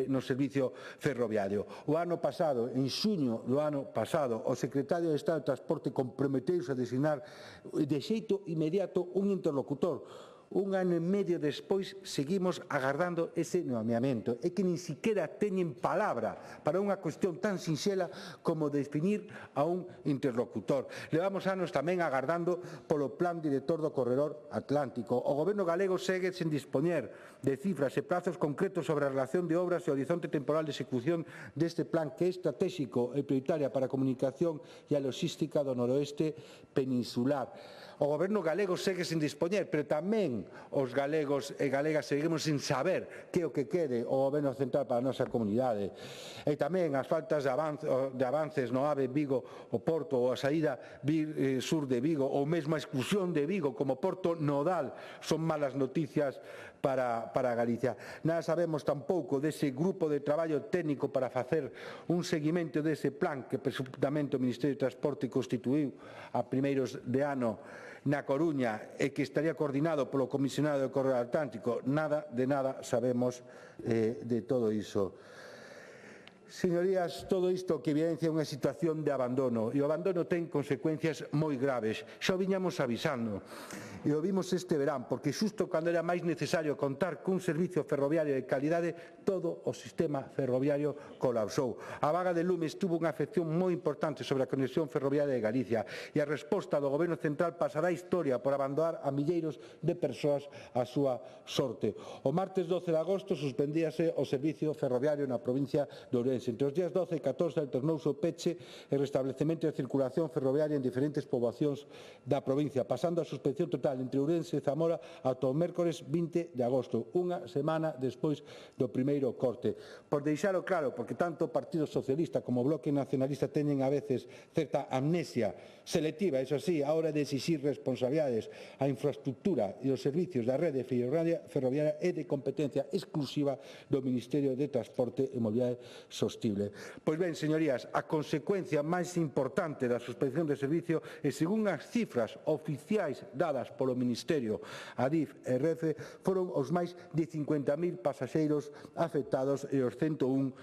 S11: no servicio ferroviario. O ano pasado, en xuño do ano pasado, o secretario de Estado de Transporte comprometeuse a designar de xeito inmediato un interlocutor, un ano e medio despois seguimos agardando ese nomeamento e que nin siquiera teñen palabra para unha cuestión tan sinxela como definir a un interlocutor. Levamos anos tamén agardando polo plan director do Corredor Atlántico. O Goberno galego segue sen dispoñer de cifras e prazos concretos sobre a relación de obras e o horizonte temporal de execución deste plan que é estratégico e prioritaria para a comunicación e a logística do noroeste peninsular. O Goberno galego segue sen dispoñer, pero tamén os galegos e galegas seguimos sen saber que é o que quere o Goberno central para a nosa comunidade. E tamén as faltas de avances no AVE Vigo o Porto ou a saída sur de Vigo ou mesmo a exclusión de Vigo como porto nodal son malas noticias para Galicia. Nada sabemos tampouco dese grupo de traballo técnico para facer un seguimento dese plan que presuntamente o Ministerio de Transporte constituíu a primeiros de ano na Coruña e que estaría coordinado polo comisionado do Corredor Atlántico. Nada de nada sabemos de todo iso. Señorías, todo isto que evidencia unha situación de abandono e o abandono ten consecuencias moi graves. Xa o viñamos avisando e o vimos este verán porque xusto cando era máis necesario contar cun servicio ferroviario de calidade todo o sistema ferroviario colapsou. A vaga de lumes tuvo unha afección moi importante sobre a conexión ferroviaria de Galicia e a resposta do Goberno central pasará a historia por abandonar a milleiros de persoas a súa sorte. O martes 12 de agosto suspendíase o servicio ferroviario na provincia de Ourense. Entre os días 12 e 14 alternouse o peche e restablecemento de circulación ferroviaria en diferentes poboacións da provincia, pasando a suspensión total entre Ourense e Zamora ata o mércores 20 de agosto, unha semana despois do primeiro corte. Por deixalo claro, porque tanto o Partido Socialista como o Bloque Nacionalista teñen a veces certa amnesia selectiva, eso sí, a hora de exixir responsabilidades, a infraestructura e os servicios da rede ferroviaria é de competencia exclusiva do Ministerio de Transporte e Mobilidade Sostible. Pois ben, señorías, a consecuencia máis importante da suspensión de servicio e según as cifras oficiais dadas polo Ministerio, Adif e Renfe, foron os máis de 50.000 pasaxeiros afectados e os 101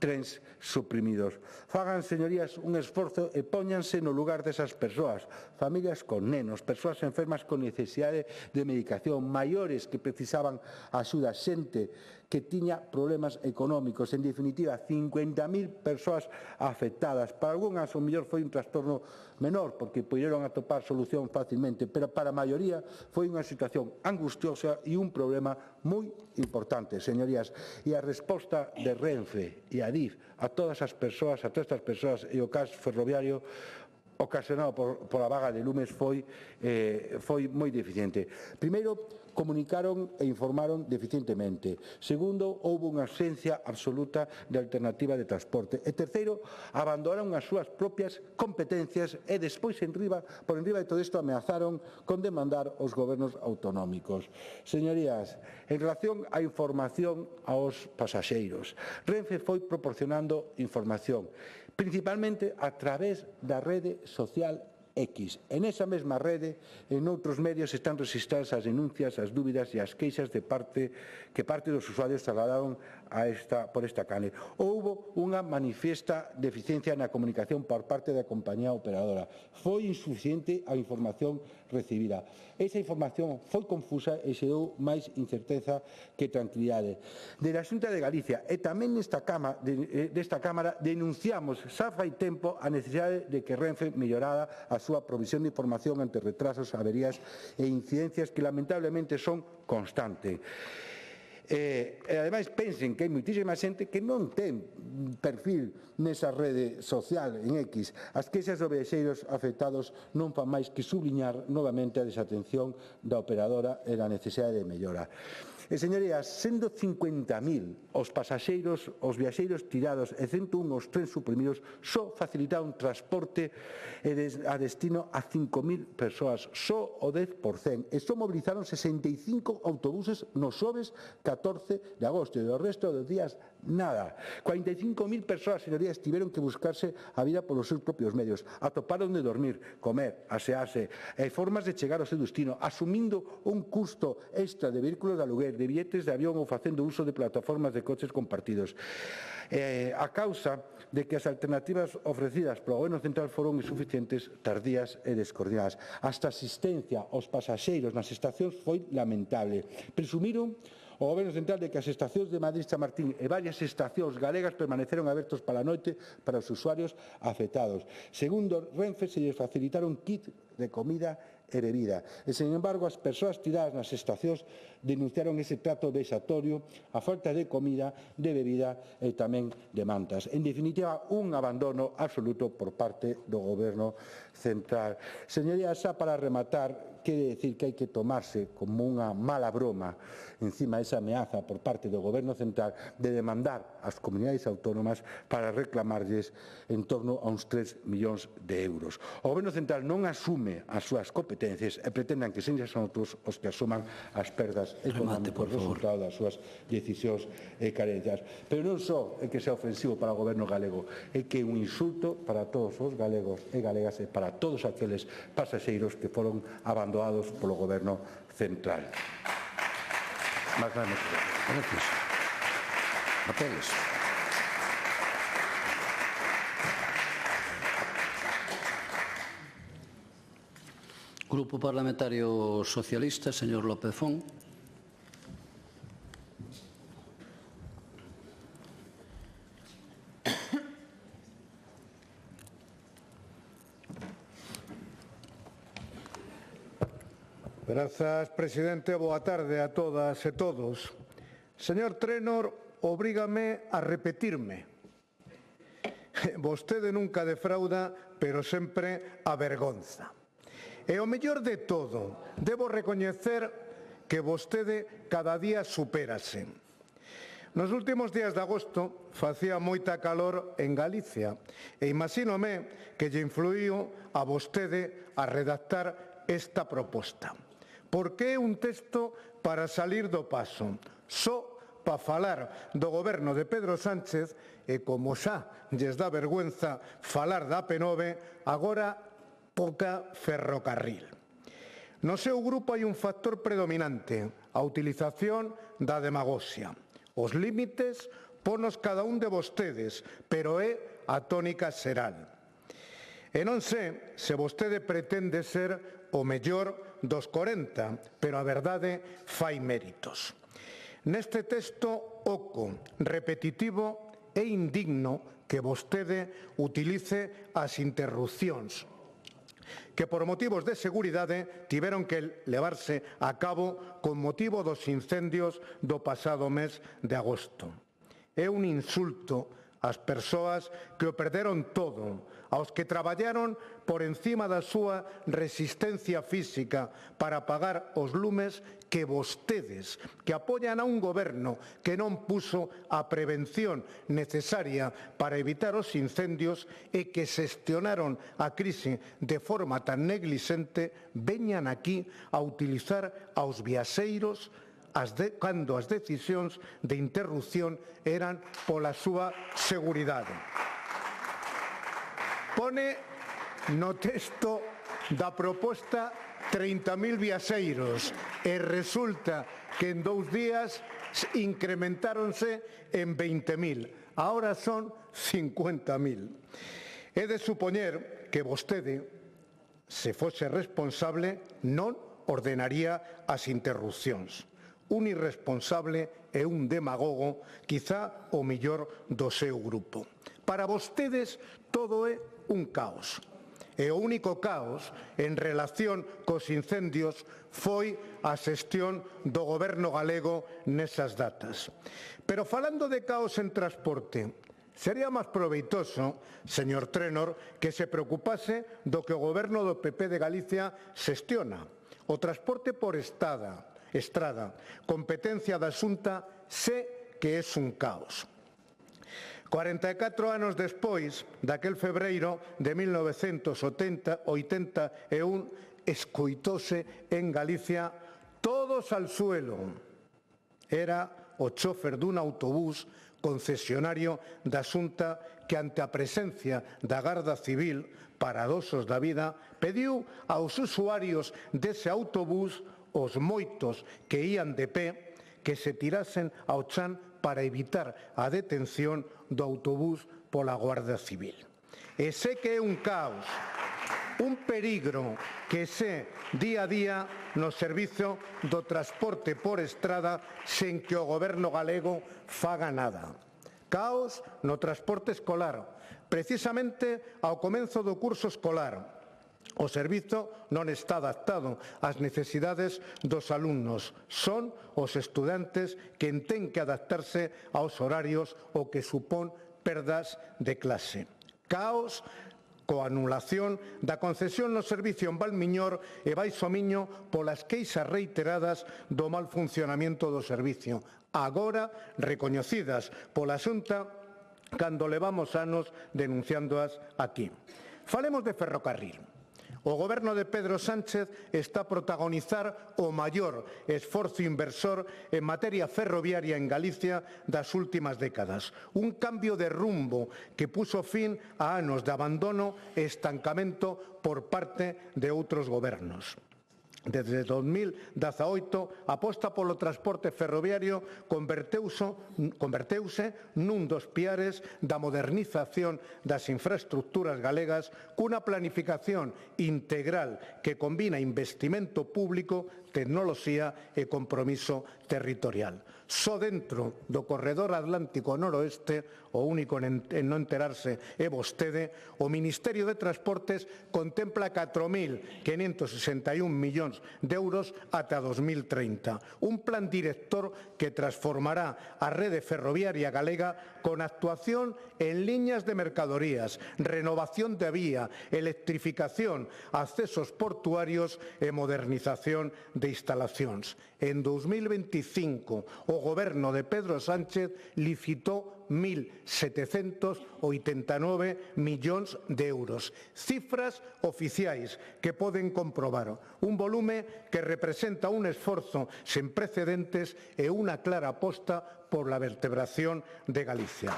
S11: trens suprimidos. Fagan, señorías, un esforzo e póñanse no lugar desas persoas, familias con nenos, persoas enfermas con necesidade de medicación, maiores que precisaban axuda, xente que tiña problemas económicos, en definitiva, 50.000 persoas afectadas. Para algunhas, o mellor foi un trastorno menor, porque puderon atopar solución facilmente, pero para a maioría foi unha situación angustiosa e un problema moi importante, señorías. E a resposta de Renfe e Adif a todas estas persoas e o caso ferroviario ocasionado por a vaga de lumes foi moi deficiente. Primeiro, comunicaron e informaron deficientemente. Segundo, houve unha ausencia absoluta de alternativa de transporte. E terceiro, abandonaron as súas propias competencias e despois, por enriba de todo isto, ameazaron con demandar os gobernos autonómicos. Señorías, en relación á información aos pasaxeiros, Renfe foi proporcionando información, principalmente a través da rede social X. En esa mesma rede, en outros medios están registradas as denuncias, as dúbidas e as queixas que parte dos usuarios trasladaron por esta canle. Houbo unha manifiesta deficiencia na comunicación por parte da compañía operadora. Foi insuficiente a información recibida. Esa información foi confusa e xerou máis incerteza que tranquilidade. De la Xunta de Galicia e tamén desta Cámara denunciamos xa fai tempo a necesidade de que Renfe mellorara a súa provisión de información ante retrasos, averías e incidencias que lamentablemente son constantes. E ademais pensen que hai moitísima xente que non ten perfil nesa rede social en X. As queixas dos viaxeiros afectados non fan máis que subliñar novamente a desatención da operadora e a necesidade de mellora. E, señorías, sendo 50.000 os pasaxeiros, os viaxeiros tirados e 101 os trens suprimidos, só facilitaron transporte a destino a 5.000 persoas, só o 10%, e só mobilizaron 65 autobuses nos xoves 14 de agosto, e o resto dos días nada. 45.000 persoas, señorías, tiveron que buscarse a vida polos seus propios medios, atoparon de dormir, comer, asearse, e formas de chegar ao seu destino, asumindo un custo extra de vehículos de aluguer, de billetes de avión ou facendo uso de plataformas de coches compartidos. A causa de que as alternativas ofrecidas polo Goberno Central foron insuficientes, tardías e descoordinadas. Hasta a asistencia aos pasaxeiros nas estacións foi lamentable. Presumiron o Goberno Central de que as estacións de Madrid, Chamartín e varias estacións galegas permaneceron abertos para a noite para os usuarios afectados. Segundo Renfe, se lles facilitaron kit de comida e bebida. E, sen embargo, as persoas tiradas nas estacións denunciaron ese trato vexatorio, a falta de comida, de bebida e tamén de mantas. En definitiva, un abandono absoluto por parte do Goberno Central. Señorías, xa para rematar, quere decir que hai que tomarse como unha mala broma encima desa ameaza por parte do Goberno Central de demandar as comunidades autónomas para reclamarlles en torno a uns 3 millóns de euros. O Goberno Central non asume as súas competencias e pretendan que sean outros os que asuman as perdas económicas resultado das súas decisións e carencias. Pero non só é que sea ofensivo para o Goberno galego, é que é un insulto para todos os galegos e galegas e para todos aqueles pasaxeiros que foron abandonados polo Goberno Central. Más nada, muchas gracias.
S1: Gracias. Papeles. Grupo Parlamentario Socialista, señor López Font.
S8: Grazas, presidente. Boa tarde a todas e todos. Señor Trénor, obrígame a repetirme. Vostede nunca defrauda, pero sempre avergonza. E o mellor de todo, debo recoñecer que vostede cada día supérase. Nos últimos días de agosto facía moita calor en Galicia e imagínome que lle influíu a vostede a redactar esta proposta. Porque é un texto para salir do paso, só para falar do goberno de Pedro Sánchez e como xa lles dá vergüenza falar da AP9, agora toca ferrocarril. No seu grupo hai un factor predominante, a utilización da demagoxia. Os límites ponos cada un de vostedes, pero é a tónica xeral. E non sei se vostede pretende ser o mellor dos 40, pero a verdade fai méritos. Neste texto oco, repetitivo e indigno que vostede utilice as interrupcións, que por motivos de seguridade tiveron que levarse a cabo con motivo dos incendios do pasado mes de agosto. É un insulto ás persoas que o perderon todo, aos que traballaron por encima da súa resistencia física para apagar os lumes que vostedes, que apoian a un goberno que non puso a prevención necesaria para evitar os incendios e que xestionaron a crise de forma tan neglixente, veñan aquí a utilizar aos viaxeiros cando as decisións de interrupción eran pola súa seguridade. Pone no texto da proposta 30.000 viaxeiros e resulta que en 2 días incrementáronse en 20.000. Ahora son 50.000. É de supoñer que vostede, se fose responsable, non ordenaría as interrupcións. Un irresponsable e un demagogo, quizá o mellor do seu grupo. Para vostedes todo é un caos. E o único caos en relación cos incendios foi a xestión do goberno galego nesas datas. Pero falando de caos en transporte, sería máis proveitoso, señor Trénor, que se preocupase do que o goberno do PP de Galicia xestiona. O transporte por estrada, competencia da Xunta, sé que é un caos. 44 anos despois daquel febreiro de 1981, escoitóse en Galicia todos al suelo. Era o chofer dun autobús concesionario da Xunta que, ante a presencia da Garda Civil, paradoxos da vida, pediu aos usuarios dese autobús, os moitos que ían de pé, que se tirasen ao chan para evitar a detención do autobús pola Guardia Civil. E sei que é un caos, un perigro que se día a día no servizo do transporte por estrada sen que o Goberno galego faga nada. Caos no transporte escolar, precisamente ao comenzo do curso escolar. O servizo non está adaptado ás necesidades dos alumnos. Son os estudantes que ten que adaptarse aos horarios o que supón perdas de clase. Caos coa anulación da concesión no servicio en Valmiñor e Baixo Miño polas queixas reiteradas do mal funcionamento do servicio, agora recoñecidas pola Xunta cando levamos anos denunciándoas aquí. Falemos de ferrocarril. O Goberno de Pedro Sánchez está a protagonizar o maior esforzo inversor en materia ferroviaria en Galicia das últimas décadas. Un cambio de rumbo que puso fin a anos de abandono e estancamento por parte de outros gobernos. Desde 2018, a aposta polo transporte ferroviario converteuse nun dos piares da modernización das infraestructuras galegas cunha planificación integral que combina investimento público, tecnoloxía e compromiso territorial. Só dentro do corredor atlántico noroeste, o único en non enterarse é vostede, o Ministerio de Transportes contempla 4.561 millóns de euros ata 2030. Un plan director que transformará a rede ferroviaria galega con actuación en líneas de mercadorías, renovación de vía, electrificación, accesos portuarios e modernización de instalacións. En 2025, o Goberno de Pedro Sánchez licitou 1.789 millóns de euros. Cifras oficiais que poden comprobar. Un volume que representa un esforzo sen precedentes e unha clara aposta por la vertebración de Galicia.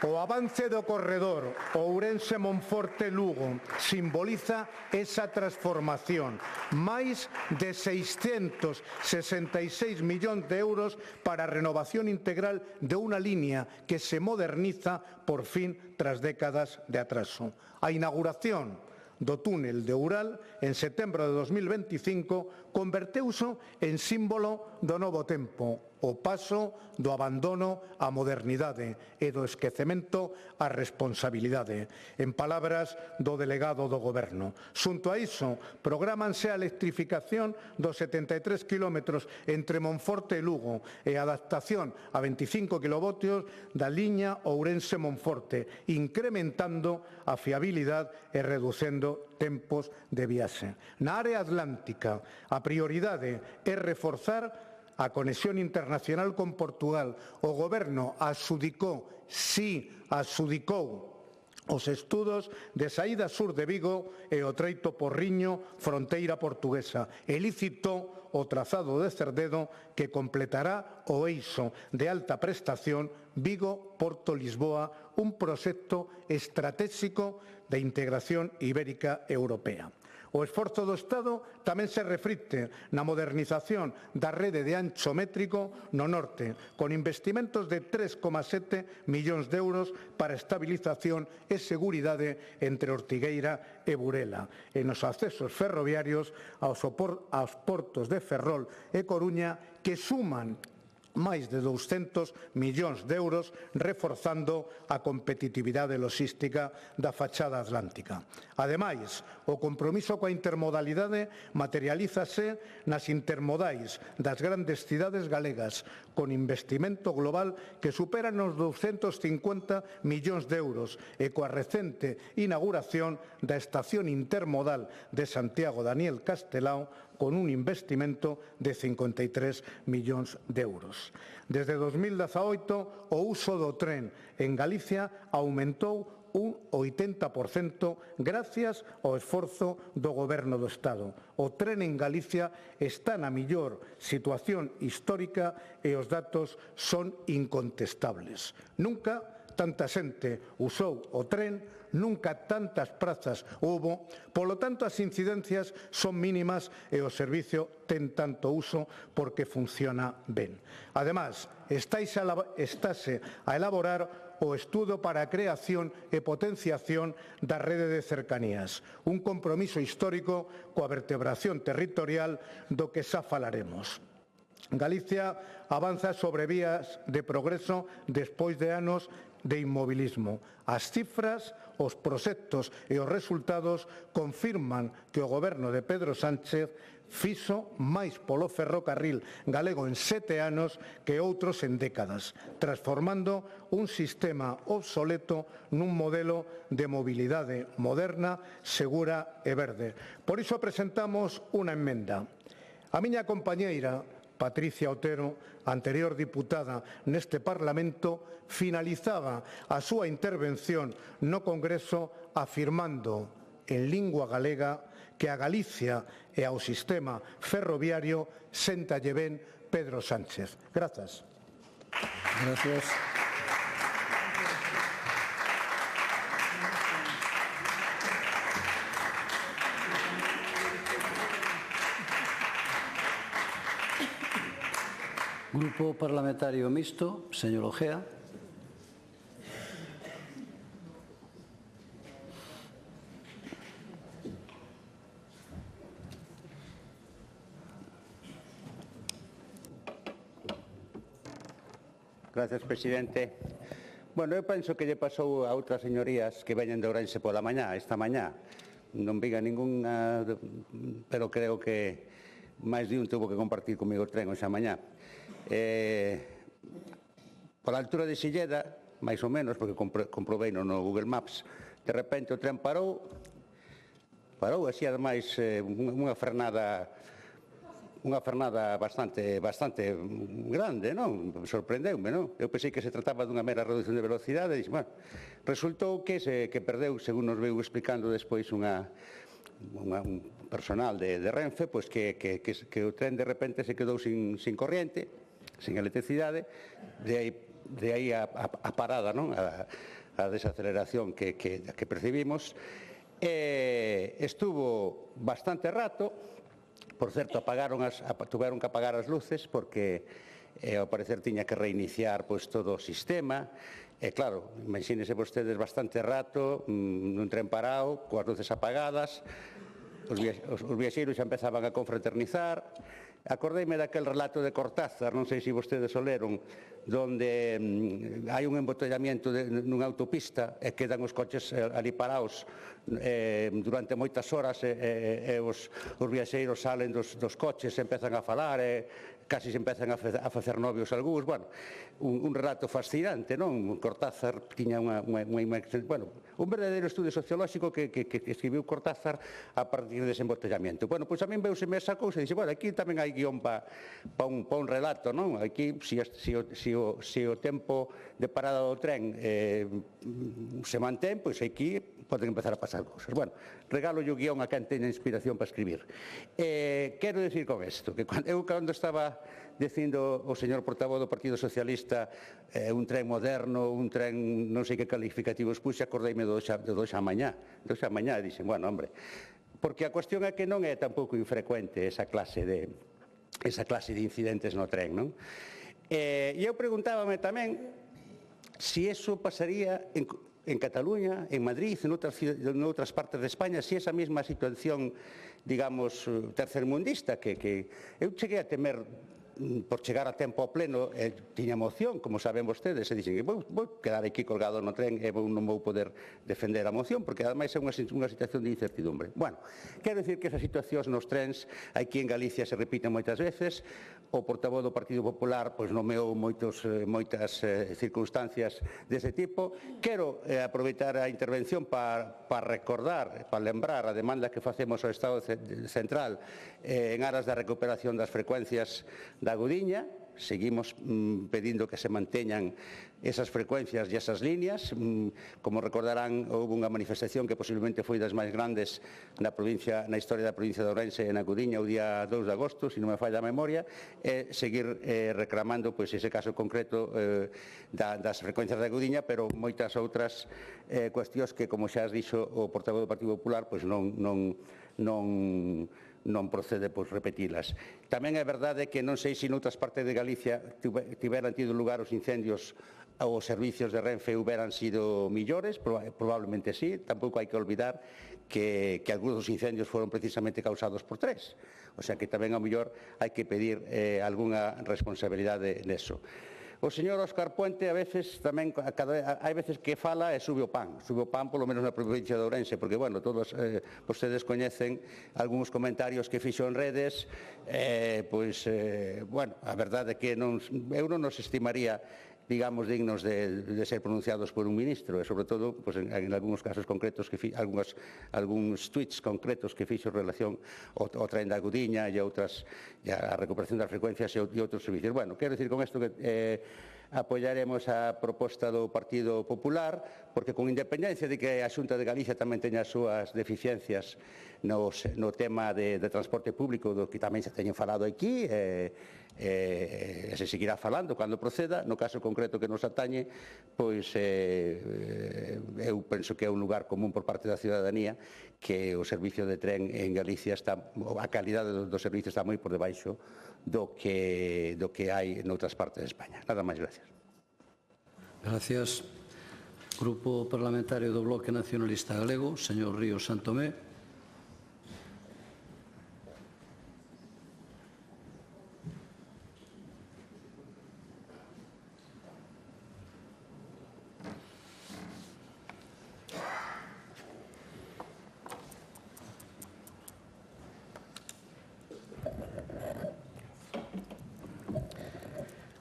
S8: O avance do corredor Ourense-Monforte-Lugo simboliza esa transformación. Máis de 666 millóns de euros para a renovación integral de unha línea que se moderniza por fin tras décadas de atraso. A inauguración do túnel de Ural en setembro de 2025 converteuse en símbolo do novo tempo, o paso do abandono á modernidade e do esquecemento á responsabilidade. En palabras do delegado do Goberno. Xunto a iso, prográmanse a electrificación dos 73 kilómetros entre Monforte e Lugo e a adaptación a 25 kilovoltios da liña Ourense-Monforte, incrementando a fiabilidade e reducendo tempos de viaxe. Na área atlántica, a prioridade é reforzar a conexión internacional con Portugal. O Goberno adxudicou os estudos de saída sur de Vigo e o treito Porriño, fronteira portuguesa, e licitou o trazado de Cerdedo que completará o eixo de alta prestación Vigo-Porto-Lisboa, un proxecto estratégico de integración ibérica europea. O esforzo do Estado tamén se reflicte na modernización da rede de ancho métrico no norte, con investimentos de 3,7 millóns de euros para estabilización e seguridade entre Ortigueira e Burela, e nos accesos ferroviarios aos portos de Ferrol e Coruña, que suman máis de 200 millóns de euros, reforzando a competitividade logística da fachada atlántica. Ademais, o compromiso coa intermodalidade materialízase nas intermodais das grandes cidades galegas, con investimento global que supera nos 250 millóns de euros e coa recente inauguración da estación intermodal de Santiago Daniel Castelao, con un investimento de 53 millóns de euros. Desde 2018, o uso do tren en Galicia aumentou un 80% gracias ao esforzo do Goberno do Estado. O tren en Galicia está na mellor situación histórica e os datos son incontestables. Nunca tanta xente usou o tren, nunca tantas prazas houbo, polo tanto as incidencias son mínimas e o servicio ten tanto uso porque funciona ben. Ademais, estáse a elaborar o estudo para a creación e potenciación da rede de cercanías, un compromiso histórico coa vertebración territorial do que xa falaremos. Galicia avanza sobre vías de progreso despois de anos de inmobilismo. As cifras, os proxectos e os resultados confirman que o goberno de Pedro Sánchez fixo máis polo ferrocarril galego en 7 anos que outros en décadas, transformando un sistema obsoleto nun modelo de mobilidade moderna, segura e verde. Por iso presentamos unha emenda. A miña compañeira Patricia Otero, anterior diputada neste Parlamento, finalizaba a súa intervención no Congreso afirmando en lingua galega que a Galicia e ao sistema ferroviario séntalle ben Pedro Sánchez. Grazas.
S1: Gracias. Grupo Parlamentario Mixto, señor Ojea.
S3: Gracias, presidente. Bueno, eu penso que lle pasou a outras señorías que veñen de Ourense pola mañá, esta mañá. Non viga ningunha, pero creo que máis de un tuvo que compartir comigo o tren esa mañá. Pola altura de Silleda, máis ou menos, porque comprobei no Google Maps, de repente o tren parou así, ademais, unha frenada bastante grande, non? Sorprendeume, non? Eu pensei que se trataba dunha mera reducción de velocidade e dixen, bueno, resultou que perdeu, según nos veu explicando despois un personal de Renfe, pois que o tren de repente se quedou sin corriente, sin electricidade, de aí a parada, non? A desaceleración que percibimos. Estuvo bastante rato. Por certo, tuveron que apagar as luces porque ao parecer tiña que reiniciar todo o sistema. E claro, imagínense vostedes bastante rato nun tren parado, coas luces apagadas, os viaxeiros xa empezaban a confraternizar. Acordeime daquel relato de Cortázar, non sei se vostedes o leron, donde hai un embotellamiento nunha autopista e quedan os coches ali parados durante moitas horas e os viaxeiros salen dos coches e empezan a falar e casi se empezan a facer novios algúns. Bueno, un relato fascinante, non? Cortázar tiña un verdadeiro estudio sociolóxico que escribiu Cortázar a partir dese embotellamiento. Bueno, pois a min veuseme esa cousa e dixe, bueno, aquí tamén hai guión pa un relato, non? Aquí, se o tempo de parada do tren se mantén, pois aquí poden empezar a pasar cousas. Bueno, regalo o guión a quen teña inspiración para escribir. Quero dicir con isto, que eu cando estaba dicindo o señor portavoz do Partido Socialista un tren moderno, un tren non sei que calificativos puxe, acordeime do xa mañá, e dixen, bueno, hombre, porque a cuestión é que non é tampouco infrecuente esa clase de incidentes no tren, non? E eu preguntábame tamén se iso pasaría en Cataluña, en Madrid, en outras partes de España, se esa mesma situación, digamos, tercermundista, que eu cheguei a temer por chegar a tempo ao pleno, tiña moción, como saben vostedes, e dixen, vou quedar aquí colgado no tren e non vou poder defender a moción, porque ademais é unha situación de incertidumbre. Bueno, quero dicir que esas situacións nos trens aquí en Galicia se repiten moitas veces. O portavoz do Partido Popular nomeou moitas circunstancias dese tipo. Quero aproveitar a intervención para recordar, para lembrar a demanda que facemos ao Estado Central en aras da recuperación das frecuencias da Gudiña. Seguimos pedindo que se manteñan esas frecuencias e esas líneas. Como recordarán, houve unha manifestación que posiblemente foi das máis grandes na historia da provincia de Ourense na Gudiña o día 2 de agosto, se non me falla a memoria, e seguir reclamando ese caso concreto das frecuencias da Gudiña, pero moitas outras cuestións que, como xa has dixo o portavoz do Partido Popular, non non procede repetilas. Tamén é verdade que non sei se noutras partes de Galicia tiveran tido lugar os incendios ou os servicios de Renfe hubieran sido millores, probablemente sí. Tampouco hai que olvidar que algúns dos incendios foron precisamente causados por tres. O sea que tamén ao mellor hai que pedir algunha responsabilidade neso. O señor Óscar Puente a veces tamén, hai veces que fala e sube o pan polo menos na provincia de Ourense, porque, bueno, todos vostedes coñecen algúns comentarios que fixo en redes, bueno, a verdade é que eu non nos estimaría, digamos, dignos de ser pronunciados por un ministro, e, sobre todo, en algúns casos concretos, algúns tweets concretos que fixo en relación ao tren da Gudiña e a recuperación das frecuencias e outros servicios. Bueno, quero dicir con isto que apoiaremos a proposta do Partido Popular, porque con independencia de que a Xunta de Galicia tamén teña as súas deficiencias no tema de transporte público, do que tamén se teñen falado aquí, se seguirá falando cando proceda. No caso concreto que nos atañe, pois eu penso que é un lugar común por parte da ciudadanía que o servicio de tren en Galicia a calidade do servicio está moi por debaixo do que hai noutras partes de España. Nada máis, gracias.
S1: Gracias. Grupo Parlamentario do Bloque Nacionalista Galego, señor Ríos Santomé.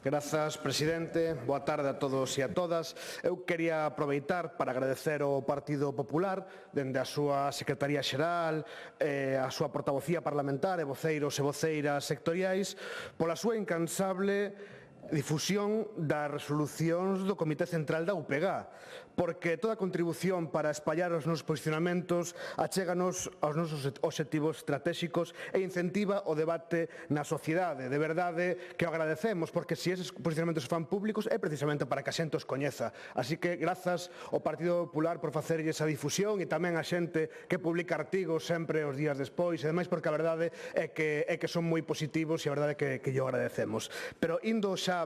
S12: Grazas, presidente. Boa tarde a todos e a todas. Eu quería aproveitar para agradecer ao Partido Popular, dende a súa Secretaría Xeral, a súa portavocía parlamentar e voceiros e voceiras sectoriais, pola súa incansable difusión das resolucións do Comité Central da UPG, porque toda contribución para espallar os nosos posicionamentos achéganos aos nosos obxectivos estratégicos e incentiva o debate na sociedade. De verdade que o agradecemos, porque se eses posicionamentos fan públicos é precisamente para que a xente os coñeza. Así que grazas ao Partido Popular por facerlle esa difusión e tamén a xente que publica artigos sempre os días despois e demais, porque a verdade é que son moi positivos e a verdade é que lle agradecemos. Pero indo xa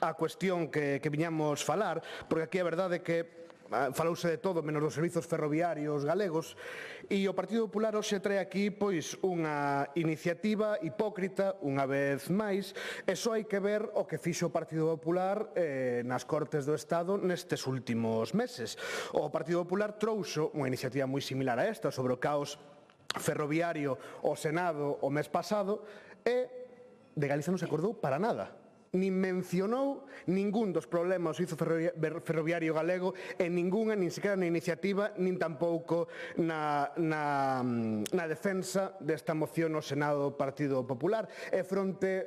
S12: a cuestión que viñamos falar, porque aquí a verdade é que falouse de todo menos dos servizos ferroviarios galegos, e o Partido Popular hoxe trae aquí pois unha iniciativa hipócrita unha vez máis, e só hai que ver o que fixo o Partido Popular nas Cortes do Estado nestes últimos meses. O Partido Popular trouxo unha iniciativa moi similar a esta sobre o caos ferroviario ao Senado o mes pasado, e de Galicia non se acordou para nada. Nin mencionou ningún dos problemas do servizo ferroviario galego en ningunha, nin sequera na iniciativa, nin tampouco na defensa desta moción no Senado do Partido Popular. E fronte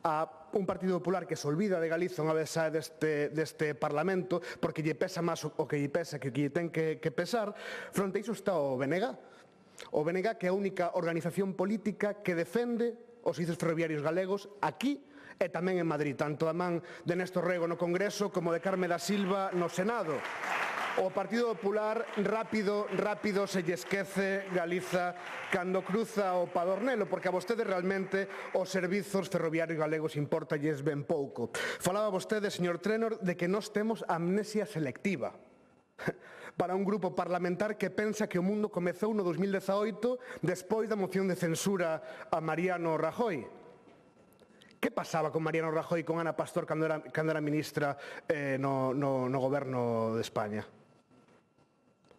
S12: a un Partido Popular que se olvida de Galiza unha vez sae deste Parlamento, porque lle pesa máis o que lle pesa que o que lle ten que pesar, fronte a iso está o BNG. O BNG, que é a única organización política que defende os servizos ferroviarios galegos aquí e tamén en Madrid, tanto a man de Néstor Rego no Congreso como de Carme da Silva no Senado. O Partido Popular rápido se lle esquece Galiza cando cruza o Padornelo, porque a vostede realmente os servizos ferroviarios galegos importalles ben pouco. Falaba vostede, señor Trénor, de que nós temos amnesia selectiva para un grupo parlamentar que pensa que o mundo comezou no 2018 despois da moción de censura a Mariano Rajoy. Que pasaba con Mariano Rajoy e con Ana Pastor cando era ministra no goberno de España?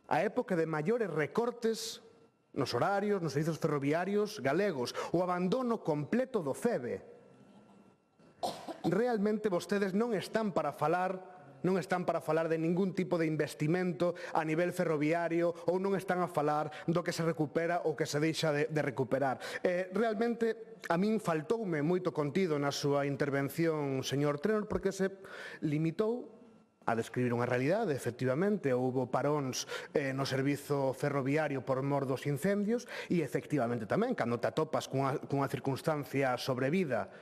S12: A época de maiores recortes nos horarios, nos servizos ferroviarios galegos, o abandono completo do FEBE. Realmente vostedes non están para falar de ningún tipo de investimento a nivel ferroviario, ou non están a falar do que se recupera ou que se deixa de recuperar. Realmente, a min faltoume moito contido na súa intervención, señor Trénor, porque se limitou a describir unha realidade. Efectivamente, houbo paróns no servizo ferroviario por mor dos incendios, e efectivamente tamén, cando te atopas cunha circunstancia sobrevida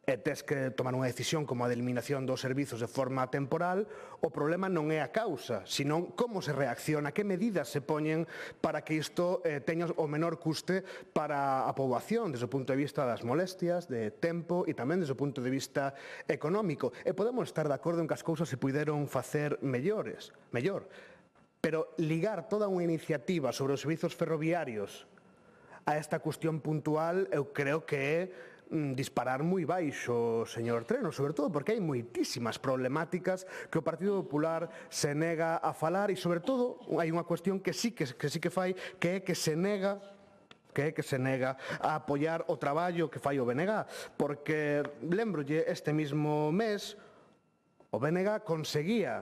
S12: e tes que tomar unha decisión como a de eliminación dos servizos de forma temporal, o problema non é a causa, senón como se reacciona, que medidas se poñen para que isto teña o menor custe para a poboación, desde o punto de vista das molestias, de tempo e tamén desde o punto de vista económico. E podemos estar de acordo en que as cousas se puideron facer mellor, pero ligar toda unha iniciativa sobre os servizos ferroviarios a esta cuestión puntual eu creo que é disparar moi baixo, señor Treno, sobre todo porque hai moitísimas problemáticas que o Partido Popular se nega a falar e, sobre todo, hai unha cuestión que sí que fai, que é que se nega a apoiar o traballo que fai o BNG, porque, lembrolle, este mismo mes, o BNG conseguía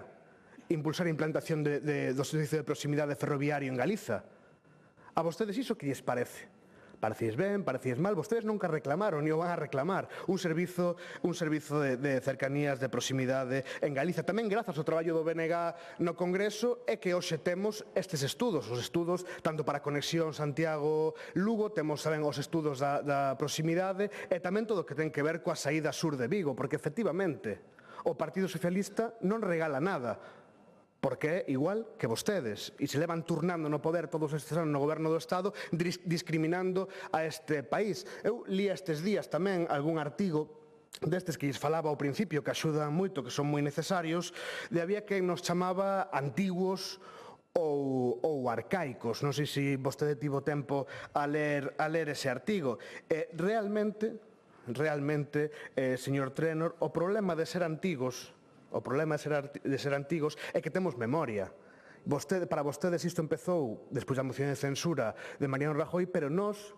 S12: impulsar a implantación do servizo de proximidade ferroviario en Galiza. A vostedes iso que lles parece? Parecíes ben, parecíes mal, vostedes nunca reclamaron, ni o van a reclamar, un servizo de cercanías, de proximidade en Galiza. Tamén grazas ao traballo do BNG no Congreso é que hoxe temos estes estudos, os estudos tanto para a conexión Santiago-Lugo, temos tamén os estudos da proximidade e tamén todo o que ten que ver coa saída sur de Vigo, porque efectivamente o Partido Socialista non regala nada, porque é igual que vostedes, e se levan turnando no poder todos estes anos no goberno do Estado, discriminando a este país. Eu li estes días tamén algún artigo destes que lles falaba ao principio, que axudan moito, que son moi necesarios, de había quen nos chamaba antiguos ou arcaicos. Non sei se vostede tivo tempo a ler ese artigo. Realmente, señor Trenor, o problema de ser antigos é que temos memoria. Para vostedes isto empezou despois da moción de censura de Mariano Rajoy, pero nós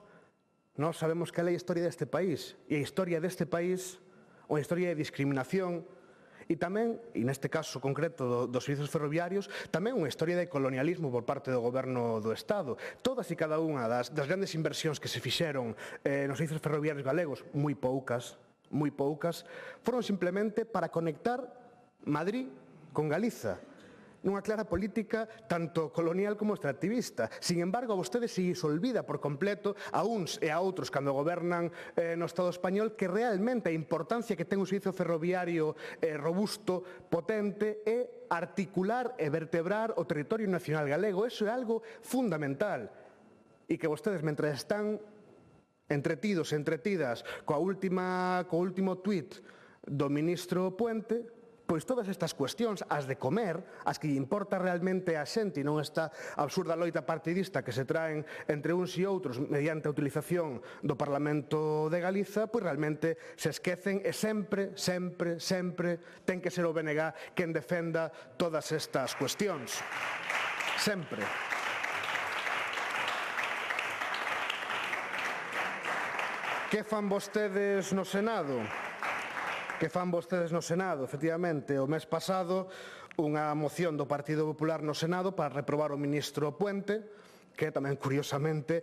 S12: sabemos que é a historia deste país. E a historia deste país, ou a historia de discriminación, e tamén, e neste caso concreto dos servizos ferroviarios, tamén unha historia de colonialismo por parte do goberno do Estado. Todas e cada unha das grandes inversións que se fixeron nos servizos ferroviarios galegos, moi poucas, foron simplemente para conectar Madrid con Galiza, nunha clara política tanto colonial como extractivista. Sin embargo, a vostedes se lles olvida por completo a uns e a outros cando gobernan no Estado español que realmente a importancia que ten un servizo ferroviario robusto, potente, é articular e vertebrar o territorio nacional galego. Eso é algo fundamental. E que vostedes, mentre están entretidos e entretidas co último tuit do ministro Puente, pois todas estas cuestións, as de comer, as que lle importa realmente a xente e non esta absurda loita partidista que se traen entre uns e outros mediante a utilización do Parlamento de Galiza, pois realmente se esquecen e sempre ten que ser o BNG quen defenda todas estas cuestións. Sempre. Que fan vostedes no Senado? Efectivamente, o mes pasado, unha moción do Partido Popular no Senado para reprobar o ministro Puente, que tamén, curiosamente,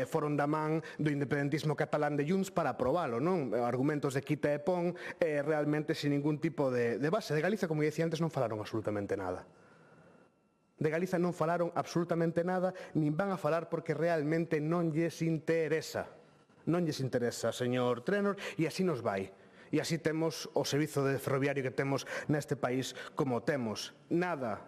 S12: foron da man do independentismo catalán de Junts para aprobalo, non? Argumentos de quita e pon, realmente sin ningún tipo de base. De Galiza, como dicía antes, non falaron absolutamente nada. De Galiza non falaron absolutamente nada, nin van a falar porque realmente non lles interesa. Non lles interesa, señor Trenor, e así nos vai. E así temos o servizo de ferroviario que temos neste país como temos. Nada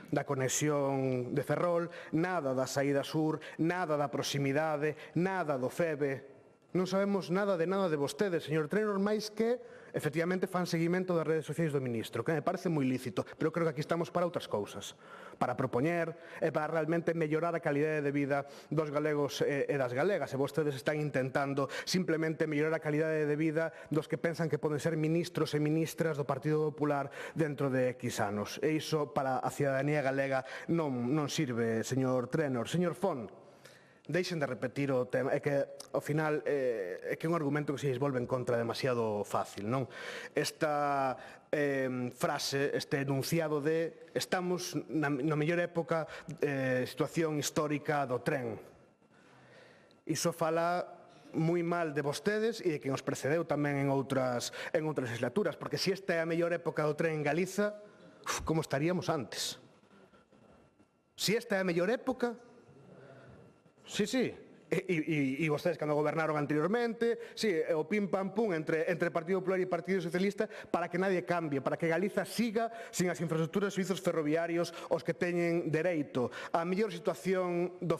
S12: da conexión de Ferrol, nada da saída sur, nada da proximidade, nada do FEBE. Non sabemos nada de vostedes, señor Trenor, máis que, efectivamente, fan seguimento das redes sociais do ministro, que me parece moi lícito, pero creo que aquí estamos para outras cousas, para propoñer e para realmente mellorar a calidade de vida dos galegos e das galegas, e vostedes están intentando simplemente mellorar a calidade de vida dos que pensan que poden ser ministros e ministras do Partido Popular dentro de X anos. E iso para a cidadanía galega non sirve, señor Trenor. Señor Font, deixen de repetir o tema, é que ao final é que é un argumento que se lles volve en contra demasiado fácil, non? Esta frase, este enunciado de estamos na mellor época situación histórica do tren. Iso fala moi mal de vostedes e de quen os precedeu tamén en outras legislaturas, porque se esta é a mellor época do tren en Galiza, como estaríamos antes? Se esta é a mellor época... Sí, e vostedes cando gobernaron anteriormente, sí, o pim pam pum entre Partido Popular e Partido Socialista para que nadie cambie, para que Galiza siga sin as infraestructuras e servizos ferroviarios os que teñen dereito. A mellor situación do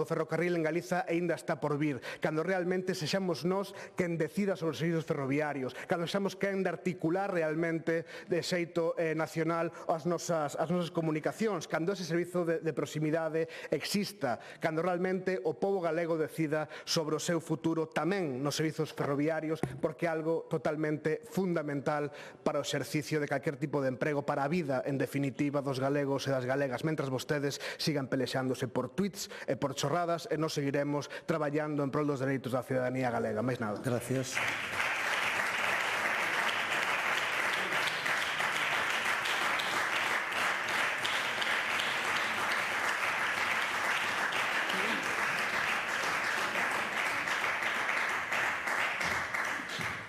S12: ferrocarril en Galiza aínda está por vir, cando realmente sexamos nós quen decida sobre os servizos ferroviarios, cando sexamos quen de articular realmente de xeito nacional as nosas comunicacións, cando ese servizo de proximidade exista, cando realmente o pobo galego decida sobre o seu futuro tamén nos servizos ferroviarios, porque é algo totalmente fundamental para o exercicio de calquer tipo de emprego, para a vida, en definitiva, dos galegos e das galegas, mentras vostedes sigan pelexándose por tweets e por chorradas, e nos seguiremos traballando en prol dos dereitos da ciudadanía galega. Máis nada.
S1: Gracias.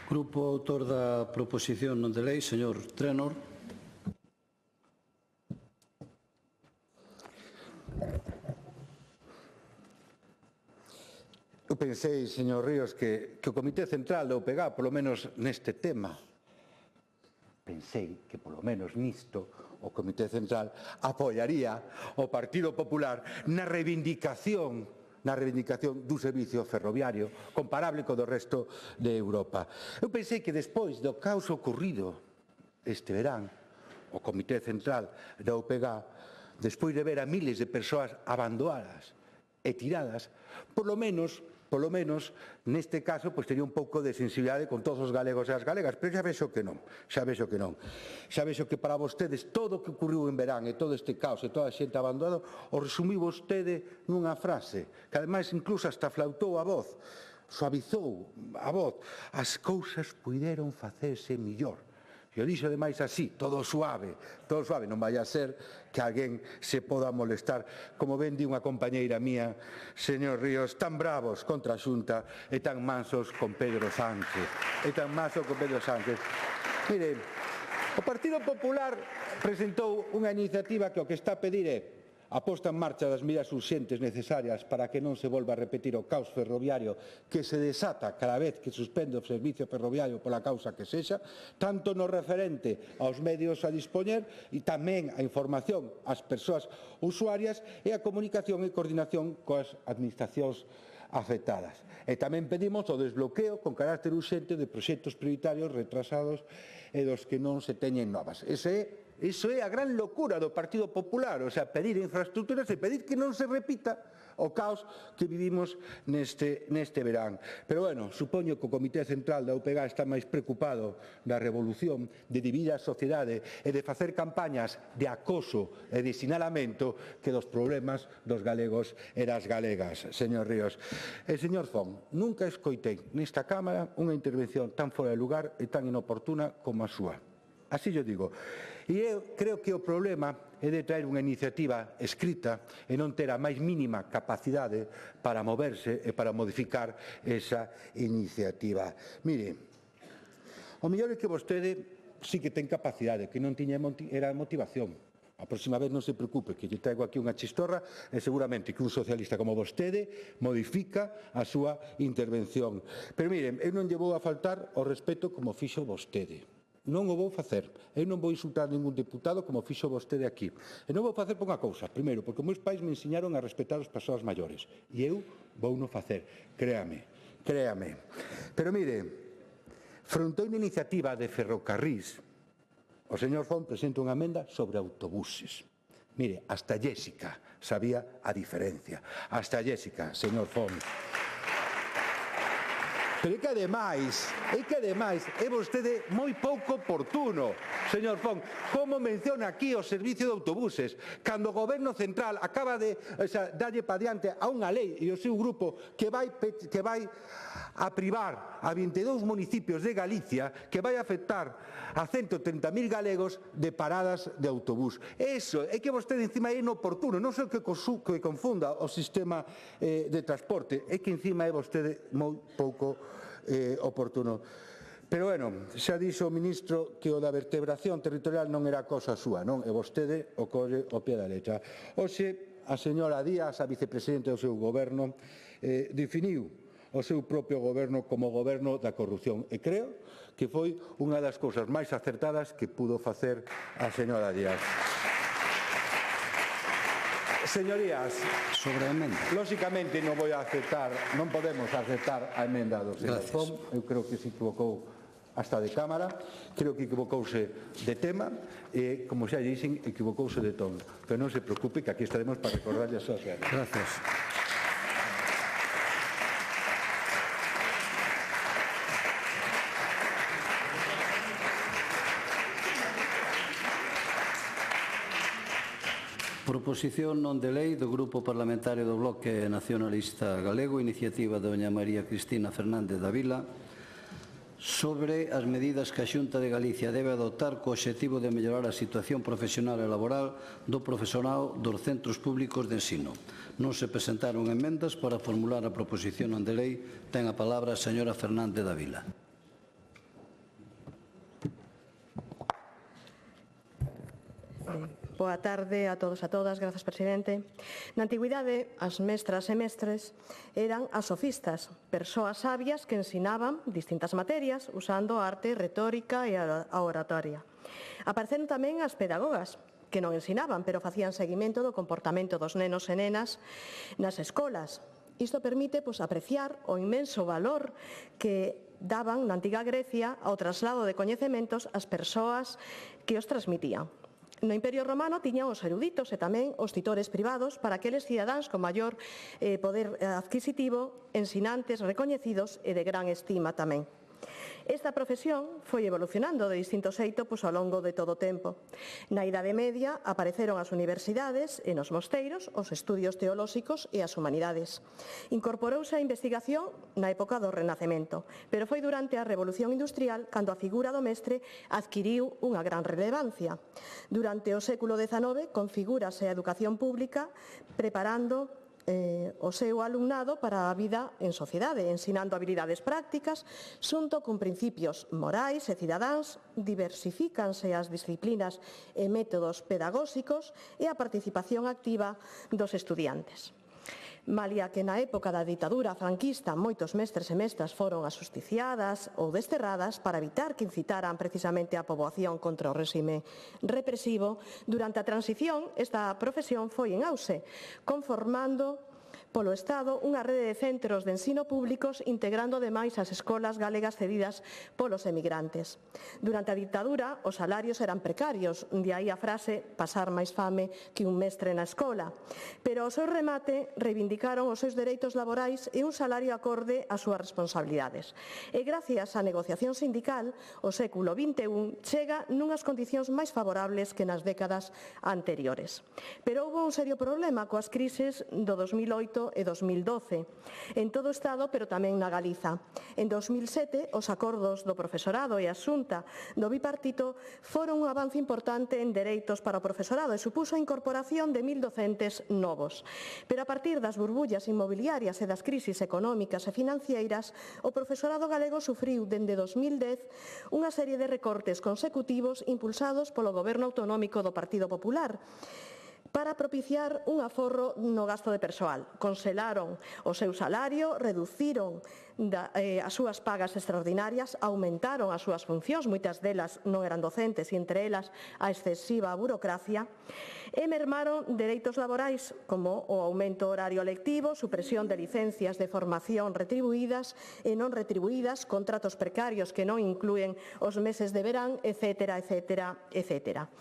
S1: Grupo autor da proposición non de lei, señor Trenor.
S11: Eu pensei, señor Ríos, que o Comité Central do UPG, polo menos neste tema, pensei que polo menos nisto o Comité Central apoiaría o Partido Popular na reivindicación dun servicio ferroviario comparable co do resto de Europa. Eu pensei que despois do caos ocorrido este verán, o Comité Central da UPG, despois de ver a miles de persoas abandonadas e tiradas, polo menos, neste caso, tería un pouco de sensibilidade con todos os galegos e as galegas, pero xa vexo que non. Xa vexo que para vostedes todo o que ocurriu en verán e todo este caos e toda a xente abandonada o resumiu vostede nunha frase, que ademais incluso hasta flautou a voz, suavizou a voz. As cousas puideron facerse millor. E o dixo ademais así, todo suave, non vai a ser que alguén se poda molestar, como ben di unha compañeira mía, señor Ríos, tan bravos contra a Xunta e tan mansos con Pedro Sánchez. Mire, o Partido Popular presentou unha iniciativa que o que está a pedir é a posta en marcha das medidas urxentes necesarias para que non se volva a repetir o caos ferroviario que se desata cada vez que suspende o servicio ferroviario pola causa que sexa, tanto no referente aos medios a dispoñer e tamén a información ás persoas usuarias e a comunicación e coordinación coas administracións afectadas. E tamén pedimos o desbloqueo con carácter urxente de proxectos prioritarios retrasados e dos que non se teñen novas. Iso é a gran locura do Partido Popular, o sea, pedir infraestructuras e pedir que non se repita o caos que vivimos neste verán. Pero, bueno, supoño que o Comité Central da UPG está máis preocupado da revolución, de dividir a sociedade e de facer campañas de acoso e de sinalamento que dos problemas dos galegos e das galegas, señor Ríos. E, señor Fon, nunca escoitei nesta Cámara unha intervención tan fora de lugar e tan inoportuna como a súa. Así yo digo. E eu creo que o problema é de traer unha iniciativa escrita e non ter a máis mínima capacidade para moverse e para modificar esa iniciativa. Mire, o mellor é que vostede sí que ten capacidade, que non tiña era motivación. A próxima vez non se preocupe, que lle traigo aquí unha chistorra e seguramente que un socialista como vostede modifica a súa intervención. Pero miren, eu non lle vou a faltar o respeto como fixo vostede. Non o vou facer. Eu non vou insultar ningún deputado como fixo vostede aquí. E non vou facer por unha cousa. Primeiro, porque os meus pais me enseñaron a respetar as persoas maiores. E eu vou non facer. Créame. Pero mire, fronte a unha iniciativa de ferrocarrís, o señor Fon presenta unha emenda sobre autobuses. Mire, hasta Jéssica sabía a diferencia. Hasta Jéssica, señor Fon. Pero é que ademais é vostede moi pouco oportuno, señor Fon, como menciona aquí o servicio de autobuses, cando o Goberno Central acaba de darlle pa diante a unha lei e o seu grupo que vai a privar a 22 municipios de Galicia, que vai afectar a 130.000 galegos de paradas de autobús. Eso é que vostede encima é inoportuno, non sei que confunda o sistema de transporte, é que encima é vostede moi pouco oportuno. Pero, bueno, xa dixo o ministro que o da vertebración territorial non era cosa súa, non? E vostede o colle o pé da letra. Hoxe, a señora Díaz, a vicepresidente do seu goberno, definiu o seu propio goberno como goberno da corrupción. E creo que foi unha das cousas máis acertadas que pudo facer a señora Díaz. Señorías,
S1: sobre a emenda.
S11: Lóxicamente non podemos aceptar a emenda do señor Fon. Eu creo que se equivocou hasta de cámara, creo que equivocouse de tema e, como xa dixen, equivocouse de ton. Pero non se preocupe que aquí estaremos para recordarlle as súas veras.
S1: Gracias. Proposición non de lei do Grupo Parlamentario do Bloque Nacionalista Galego, iniciativa de doña María Cristina Fernández da Vila, sobre as medidas que a Xunta de Galicia debe adoptar co obxectivo de mellorar a situación profesional e laboral do profesorado dos centros públicos de ensino. Non se presentaron emendas para formular a proposición non de lei. Ten a palabra a señora Fernández da Vila.
S13: Boa tarde a todos e a todas, grazas, presidente. Na antigüidade, as mestras e mestres eran as sofistas, persoas sabias que ensinaban distintas materias usando a arte, retórica e a oratoria. Apareceron tamén as pedagogas, que non ensinaban, pero facían seguimento do comportamento dos nenos e nenas nas escolas. Isto permite apreciar o inmenso valor que daban na antiga Grecia ao traslado de coñecementos ás persoas que os transmitían. No Imperio Romano tiñan os eruditos e tamén os titores privados para aqueles cidadáns con maior poder adquisitivo, ensinantes recoñecidos e de gran estima tamén. Esta profesión foi evolucionando de distinto xeito ao longo de todo o tempo. Na Idade Media apareceron as universidades e nos mosteiros os estudios teolóxicos e as humanidades. Incorporouse a investigación na época do Renacemento, pero foi durante a Revolución Industrial cando a figura do mestre adquiriu unha gran relevancia. Durante o século XIX configúrase a educación pública preparando o seu alumnado para a vida en sociedade, ensinando habilidades prácticas, xunto con principios morais e cidadáns, diversifícanse as disciplinas e métodos pedagóxicos e a participación activa dos estudiantes. Malia que na época da ditadura franquista moitos mestres e mestras foron asusticiadas ou desterradas para evitar que incitaran precisamente a poboación contra o réxime represivo, durante a transición esta profesión foi en auxe, conformando polo Estado unha rede de centros de ensino públicos integrando ademais as escolas galegas cedidas polos emigrantes. Durante a ditadura os salarios eran precarios, de aí a frase pasar máis fame que un mestre na escola, pero ao seu remate reivindicaron os seus dereitos laborais e un salario acorde ás súas responsabilidades. E gracias á negociación sindical, o século XXI chega nunhas condicións máis favorables que nas décadas anteriores. Pero houve un serio problema coas crises do 2008 e 2012, en todo o Estado, pero tamén na Galiza. En 2007, os acordos do profesorado e a Xunta do bipartito foron un avance importante en dereitos para o profesorado e supuso a incorporación de 1000 docentes novos. Pero a partir das burbullas inmobiliarias e das crisis económicas e financeiras, o profesorado galego sufriu dende 2010 unha serie de recortes consecutivos impulsados polo Goberno autonómico do Partido Popular, para propiciar un aforro no gasto de persoal. Conselaron o seu salario, reduciron as súas pagas extraordinarias, aumentaron as súas funcións, moitas delas non eran docentes e entre elas a excesiva burocracia, e mermaron dereitos laborais como o aumento horario lectivo, supresión de licencias de formación retribuídas e non retribuídas, contratos precarios que non inclúen os meses de verán, etcétera, etcétera, etcétera.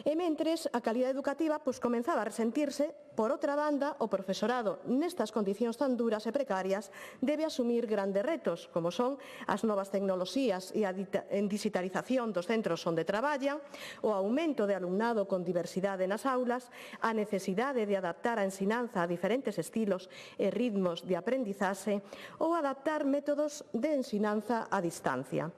S13: E mentres a calidade educativa comenzaba a resentirse, por outra banda, o profesorado nestas condicións tan duras e precarias debe asumir grandes retos, como son as novas tecnoloxías e a digitalización dos centros onde traballan, o aumento de alumnado con diversidade nas aulas, a necesidade de adaptar a ensinanza a diferentes estilos e ritmos de aprendizaxe ou adaptar métodos de ensinanza a distancia.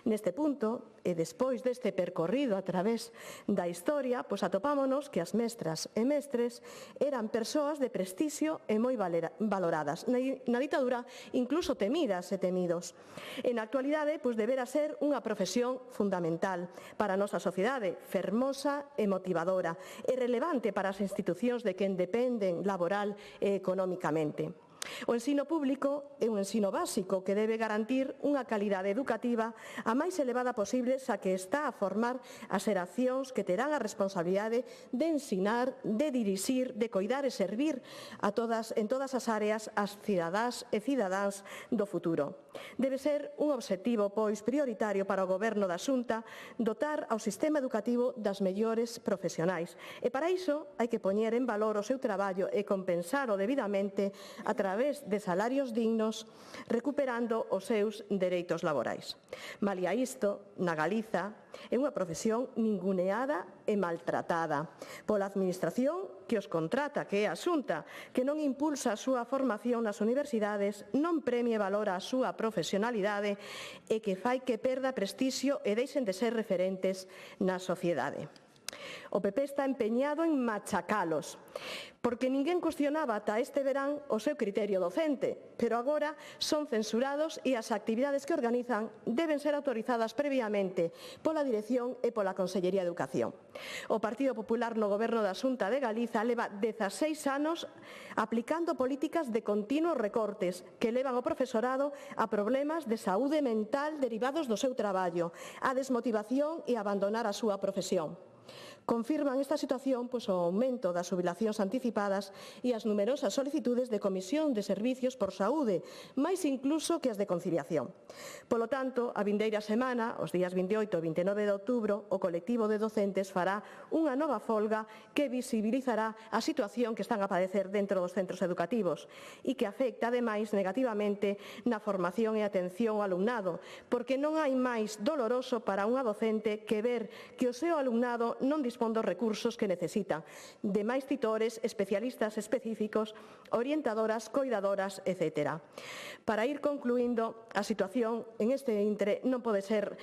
S13: Neste punto, E despois deste percorrido a través da historia, pois atopámonos que as mestras e mestres eran persoas de prestixio e moi valoradas. Na ditadura, incluso temidas e temidos. E na actualidade, pois debera ser unha profesión fundamental para a nosa sociedade, fermosa e motivadora, e relevante para as institucións de quen dependen laboral e económicamente. O ensino público é un ensino básico que debe garantir unha calidade educativa a máis elevada posible, xa que está a formar as xeracións que terán a responsabilidade de ensinar, de dirixir, de coidar e servir en todas as áreas as cidadás e cidadáns do futuro. Debe ser un obxectivo, pois, prioritario para o Goberno da Xunta dotar ao sistema educativo das mellores profesionais. E para iso hai que poñer en valor o seu traballo e compensalo debidamente a través de salarios dignos, recuperando os seus dereitos laborais. Malia isto, na Galiza, é unha profesión ninguneada e maltratada pola administración que os contrata, que é a Xunta, que non impulsa a súa formación nas universidades, non premia e valora a súa profesionalidade e que fai que perda prestixio e deixen de ser referentes na sociedade. O PP está empeñado en machacalos, porque ninguén cuestionaba ata este verán o seu criterio docente, pero agora son censurados e as actividades que organizan deben ser autorizadas previamente pola Dirección e pola Consellería de Educación. O Partido Popular no Goberno da Xunta de Galiza leva 16 anos aplicando políticas de continuos recortes que levan o profesorado a problemas de saúde mental derivados do seu traballo, a desmotivación e a abandonar a súa profesión. Confirman esta situación pois, o aumento das xubilacións anticipadas e as numerosas solicitudes de comisión de servicios por saúde, máis incluso que as de conciliación. Polo tanto, a vindeira semana, os días 28 e 29 de outubro, o colectivo de docentes fará unha nova folga que visibilizará a situación que están a padecer dentro dos centros educativos e que afecta, ademais, negativamente na formación e atención ao alumnado, porque non hai máis doloroso para unha docente que ver que o seu alumnado non dispón dos recursos que necesitan, de máis titores, especialistas específicos, orientadoras, coidadoras, etc. Para ir concluindo, a situación en este intre non pode ser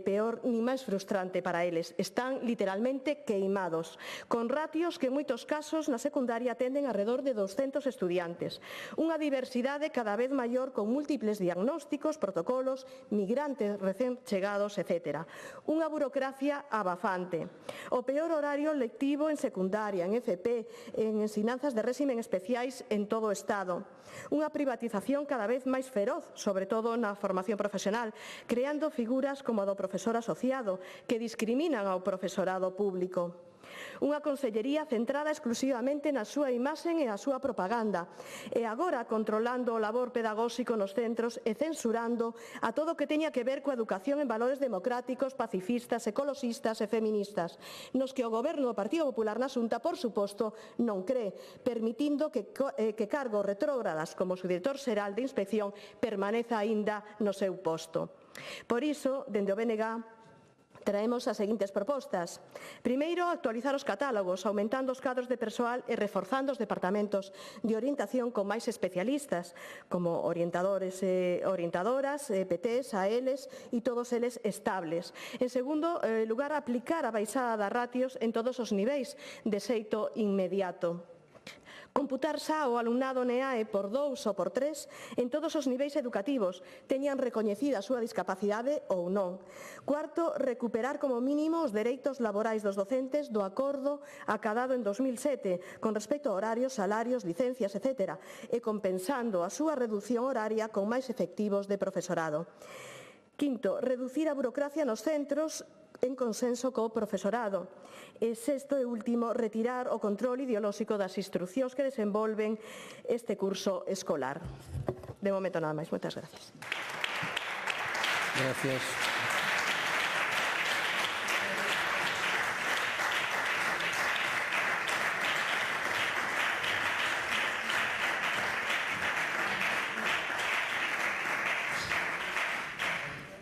S13: peor ni máis frustrante para eles. Están literalmente queimados, con ratios que en moitos casos na secundaria atenden alrededor de 200 estudiantes. Unha diversidade cada vez maior con múltiples diagnósticos, protocolos, migrantes recén chegados, etc. Unha burocracia abafante. O peor horario lectivo en secundaria, en FP, en ensinanzas de réximen especiais en todo o Estado. Unha privatización cada vez máis feroz, sobre todo na formación profesional, creando figuras como a do profesor asociado, que discriminan ao profesorado público. Unha consellería centrada exclusivamente na súa imaxe e a súa propaganda, e agora controlando o labor pedagóxico nos centros e censurando a todo o que teña que ver coa educación en valores democráticos, pacifistas, ecoloxistas e feministas, nos que o Goberno do Partido Popular na Xunta, por suposto, non cree, permitindo que cargos retrógradas como o subdirector xeral de Inspección permaneza aínda no seu posto. Por iso, dende o BNG, traemos as seguintes propostas. Primeiro, actualizar os catálogos, aumentando os cadros de persoal e reforzando os departamentos de orientación con máis especialistas, como orientadores e orientadoras, PTs, ALs e todos eles estables. En segundo lugar, aplicar a baixada das ratios en todos os niveis de xeito inmediato. Computar xa o alumnado NEAE por 2 ou por 3 en todos os niveis educativos, teñan recoñecida a súa discapacidade ou non. Cuarto, recuperar como mínimo os dereitos laborais dos docentes do acordo acadado en 2007 con respecto a horarios, salarios, licencias, etc. e compensando a súa reducción horaria con máis efectivos de profesorado. Quinto, reducir a burocracia nos centros en consenso co profesorado. E sexto e último, retirar o control ideolóxico das instruccións que desenvolven este curso escolar. De momento nada máis. Moitas gracias.
S1: Gracias.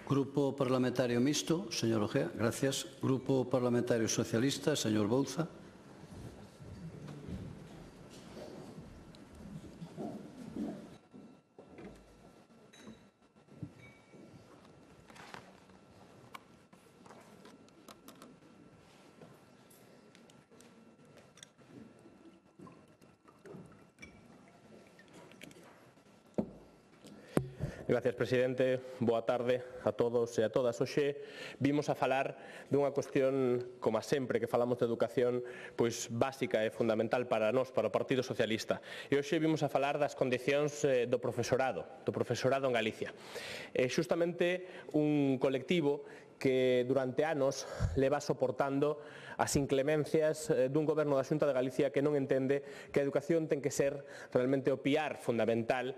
S1: Grupo Parlamentario Mixto, señor Ojea, gracias. Grupo Parlamentario Socialista, señor Bouza.
S14: Gracias, presidente. Boa tarde a todos e a todas. Hoxe vimos a falar dunha cuestión, como sempre que falamos de educación, pois básica e fundamental para nós, para o Partido Socialista. E hoxe vimos a falar das condicións do profesorado en Galicia. É xustamente un colectivo que durante anos leva soportando as inclemencias dun goberno da Xunta de Galicia que non entende que a educación ten que ser realmente o piar fundamental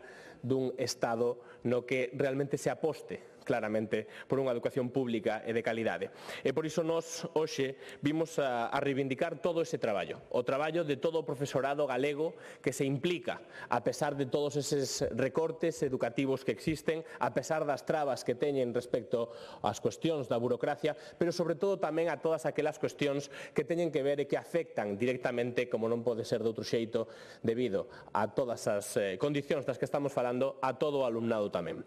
S14: dun Estado no que realmente se aposte claramente por unha educación pública e de calidade. E por iso nós hoxe vimos a reivindicar todo ese traballo, o traballo de todo o profesorado galego que se implica, a pesar de todos eses recortes educativos que existen, a pesar das trabas que teñen respecto ás cuestións da burocracia, pero sobre todo tamén a todas aquelas cuestións que teñen que ver e que afectan directamente, como non pode ser de outro xeito, debido a todas as condicións das que estamos falando, a todo o alumnado tamén.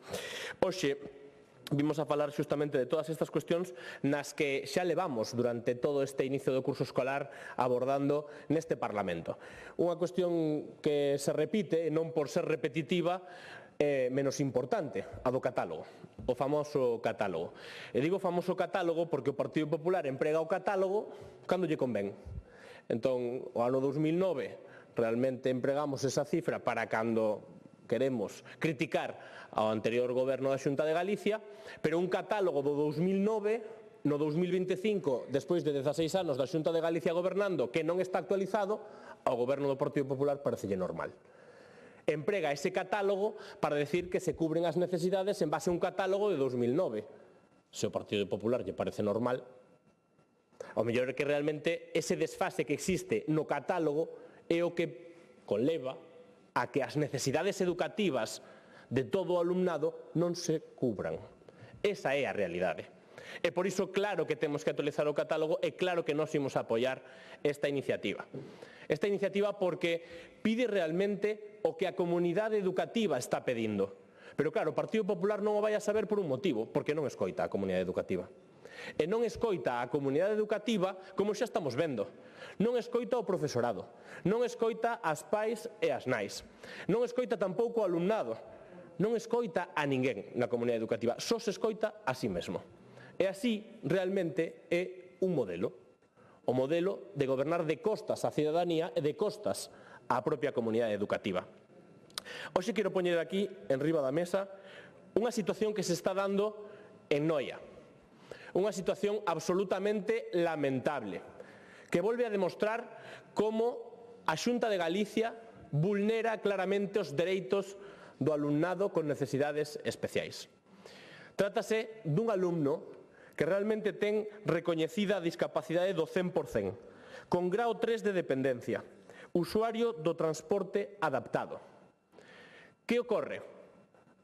S14: Hoxe vimos a falar xustamente de todas estas cuestións nas que xa levamos durante todo este inicio do curso escolar abordando neste Parlamento. Unha cuestión que se repite, e non por ser repetitiva, menos importante, a do catálogo, o famoso catálogo. E digo famoso catálogo porque o Partido Popular emprega o catálogo cando lle convén. Entón, o ano 2009 realmente empregamos esa cifra para cando queremos criticar ao anterior goberno da Xunta de Galicia, pero un catálogo do 2009, no 2025, despois de 16 anos da Xunta de Galicia gobernando, que non está actualizado, ao goberno do Partido Popular parecelle normal. Emprega ese catálogo para decir que se cubren as necesidades en base a un catálogo de 2009. Se o Partido Popular lle parece normal, o mellor é que realmente ese desfase que existe no catálogo é o que conleva a que as necesidades educativas de todo o alumnado non se cubran. Esa é a realidade. E por iso claro que temos que actualizar o catálogo e claro que nós imos a apoiar esta iniciativa. Esta iniciativa porque pide realmente o que a comunidade educativa está pedindo. Pero claro, o Partido Popular non o vai a saber por un motivo, porque non escoita a comunidade educativa. E non escoita a comunidade educativa como xa estamos vendo. Non escoita o profesorado, non escoita as pais e as nais, non escoita tampouco o alumnado, non escoita a ninguén na comunidade educativa, só se escoita a sí mesmo. E así realmente é un modelo, o modelo de gobernar de costas á cidadanía e de costas á propia comunidade educativa. Hoxe quero poñer aquí, en riba da mesa, unha situación que se está dando en Noia. Unha situación absolutamente lamentable, que volve a demostrar como a Xunta de Galicia vulnera claramente os dereitos do alumnado con necesidades especiais. Trátase dun alumno que realmente ten recoñecida a discapacidade do 100%, con grao 3 de dependencia, usuario do transporte adaptado. Que ocorre?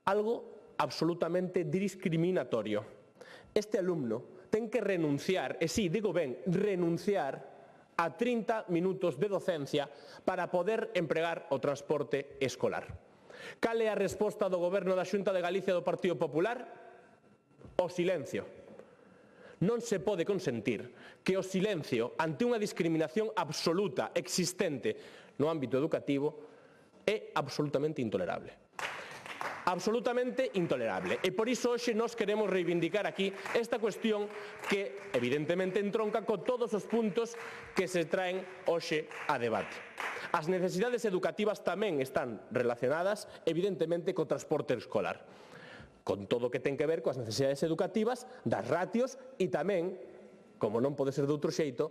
S14: Algo absolutamente discriminatorio. Este alumno ten que renunciar, e sí, digo ben, renunciar a 30 minutos de docencia para poder empregar o transporte escolar. Cal é a resposta do goberno da Xunta de Galicia do Partido Popular? O silencio. Non se pode consentir que o silencio ante unha discriminación absoluta existente no ámbito educativo é absolutamente intolerable. Absolutamente intolerable. E por iso hoxe nós queremos reivindicar aquí esta cuestión que evidentemente entronca con todos os puntos que se traen hoxe a debate. As necesidades educativas tamén están relacionadas evidentemente co transporte escolar, con todo o que ten que ver coas necesidades educativas, das ratios e tamén, como non pode ser de outro xeito,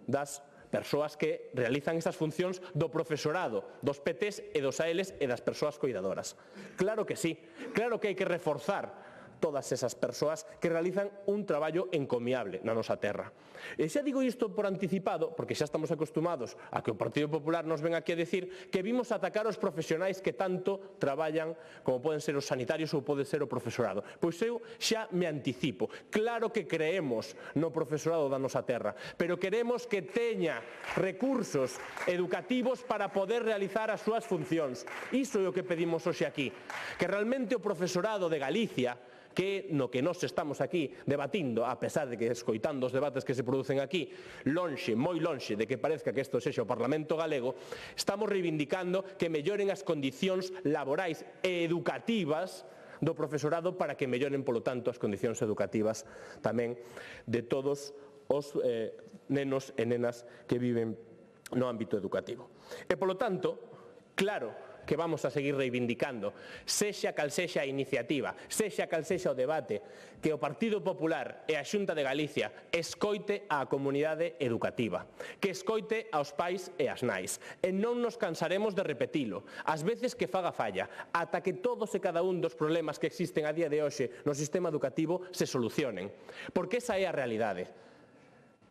S14: das persoas que realizan esas funcións do profesorado, dos PTs e dos ALs e das persoas cuidadoras. Claro que sí, claro que hai que reforzar todas esas persoas que realizan un traballo encomiable na nosa terra. E xa digo isto por anticipado, porque xa estamos acostumados a que o Partido Popular nos ven aquí a decir que vimos atacar os profesionais que tanto traballan, como poden ser os sanitarios ou pode ser o profesorado. Pois eu xa me anticipo. Claro que creemos no profesorado da nosa terra, pero queremos que teña recursos educativos para poder realizar as súas funcións. Iso é o que pedimos hoxe aquí. Que realmente o profesorado de Galicia, que no que nós estamos aquí debatindo, a pesar de que escoitando os debates que se producen aquí, lonxe, moi lonxe de que parezca que isto sexa o Parlamento galego, estamos reivindicando que melloren as condicións laborais e educativas do profesorado para que melloren, polo tanto, as condicións educativas tamén de todos os nenos e nenas que viven no ámbito educativo. E, polo tanto, claro que vamos a seguir reivindicando, sexa cal sexa a iniciativa, sexa cal sexa o debate, que o Partido Popular e a Xunta de Galicia escoite á comunidade educativa, que escoite aos pais e ás nais. E non nos cansaremos de repetilo, ás veces que faga falla, ata que todos e cada un dos problemas que existen a día de hoxe no sistema educativo se solucionen. Porque esa é a realidade.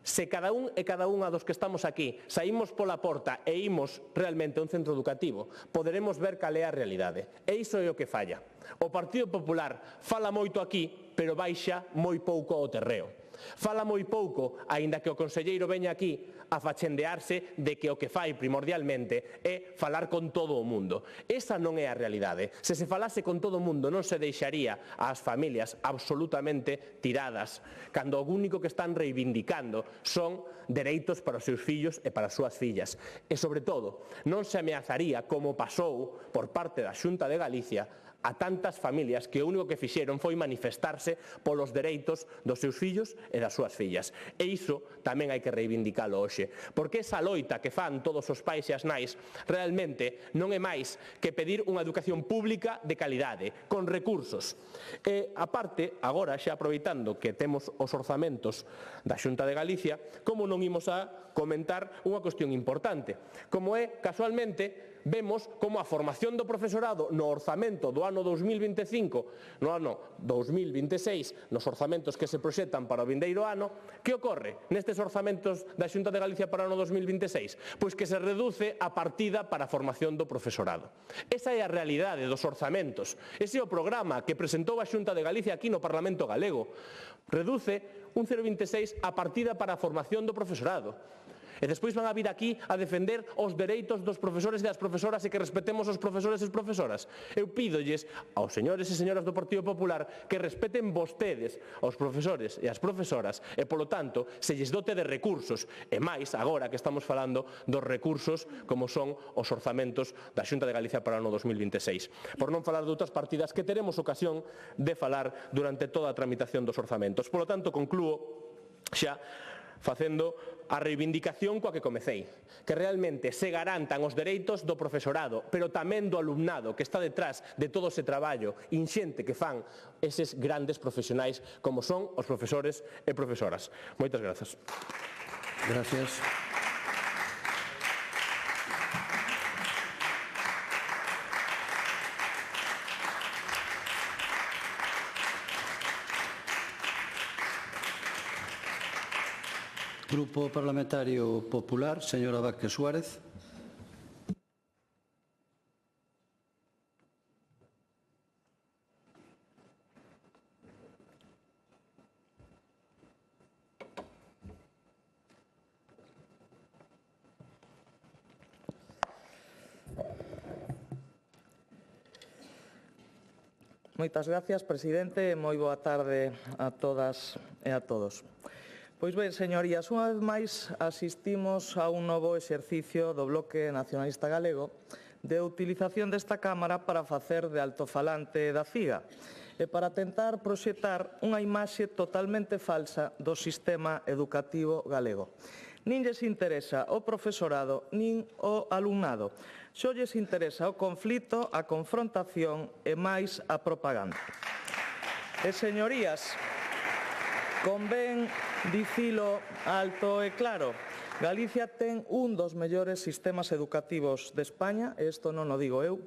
S14: Se cada un e cada unha dos que estamos aquí saímos pola porta e imos realmente a un centro educativo, poderemos ver cal é a realidade. E iso é o que falla. O Partido Popular fala moito aquí, pero baixa moi pouco ao terreo. Fala moi pouco, aínda que o conselleiro veña aquí a fachendearse de que o que fai primordialmente é falar con todo o mundo. Esa non é a realidade. Se se falase con todo o mundo non se deixaría ás familias absolutamente tiradas, cando o único que están reivindicando son dereitos para os seus fillos e para as súas fillas. E, sobre todo, non se ameazaría, como pasou por parte da Xunta de Galicia, a tantas familias que o único que fixeron foi manifestarse polos dereitos dos seus fillos e das súas fillas. E iso tamén hai que reivindicalo hoxe, porque esa loita que fan todos os pais e as nais realmente non é máis que pedir unha educación pública de calidade, con recursos. E, aparte, agora xa aproveitando que temos os orzamentos da Xunta de Galicia, como non imos a comentar unha cuestión importante, como é, casualmente, vemos como a formación do profesorado no orzamento do ano 2025, no ano 2026, nos orzamentos que se proxectan para o vindeiro ano, que ocorre nestes orzamentos da Xunta de Galicia para o ano 2026? Pois que se reduce a partida para a formación do profesorado. Esa é a realidade dos orzamentos. Ese é o programa que presentou a Xunta de Galicia aquí no Parlamento Galego. Reduce un 0,26 a partida para a formación do profesorado. E despois van a vir aquí a defender os dereitos dos profesores e das profesoras e que respetemos os profesores e as profesoras. Eu pídolles aos señores e señoras do Partido Popular que respeten vostedes aos profesores e as profesoras e, polo tanto, se lles dote de recursos, e máis agora que estamos falando dos recursos como son os orzamentos da Xunta de Galicia para o ano 2026. Por non falar de outras partidas que teremos ocasión de falar durante toda a tramitación dos orzamentos. Polo tanto, conclúo xa facendo a reivindicación coa que comecei, que realmente se garantan os dereitos do profesorado, pero tamén do alumnado que está detrás de todo ese traballo inxente que fan eses grandes profesionais como son os profesores e profesoras. Moitas grazas.
S1: Gracias. Grupo Parlamentario Popular, señora Vázquez Suárez.
S15: Moitas gracias, presidente, e moi boa tarde a todas e a todos. Pois ben, señorías, unha vez máis asistimos a un novo exercicio do Bloque Nacionalista Galego de utilización desta Cámara para facer de altofalante da CIGA e para tentar proxectar unha imaxe totalmente falsa do sistema educativo galego. Nin lles interesa o profesorado nin o alumnado, só lles interesa o conflito, a confrontación e máis a propaganda. E, señorías, convén dicilo alto e claro, Galicia ten un dos mellores sistemas educativos de España, e isto non o digo eu,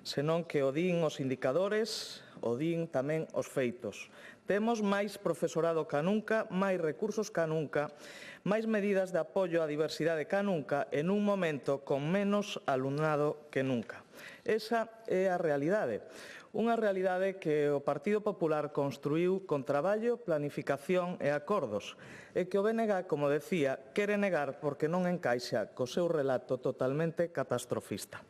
S15: senón que o din os indicadores, o din tamén os feitos. Temos máis profesorado ca nunca, máis recursos ca nunca, máis medidas de apoio á diversidade ca nunca, en un momento con menos alumnado que nunca. Esa é a realidade. Unha realidade que o Partido Popular construíu con traballo, planificación e acordos, e que o BNG, como decía, quere negar porque non encaixa co seu relato totalmente catastrofista.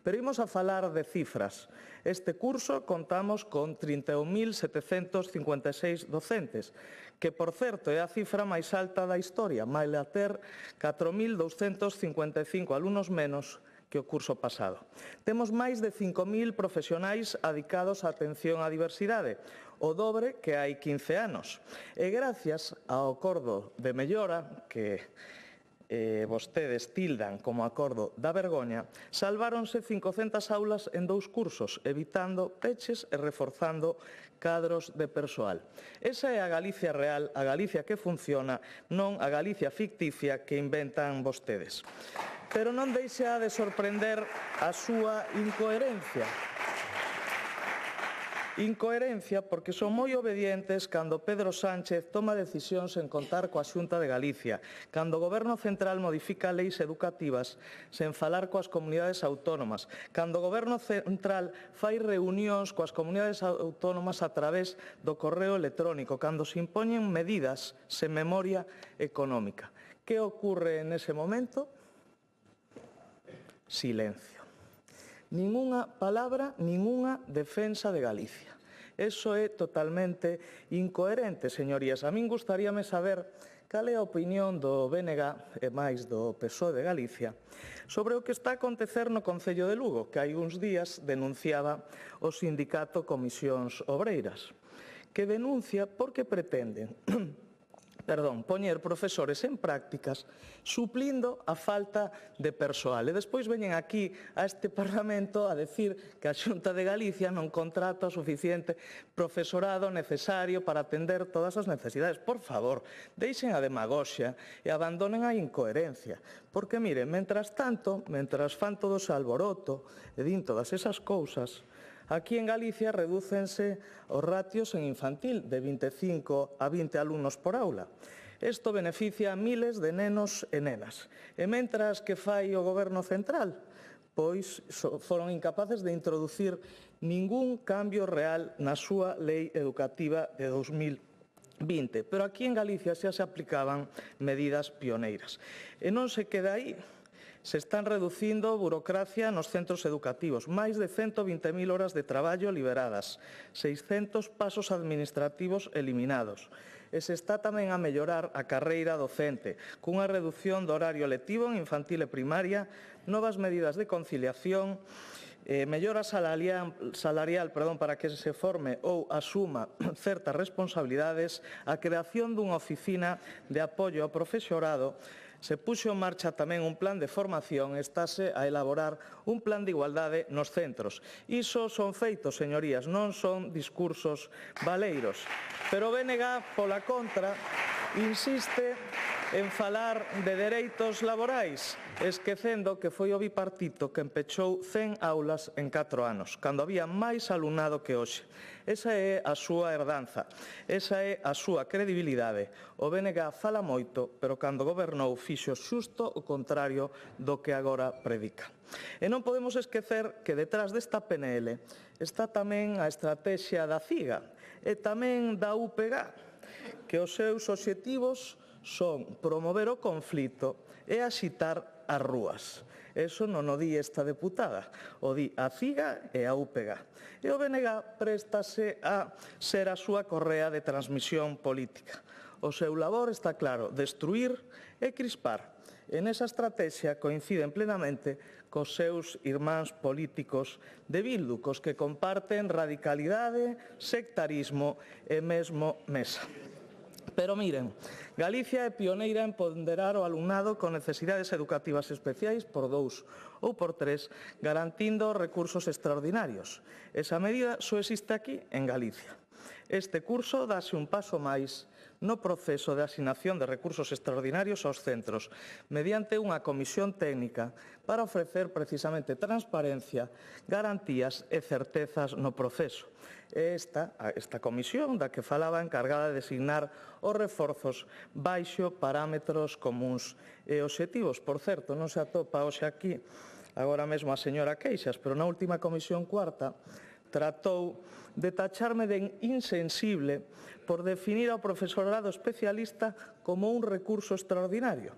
S15: Pero imos a falar de cifras. Este curso contamos con 31.756 docentes, que, por certo, é a cifra máis alta da historia, maila ter 4.255 alumnos menos que o curso pasado. Temos máis de 5.000 profesionais adicados á atención á diversidade, o dobre que hai 15 anos. E gracias ao acordo de mellora que vostedes tildan como acordo da vergoña, salváronse 500 aulas en 2 cursos, evitando peches e reforzando cadros de persoal. Esa é a Galicia real, a Galicia que funciona, non a Galicia ficticia que inventan vostedes. Pero non deixa de sorprender a súa incoherencia. Incoherencia porque son moi obedientes cando Pedro Sánchez toma decisións en contar coa Xunta de Galicia, cando o Goberno Central modifica leis educativas sen falar coas comunidades autónomas, cando o Goberno Central fai reunións coas comunidades autónomas a través do correo electrónico, cando se impoñen medidas sen memoria económica. Que ocorre nese momento? Silencio. Ningunha palabra, ningunha defensa de Galicia. Eso é totalmente incoherente, señorías. A min gustaríame saber cal é a opinión do BNG e máis do PSOE de Galicia sobre o que está a acontecer no Concello de Lugo, que hai uns días denunciaba o sindicato Comisións Obreiras, que denuncia porque pretenden poñer profesores en prácticas suplindo a falta de persoal. E despois veñen aquí a este Parlamento a decir que a Xunta de Galicia non contrata o suficiente profesorado necesario para atender todas as necesidades. Por favor, deixen a demagoxia e abandonen a incoherencia. Porque, mire, mentras tanto, mentras fan todo ese alboroto e din todas esas cousas, aquí en Galicia redúcense os ratios en infantil de 25 a 20 alumnos por aula. Isto beneficia a miles de nenos e nenas. E mentras que fai o Goberno Central, pois foron incapaces de introducir ningún cambio real na súa lei educativa de 2020. Pero aquí en Galicia xa se aplicaban medidas pioneiras. E non se queda aí. Se están reducindo burocracia nos centros educativos, máis de 120.000 horas de traballo liberadas, 600 pasos administrativos eliminados. E se está tamén a mellorar a carreira docente, cunha reducción do horario lectivo en infantil e primaria, novas medidas de conciliación, mellora salarial para que se forme ou asuma certas responsabilidades, a creación dunha oficina de apoio ao profesorado. Se puxo en marcha tamén un plan de formación e estáse a elaborar un plan de igualdade nos centros. Iso son feitos, señorías, non son discursos baleiros. Pero o BNG, pola contra, insiste en falar de dereitos laborais, esquecendo que foi o bipartito que empechou 100 aulas en 4 anos, cando había máis alumnado que hoxe. Esa é a súa herdanza, esa é a súa credibilidade. O BNG fala moito, pero cando gobernou fixo xusto o contrario do que agora predica. E non podemos esquecer que detrás desta PNL está tamén a estrategia da CIGA e tamén da UPG, que os seus obxectivos son promover o conflito e axitar as rúas. Eso non o di esta deputada, o di a CIGA e a UPG. E o BNG préstase a ser a súa correa de transmisión política. O seu labor está claro, destruir e crispar. E nesa estrategia coinciden plenamente cos seus irmáns políticos de Bildu, cos que comparten radicalidade, sectarismo e mesmo mesa. Pero miren, Galicia é pioneira en ponderar o alumnado con necesidades educativas especiais por 2 ou por 3, garantindo recursos extraordinarios. Esa medida só existe aquí, en Galicia. Este curso dáse un paso máis no proceso de asignación de recursos extraordinarios aos centros, mediante unha comisión técnica para ofrecer precisamente transparencia, garantías e certezas no proceso. Esta comisión da que falaba encargada de designar os reforzos baixo parámetros comuns e obxectivos. Por certo, non se atopa hoxe aquí agora mesmo a señora Queixas, pero na última comisión cuarta tratou de tacharme de insensible por definir ao profesorado especialista como un recurso extraordinario.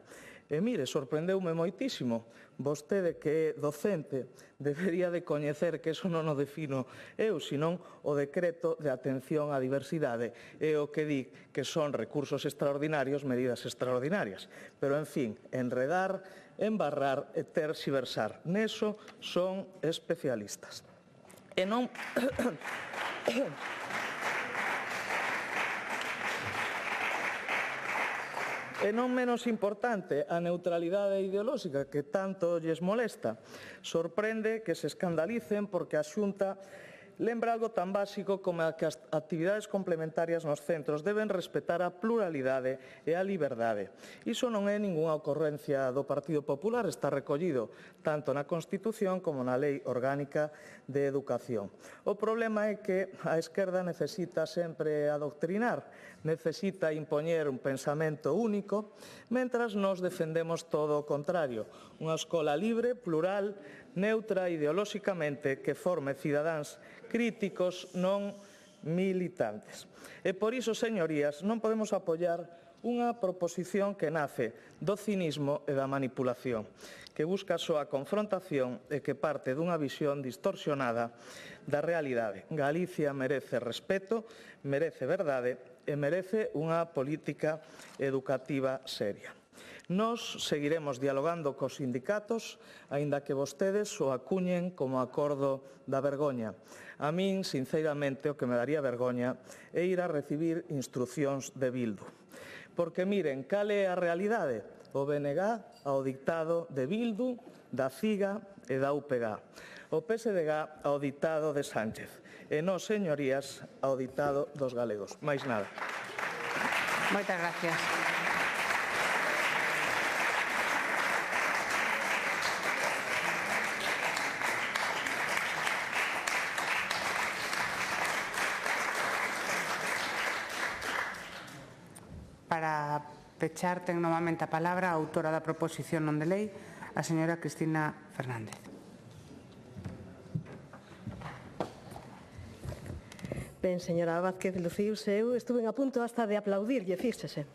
S15: E mire, sorprendeume moitísimo. Vostede que é docente debería de coñecer que eso non o defino eu, senón o decreto de atención á diversidade. É o que di que son recursos extraordinarios, medidas extraordinarias. Pero, en fin, enredar, embarrar e terxiversar. Neso son especialistas. E non... E non menos importante, a neutralidade ideolóxica que tanto lles molesta. Sorprende que se escandalicen porque a Xunta lembra algo tan básico como que as actividades complementarias nos centros deben respetar a pluralidade e a liberdade. Iso non é ningunha ocorrencia do Partido Popular, está recollido tanto na Constitución como na Lei Orgánica de Educación. O problema é que a esquerda necesita sempre adoctrinar, necesita impoñer un pensamento único, mentras nos defendemos todo o contrario, unha escola libre, plural, neutra ideolóxicamente que forme cidadáns críticos non militantes. E por iso, señorías, non podemos apoiar unha proposición que nace do cinismo e da manipulación, que busca só a confrontación e que parte dunha visión distorsionada da realidade. Galicia merece respeto, merece verdade e merece unha política educativa seria. Nós seguiremos dialogando cos sindicatos, aínda que vostedes o acuñen como acordo da vergoña. A min, sinceramente, o que me daría vergoña é ir a recibir instruccións de Bildu. Porque, miren, cal é a realidade? O BNG ao dictado de Bildu, da CIGA e da UPG. O PSDG ao dictado de Sánchez. E nós, señorías, ao dictado dos galegos. Máis nada.
S7: Moitas gracias. Para pechar, ten novamente a palabra a autora da proposición non de lei, a señora Cristina Fernández.
S13: Ben, señora Vázquez Luciuse, eu estuve a punto hasta de aplaudirlle, fíxese.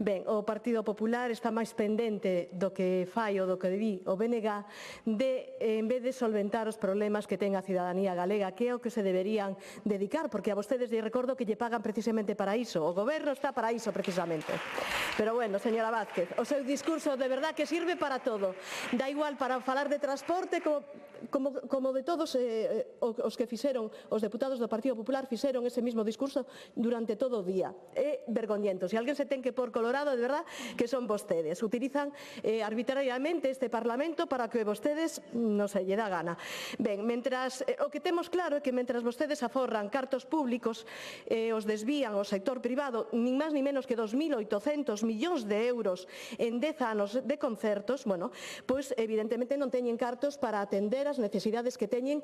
S13: Ben, o Partido Popular está máis pendente do que fai ou do que di o BNG de, en vez de solventar os problemas que ten a cidadanía galega, que é o que se deberían dedicar, porque a vostedes lle recordo que lle pagan precisamente para iso. O goberno está para iso, precisamente. Pero bueno, señora Vázquez, o seu discurso de verdad que sirve para todo. Da igual para falar de transporte como de todos os que fixeron, os deputados do Partido Popular fixeron ese mismo discurso durante todo o día. É vergoñento. Se alguén se ten que pôr colorado, de verdad, que son vostedes. Utilizan arbitrariamente este Parlamento para que vostedes non se lle dá gana. Ben, o que temos claro é que mentras vostedes aforran cartos públicos os desvían ao sector privado nin máis nin menos que 2.800 millóns de euros en 10 anos de concertos, bueno, pois evidentemente non teñen cartos para atender as necesidades que teñen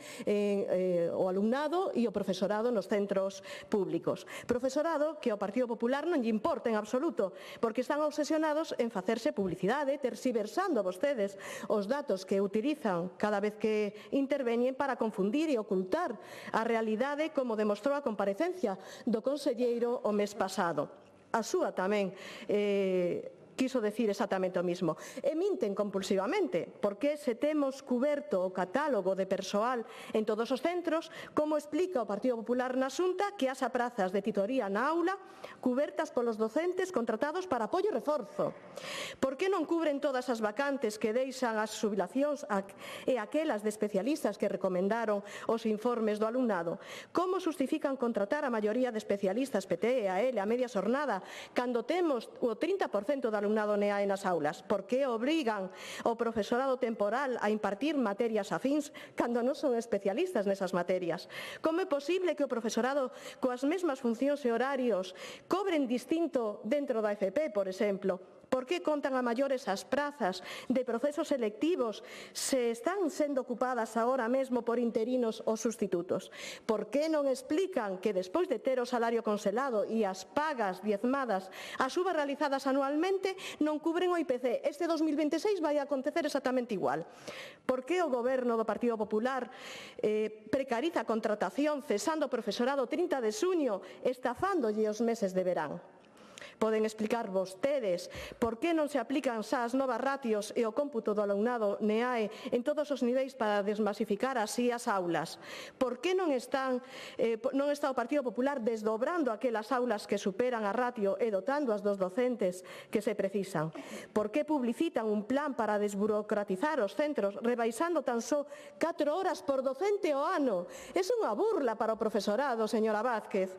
S13: o alumnado e o profesorado nos centros públicos. Profesorado que ao Partido Popular non lle importa en absoluto, porque están obsesionados en facerse publicidade, terxiversando vostedes os datos que utilizan cada vez que interveñen para confundir e ocultar a realidade, como demostrou a comparecencia do conselleiro o mes pasado. A súa tamén quiso decir exactamente o mismo. E minten compulsivamente, porque se temos cuberto o catálogo de persoal en todos os centros, como explica o Partido Popular na Xunta, que haxa prazas de titoría na aula cubertas polos docentes contratados para apoio e reforzo. Por que non cubren todas as vacantes que deixan as xubilacións e aquelas de especialistas que recomendaron os informes do alumnado? Como justifican contratar a maioría de especialistas PTE, AL, a media xornada, cando temos o 30% da alumnado NEAE nas aulas? Por que obrigan o profesorado temporal a impartir materias afíns cando non son especialistas nesas materias? Como é posible que o profesorado coas mesmas funcións e horarios cobren distinto dentro da FP, por exemplo? Por que contan a maiores as prazas de procesos selectivos se están sendo ocupadas agora mesmo por interinos ou sustitutos? Por que non explican que despois de ter o salario congelado e as pagas diezmadas, as subas realizadas anualmente non cubren o IPC? Este 2026 vai acontecer exactamente igual. Por que o goberno do Partido Popular precariza a contratación cesando o profesorado 30 de xuño, estafándolle os meses de verán? Poden explicar vostedes por que non se aplican xa as novas ratios e o cómputo do alumnado NEAE en todos os niveis para desmasificar así as aulas? Por que non está o Partido Popular desdobrando aquelas aulas que superan a ratio e dotándoas dos docentes que se precisan? Por que publicitan un plan para desburocratizar os centros rebaixando tan só 4 horas por docente ao ano? É unha burla para o profesorado, señora Vázquez.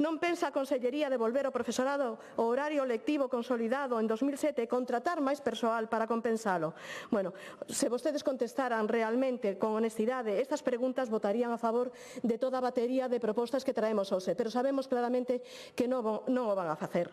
S13: Non pensa a Consellería devolver ao profesorado o horario lectivo consolidado en 2007 e contratar máis persoal para compensalo? Bueno, se vostedes contestaran realmente con honestidade estas preguntas, votarían a favor de toda a batería de propostas que traemos hoxe, pero sabemos claramente que non o van a facer.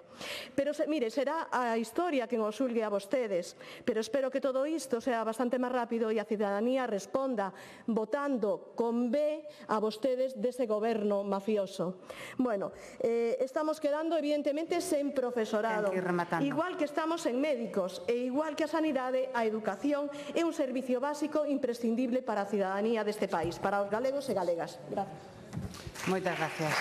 S13: Pero, mire, será a historia quen os xulgue a vostedes, pero espero que todo isto sea bastante máis rápido e a cidadanía responda votando con B a vostedes dese goberno mafioso. Bueno, estamos quedando evidentemente sen profesorado, igual que estamos en médicos e igual que a sanidade, a educación é un servicio básico imprescindible para a cidadanía deste país, para os galegos e galegas. Gracias.
S7: Moitas gracias.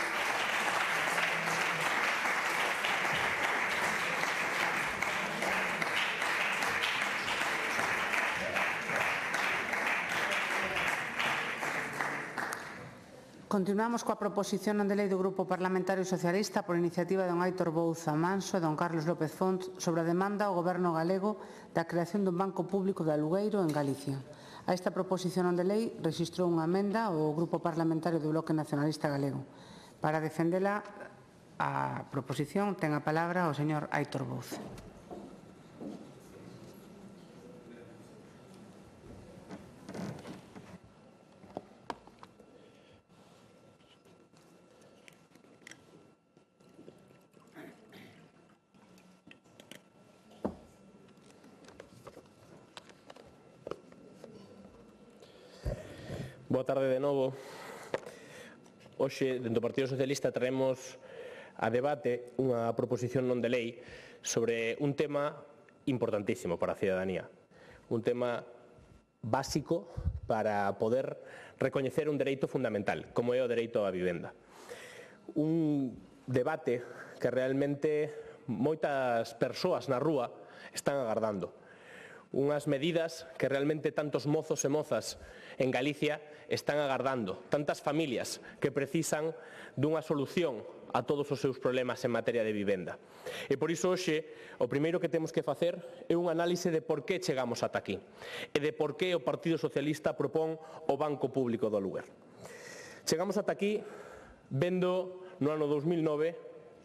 S7: Continuamos coa proposición non de lei do Grupo Parlamentario Socialista por iniciativa de don Aitor Bouza Manso e don Carlos López Font sobre a demanda ao Goberno galego da creación dun banco público de alugueiro en Galicia. A esta proposición non de lei rexistrou unha emenda o Grupo Parlamentario do Bloque Nacionalista Galego. Para defendela a proposición ten a palabra o señor Aitor Bouza.
S14: Boa tarde de novo. Hoxe, dentro do Partido Socialista, traemos a debate unha proposición non de lei sobre un tema importantísimo para a cidadanía. Un tema básico para poder recoñecer un dereito fundamental, como é o dereito á vivenda. Un debate que realmente moitas persoas na rúa están agardando. Unhas medidas que realmente tantos mozos e mozas en Galicia están agardando, tantas familias que precisan dunha solución a todos os seus problemas en materia de vivenda. E por iso hoxe o primeiro que temos que facer é un análise de por que chegamos ata aquí e de por que o Partido Socialista propón o Banco Público do Aluguer. Chegamos ata aquí vendo no ano 2009,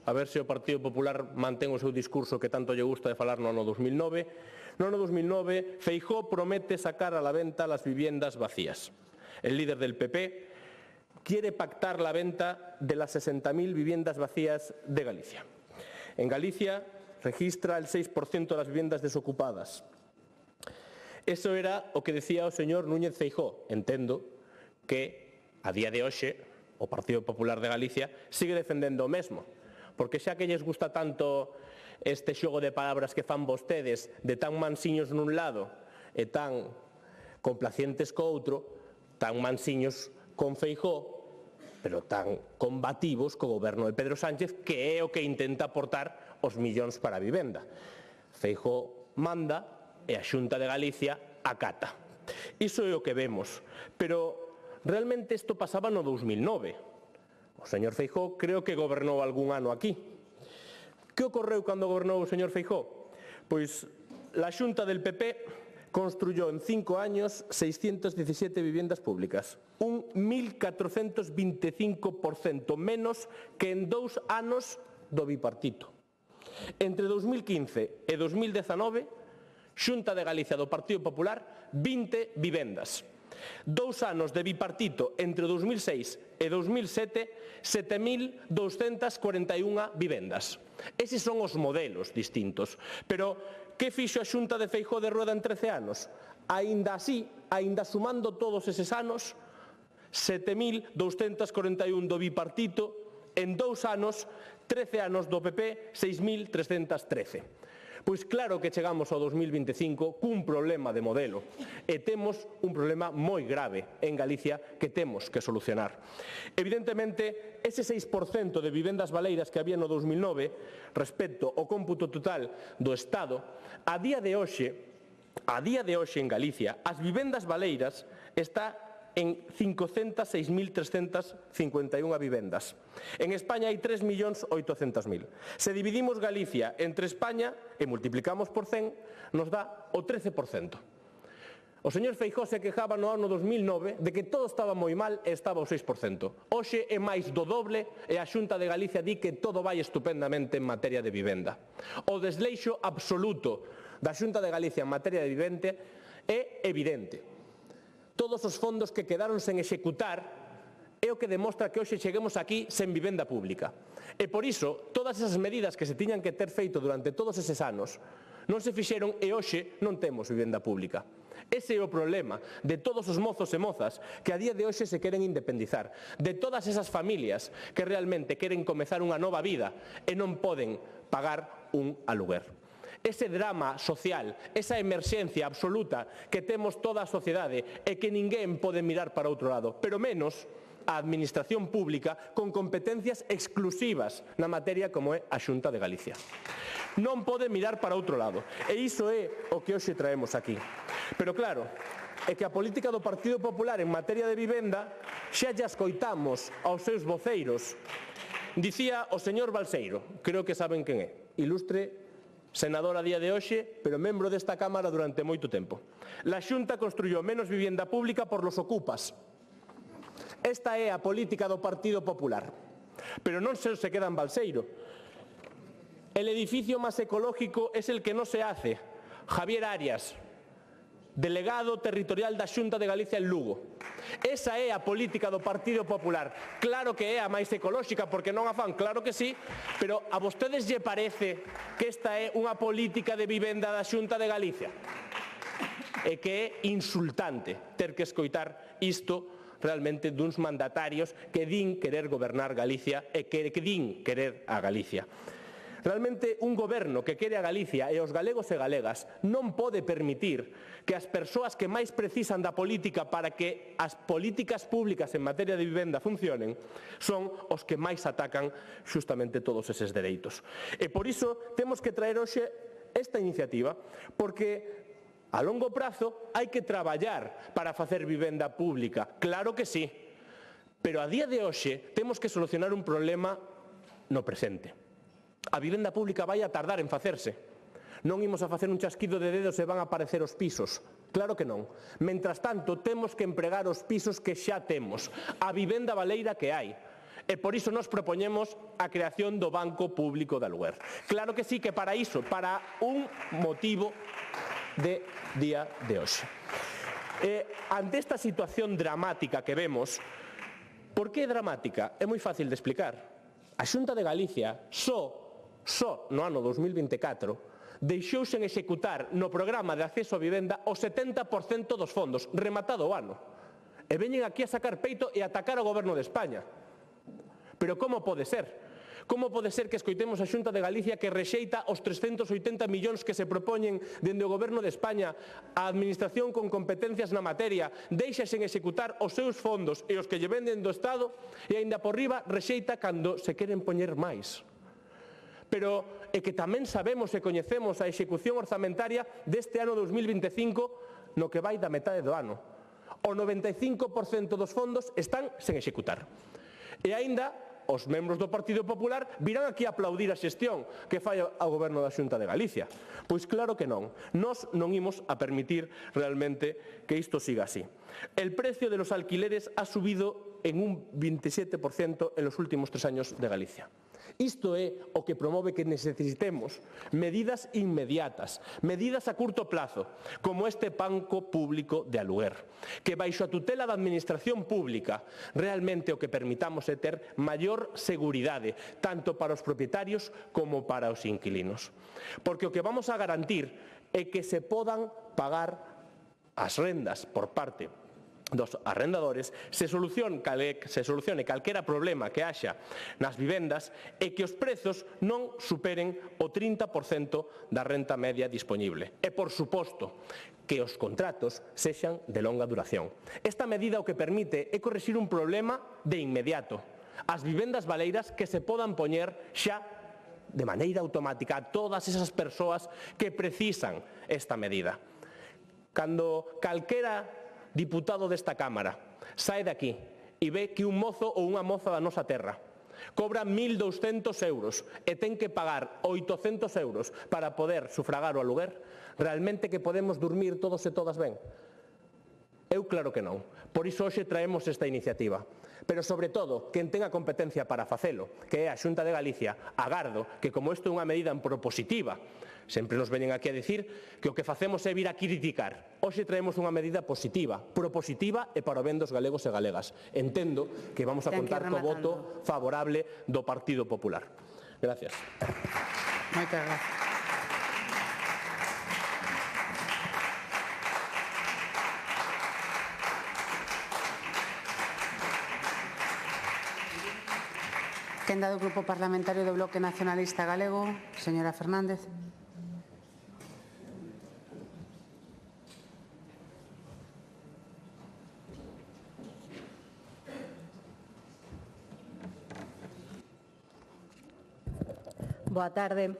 S14: a ver se o Partido Popular mantén o seu discurso que tanto lle gusta de falar no ano 2009. No ano 2009, Feijóo promete sacar a la venta las viviendas vacías. El líder del PP quiere pactar la venta de las 60.000 viviendas vacías de Galicia. En Galicia registra el 6% de las viviendas desocupadas. Eso era o que decía o señor Núñez Feijóo. Entendo que, a día de hoxe, o Partido Popular de Galicia sigue defendendo o mesmo. Porque xa que lles gusta tanto este xogo de palabras que fan vostedes de tan mansiños nun lado e tan complacientes co outro, tan mansiños con Feijóo, pero tan combativos co goberno de Pedro Sánchez, que é o que intenta aportar os millóns para a vivenda. Feijóo manda e a Xunta de Galicia acata. Iso é o que vemos, pero realmente isto pasaba no 2009. O señor Feijóo creo que gobernou algún ano aquí. Que ocorreu cando gobernou o señor Feijóo? Pois la Xunta del PP construyó en 5 años 617 viviendas públicas, un 1.425% menos que en 2 anos do bipartito. Entre 2015 e 2019, Xunta de Galicia do Partido Popular, 20 vivendas. 2 anos de bipartito entre 2006 e 2007, 7.241 vivendas. Eses son os modelos distintos. Pero que fixo a Xunta de Feijóo de Rueda en 13 anos? Aínda así, aínda sumando todos eses anos, 7.241 do bipartito, en 2 anos, 13 anos do PP, 6.313. Pois claro que chegamos ao 2025 cun problema de modelo e temos un problema moi grave en Galicia que temos que solucionar. Evidentemente, ese 6% de vivendas baleiras que había no 2009 respecto ao cómputo total do Estado, a día de hoxe en Galicia, as vivendas baleiras está en 506.351 vivendas. En España hai 3.800.000. Se dividimos Galicia entre España e multiplicamos por 100, nos dá o 13%. O señor Feijóo se quejaba no ano 2009 de que todo estaba moi mal e estaba o 6%. Hoxe é máis do doble e a Xunta de Galicia di que todo vai estupendamente en materia de vivenda. O desleixo absoluto da Xunta de Galicia en materia de vivenda é evidente. Todos os fondos que quedaron sen executar é o que demostra que hoxe cheguemos aquí sen vivenda pública. E por iso, todas esas medidas que se tiñan que ter feito durante todos eses anos non se fixeron e hoxe non temos vivenda pública. Ese é o problema de todos os mozos e mozas que a día de hoxe se queren independizar, de todas esas familias que realmente queren comezar unha nova vida e non poden pagar un aluguer. Ese drama social, esa emerxencia absoluta que temos toda a sociedade e que ninguén pode mirar para outro lado, pero menos a administración pública con competencias exclusivas na materia como é a Xunta de Galicia. Non pode mirar para outro lado, e iso é o que hoxe traemos aquí. Pero claro, é que a política do Partido Popular en materia de vivenda xa lle escoitamos aos seus voceiros. Dicía o señor Balseiro, creo que saben quen é, ilustre senador a día de hoxe, pero membro desta Cámara durante moito tempo. La Xunta construyó menos vivienda pública por los ocupas. Esta é a política do Partido Popular. Pero non se queda en Balseiro. El edificio más ecológico es el que no se hace. Javier Arias, delegado territorial da Xunta de Galicia en Lugo. Esa é a política do Partido Popular. Claro que é a máis ecolóxica, porque non a fan, claro que sí, pero a vostedes lle parece que esta é unha política de vivenda da Xunta de Galicia? E que é insultante ter que escoitar isto realmente duns mandatarios que din querer gobernar Galicia e que din querer a Galicia. Realmente un goberno que quere a Galicia e os galegos e galegas non pode permitir que as persoas que máis precisan da política para que as políticas públicas en materia de vivenda funcionen son os que máis atacan xustamente todos eses dereitos. E por iso temos que traer hoxe esta iniciativa, porque a longo prazo hai que traballar para facer vivenda pública, claro que sí, pero a día de hoxe temos que solucionar un problema no presente. A vivenda pública vai a tardar en facerse. Non imos a facer un chasquido de dedos e van a aparecer os pisos. Claro que non. Mentras tanto, temos que empregar os pisos que xa temos, a vivenda baleira que hai. E por iso nos propoñemos a creación do Banco Público de Aluguer. Claro que sí, que para iso, para un motivo de día de hoxe. Ante esta situación dramática que vemos, por que é dramática? É moi fácil de explicar. A Xunta de Galicia só no ano 2024 deixou sen executar no programa de acceso a vivenda o 70% dos fondos, rematado o ano. E veñen aquí a sacar peito e atacar ao Goberno de España. Pero como pode ser? Como pode ser que escoitemos a Xunta de Galicia que rexeita os 380 millóns que se propoñen dende o Goberno de España, a Administración con competencias na materia, deixa sen executar os seus fondos e os que lle venden do Estado e aínda por riba rexeita cando se queren poñer máis? Pero é que tamén sabemos e coñecemos a execución orzamentaria deste ano 2025 no que vai da metade do ano. O 95% dos fondos están sen executar. E aínda os membros do Partido Popular virán aquí a aplaudir a xestión que fai ao Goberno da Xunta de Galicia. Pois claro que non. Nós non imos a permitir realmente que isto siga así. El precio de los alquileres ha subido en un 27% en los últimos 3 años de Galicia. Isto é o que promove que necesitemos medidas inmediatas, medidas a curto plazo, como este Banco Público de Aluguer, que baixo a tutela da Administración Pública realmente o que permitamos é ter maior seguridade, tanto para os propietarios como para os inquilinos. Porque o que vamos a garantir é que se podan pagar as rendas por parte dos arrendadores se solucione calquera problema que haxa nas vivendas e que os prezos non superen o 30% da renta media dispoñible. E, por suposto, que os contratos sexan de longa duración. Esta medida o que permite é corrixir un problema de inmediato. As vivendas baleiras que se podan poñer xa de maneira automática a todas esas persoas que precisan esta medida. Cando calquera diputado desta Cámara sae de aquí e ve que un mozo ou unha moza da nosa terra cobra 1.200 euros e ten que pagar 800 euros para poder sufragar o aluguer, realmente que podemos dormir todos e todas ben? Eu claro que non. Por iso hoxe traemos esta iniciativa. Pero, sobre todo, quen ten a competencia para facelo, que é a Xunta de Galicia, agardo que, como isto é unha medida en propositiva, sempre nos veñen aquí a dicir que o que facemos é vir a criticar. Hoxe traemos unha medida positiva, propositiva e para o ben dos galegos e galegas. Entendo que vamos a contar co voto favorable do Partido Popular. Gracias.
S7: Moitas gracias. Quenda do Grupo Parlamentario do Bloque Nacionalista Galego, señora Fernández.
S2: Boa tarde.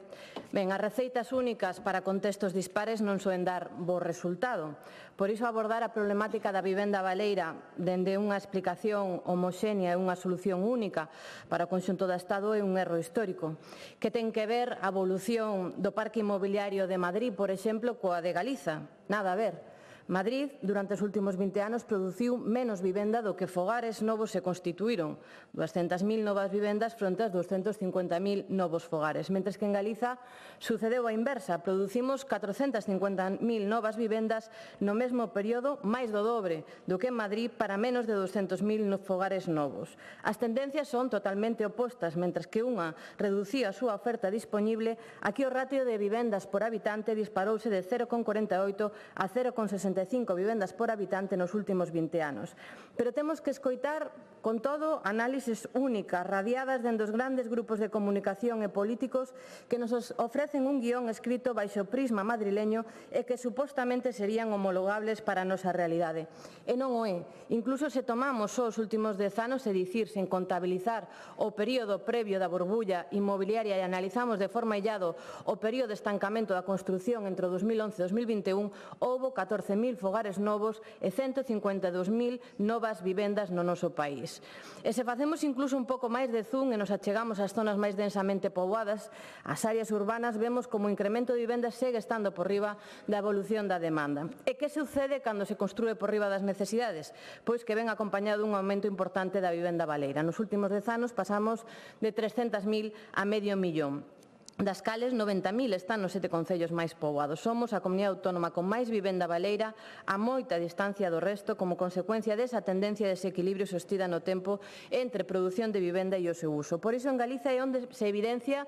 S2: Ben, as receitas únicas para contextos dispares non soen dar bo resultado. Por iso abordar a problemática da vivenda baleira dende unha explicación homoxénea e unha solución única para o conxunto do Estado é un erro histórico, que ten que ver a evolución do parque inmobiliario de Madrid, por exemplo, coa de Galiza. Nada a ver. Madrid, durante os últimos 20 anos, produciu menos vivenda do que fogares novos se constituíron, 200.000 novas vivendas fronte aos 250.000 novos fogares, mentres que en Galiza sucedeu a inversa, producimos 450.000 novas vivendas no mesmo período, máis do dobre do que en Madrid para menos de 200.000 fogares novos. As tendencias son totalmente opostas, mentres que unha reducía a súa oferta disponible, aquí o ratio de vivendas por habitante disparouse de 0,48 a 0,65 vivendas por habitante nos últimos 20 anos. Pero temos que escoitar, con todo, análises únicas, radiadas dende os grandes grupos de comunicación e políticos que nos ofrecen un guión escrito baixo prisma madrileño e que supostamente serían homologables para a nosa realidade. E non o é. Incluso se tomamos só os últimos 10 anos, é dicir, sen contabilizar o período previo da burbulla inmobiliaria e analizamos de forma illado o período de estancamento da construción entre o 2011 e 2021, houbo 14.000 fogares novos e 152.000 novas vivendas no noso país. E se facemos incluso un pouco máis de zoom e nos achegamos ás zonas máis densamente poboadas, as áreas urbanas, vemos como o incremento de vivendas segue estando por riba da evolución da demanda. E que sucede cando se construe por riba das necesidades? Pois que ven acompañado un aumento importante da vivenda baleira. Nos últimos 10 anos pasamos de 300.000 a medio millón, das cales 90.000 están nos 7 concellos máis poboados. Somos a comunidade autónoma con máis vivenda baleira a moita distancia do resto como consecuencia desa tendencia de desequilibrio sostida no tempo entre produción de vivenda e o seu uso. Por iso en Galiza é onde se evidencia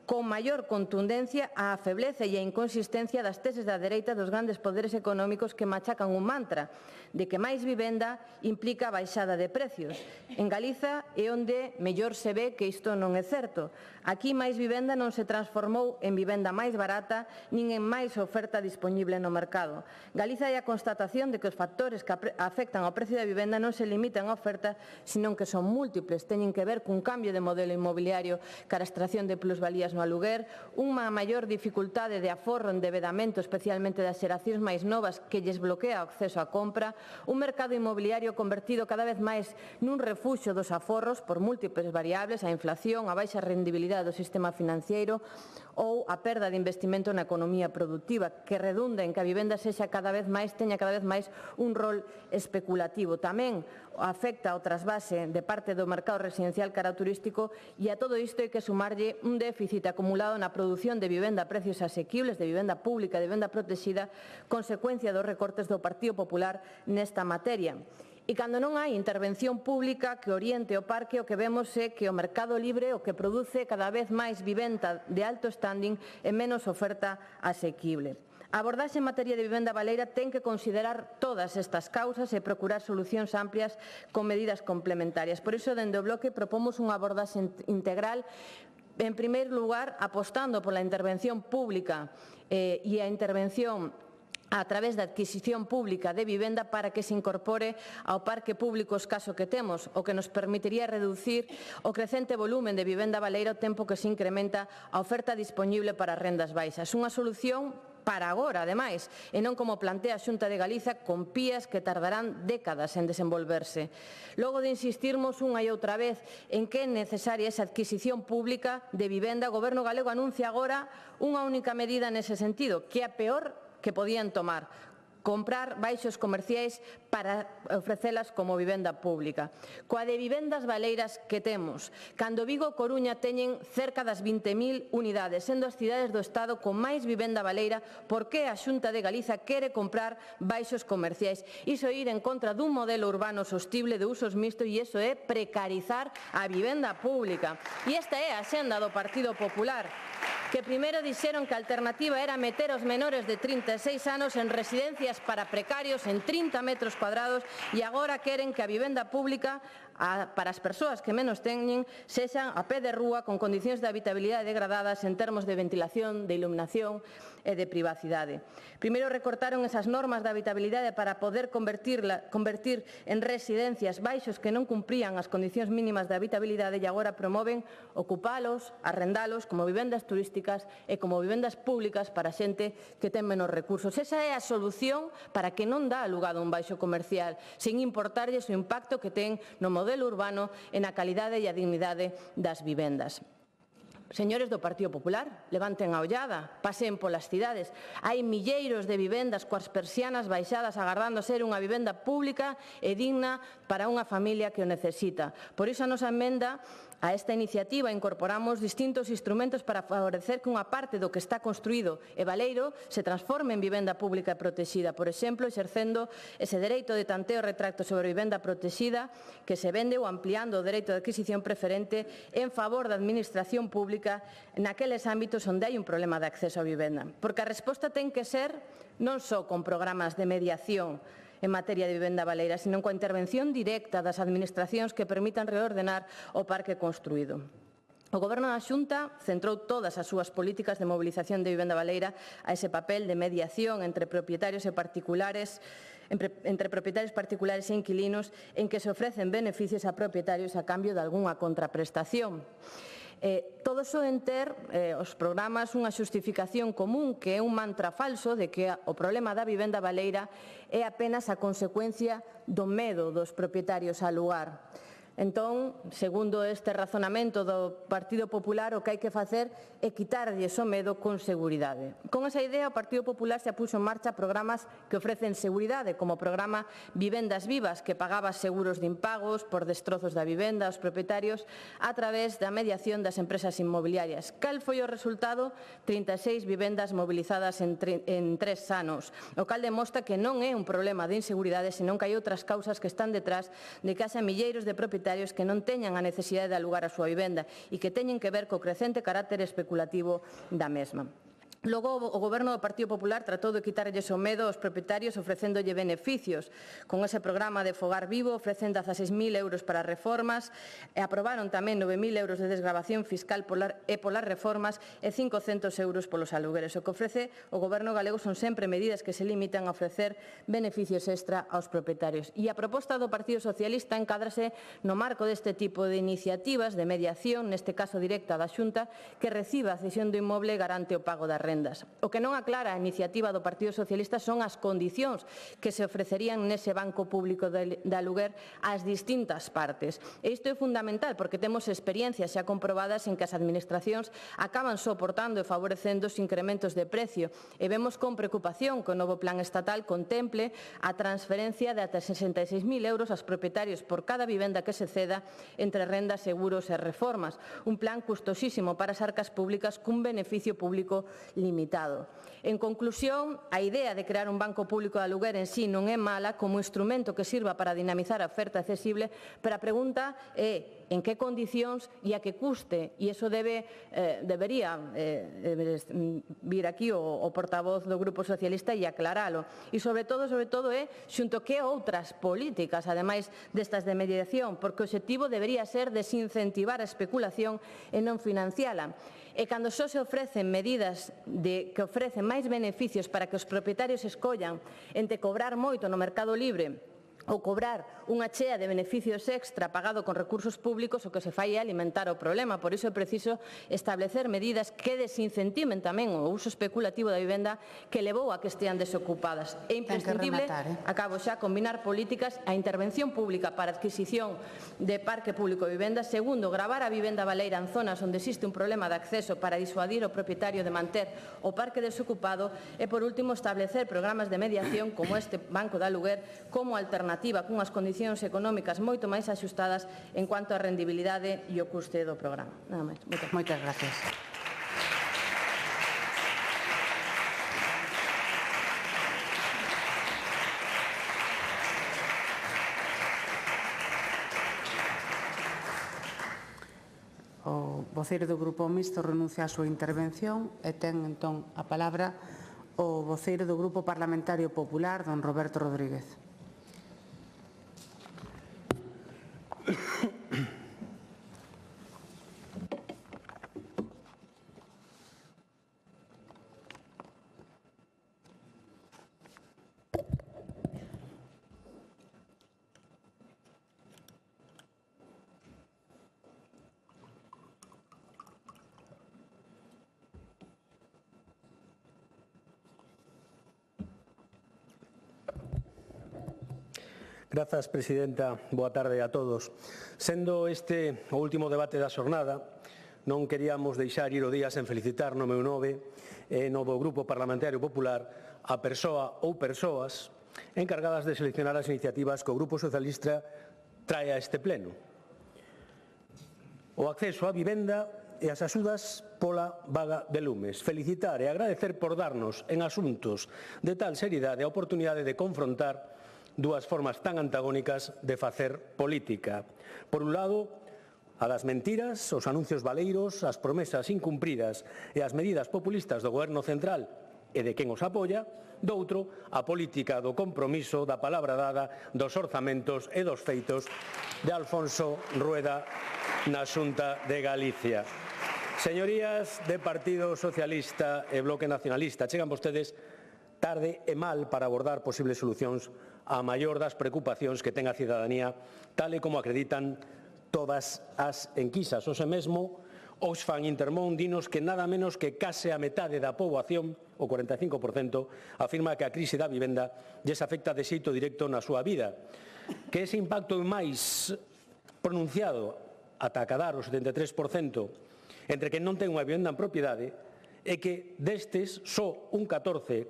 S2: con maior contundencia a febleza e a inconsistencia das teses da dereita dos grandes poderes económicos que machacan un mantra de que máis vivenda implica baixada de precios. En Galiza é onde mellor se ve que isto non é certo. Aquí máis vivenda non se transformou en vivenda máis barata nin en máis oferta disponible no mercado. Galiza é a constatación de que os factores que afectan ao precio da vivenda non se limitan á oferta, senón que son múltiples, teñen que ver cun cambio de modelo inmobiliario cara a extracción de plusvalías no aluguer, unha maior dificultade de aforro en endevedamento, especialmente das xeracións máis novas que lles bloquea o acceso á compra, un mercado inmobiliario convertido cada vez máis nun refuxo dos aforros por múltiples variables, a inflación, a baixa rendibilidade do sistema financiero ou a perda de investimento na economía productiva, que redunda en que a vivenda teña cada vez máis un rol especulativo. Tamén afecta ao trasvase de parte do mercado residencial cara ao turístico e a todo isto hai que sumarlle un déficit acumulado na produción de vivenda a precios asequibles, de vivenda pública, de vivenda protegida, consecuencia dos recortes do Partido Popular nesta materia. E cando non hai intervención pública que oriente o parque, o que vemos é que o mercado libre o que produce cada vez máis vivenda de alto standing e menos oferta asequible.
S16: A abordaxe en materia de vivenda baleira ten que considerar todas estas causas e procurar solucións amplias con medidas complementarias. Por iso, dende o Bloque, propomos unha abordaxe integral, en primeiro lugar, apostando pola intervención pública e a intervención a través da adquisición pública de vivenda para que se incorpore ao parque público escaso que temos, o que nos permitiría reducir o crecente volumen de vivenda baleira ao tempo que se incrementa a oferta dispoñible para rendas baixas. Unha solución para agora, ademais, e non como plantea a Xunta de Galiza con pías que tardarán décadas en desenvolverse. Logo de insistirmos unha e outra vez en que é necesaria esa adquisición pública de vivenda, o Goberno galego anuncia agora unha única medida nese sentido, que é a peor que podían tomar: comprar baixos comerciais para ofrecelas como vivenda pública. Coa de vivendas baleiras que temos, cando Vigo e Coruña teñen cerca das 20.000 unidades, sendo as cidades do Estado con máis vivenda baleira, por que a Xunta de Galiza quere comprar baixos comerciais? Iso é ir en contra dun modelo urbano sostible de usos mixtos e iso é precarizar a vivenda pública. E esta é a xenda do Partido Popular, que primeiro dixeron que a alternativa era meter os menores de 36 anos en residencias para precarios en 30 metros cuadrados e agora queren que a vivenda pública para as persoas que menos teñen sexan a pé de rúa con condicións de habitabilidade degradadas en termos de ventilación, de iluminación e de privacidade. Primeiro recortaron esas normas de habitabilidade para poder convertir en residencias baixos que non cumprían as condicións mínimas de habitabilidade e agora promoven ocupalos, arrendalos como vivendas turísticas e como vivendas públicas para xente que ten menos recursos. Esa é a solución para que non dá lugar a un baixo comercial, sen importarlles o impacto que ten no modelo urbano e na calidade e a dignidade das vivendas. Señores do Partido Popular, levanten a ollada, paseen polas cidades. Hai milleiros de vivendas coas persianas baixadas agardando ser unha vivenda pública e digna para unha familia que o necesita. Por iso a nosa emenda a esta iniciativa incorporamos distintos instrumentos para favorecer que unha parte do que está construído e baleiro se transforme en vivenda pública e protexida, por exemplo, exercendo ese dereito de tanteo e retracto sobre vivenda protexida que se vende ou ampliando o dereito de adquisición preferente en favor da administración pública naqueles ámbitos onde hai un problema de acceso a vivenda. Porque a resposta ten que ser non só con programas de mediación en materia de vivenda baleira, sino coa intervención directa das administracións que permitan reordenar o parque construído. O Goberno da Xunta centrou todas as súas políticas de mobilización de vivenda baleira a ese papel de mediación entre propietarios e particulares entre propietarios particulares e inquilinos en que se ofrecen beneficios a propietarios a cambio de algunha contraprestación. Todo iso en ter os programas unha xustificación común que é un mantra falso de que o problema da vivenda baleira é apenas a consecuencia do medo dos propietarios a alugar. Entón, segundo este razonamento do Partido Popular, o que hai que facer é quitarlles o medo con seguridade. Con esa idea, o Partido Popular se puxo en marcha programas que ofrecen seguridade, como o programa Vivendas Vivas, que pagaba seguros de impagos por destrozos da vivenda aos propietarios a través da mediación das empresas inmobiliarias. Cal foi o resultado? 36 vivendas movilizadas en 3 anos, o cal demostra que non é un problema de inseguridade, senón que hai outras causas que están detrás de que haxa milleiros de propietarios que non teñan a necesidade de alugar a súa vivenda e que teñen que ver co crecente carácter especulativo da mesma. Logo, o Goberno do Partido Popular tratou de quitarlles o medo aos propietarios ofrecéndolle beneficios. Con ese programa de Fogar Vivo ofrecen 16.000 euros para reformas e aprobaron tamén 9.000 euros de desgravación fiscal polas reformas e 500 euros polos alugueres. O que ofrece o Goberno galego son sempre medidas que se limitan a ofrecer beneficios extra aos propietarios. E a proposta do Partido Socialista encádrase no marco deste tipo de iniciativas de mediación, neste caso directa da Xunta, que reciba a cesión do inmoble e garante o pago das rendas. O que non aclara a iniciativa do Partido Socialista son as condicións que se ofrecerían nese banco público de aluguer ás distintas partes. E isto é fundamental porque temos experiencias xa comprobadas en que as administracións acaban soportando e favorecendo os incrementos de precio e vemos con preocupación que o novo plan estatal contemple a transferencia de ata 66.000 euros aos propietarios por cada vivenda que se ceda entre rendas, seguros e reformas. Un plan custosísimo para as arcas públicas cun beneficio público limitado. limitado. En conclusión, a idea de crear un banco público de aluguer en sí non é mala como instrumento que sirva para dinamizar a oferta accesible, pero a pregunta é en que condicións e a que custe, e iso debería vir aquí o portavoz do Grupo Socialista e aclaralo. E sobre todo é xunto que outras políticas, ademais destas de mediación, porque o obxectivo debería ser desincentivar a especulación e non financiala. E cando só se ofrecen medidas que ofrecen máis beneficios para que os propietarios escollan entre cobrar moito no mercado libre ou cobrar unha chea de beneficios extra pagado con recursos públicos, o que se fai é alimentar o problema. Por iso é preciso establecer medidas que desincentiven tamén o uso especulativo da vivenda que levou a que estean desocupadas. É imprescindible, acabo xa, combinar políticas a intervención pública para a adquisición de parque público de vivenda. Segundo, gravar a vivenda baleira en zonas onde existe un problema de acceso para disuadir o propietario de manter o parque desocupado. E, por último, establecer programas de mediación como este banco de aluguer como alternativa cunhas condicións económicas moito máis axustadas en cuanto á rendibilidade e o custe do programa. Nada máis.
S7: Moitas gracias. O voceiro do Grupo Mixto renuncia á súa intervención e ten entón a palabra o voceiro do Grupo Parlamentario Popular, don Roberto Rodríguez.
S17: Grazas, presidenta. Boa tarde a todos. Sendo este o último debate da xornada, non queríamos deixar ir o día sen felicitar no meu nome e no do Grupo Parlamentario Popular a persoa ou persoas encargadas de seleccionar as iniciativas que o Grupo Socialista trae a este pleno. O acceso á vivenda e as axudas pola vaga de lumes. Felicitar e agradecer por darnos en asuntos de tal seriedade a oportunidade de confrontar dúas formas tan antagónicas de facer política. Por un lado, a das mentiras, os anuncios baleiros, as promesas incumpridas e as medidas populistas do Goberno central e de quen os apoia. Do outro, a política do compromiso, da palabra dada, dos orzamentos e dos feitos de Alfonso Rueda na Xunta de Galicia. Señorías de Partido Socialista e Bloque Nacionalista, chegan vostedes tarde e mal para abordar posibles solucións a maior das preocupacións que ten a cidadanía, tal e como acreditan todas as enquisas. Hoxe mesmo, Oxfam Intermón dinos que nada menos que case a metade da poboación, o 45%, afirma que a crise da vivenda lles afecta de xeito directo na súa vida. Que ese impacto é máis pronunciado ata acadar o 73% entre quen non ten unha vivenda en propiedade, é que destes só un 14,4%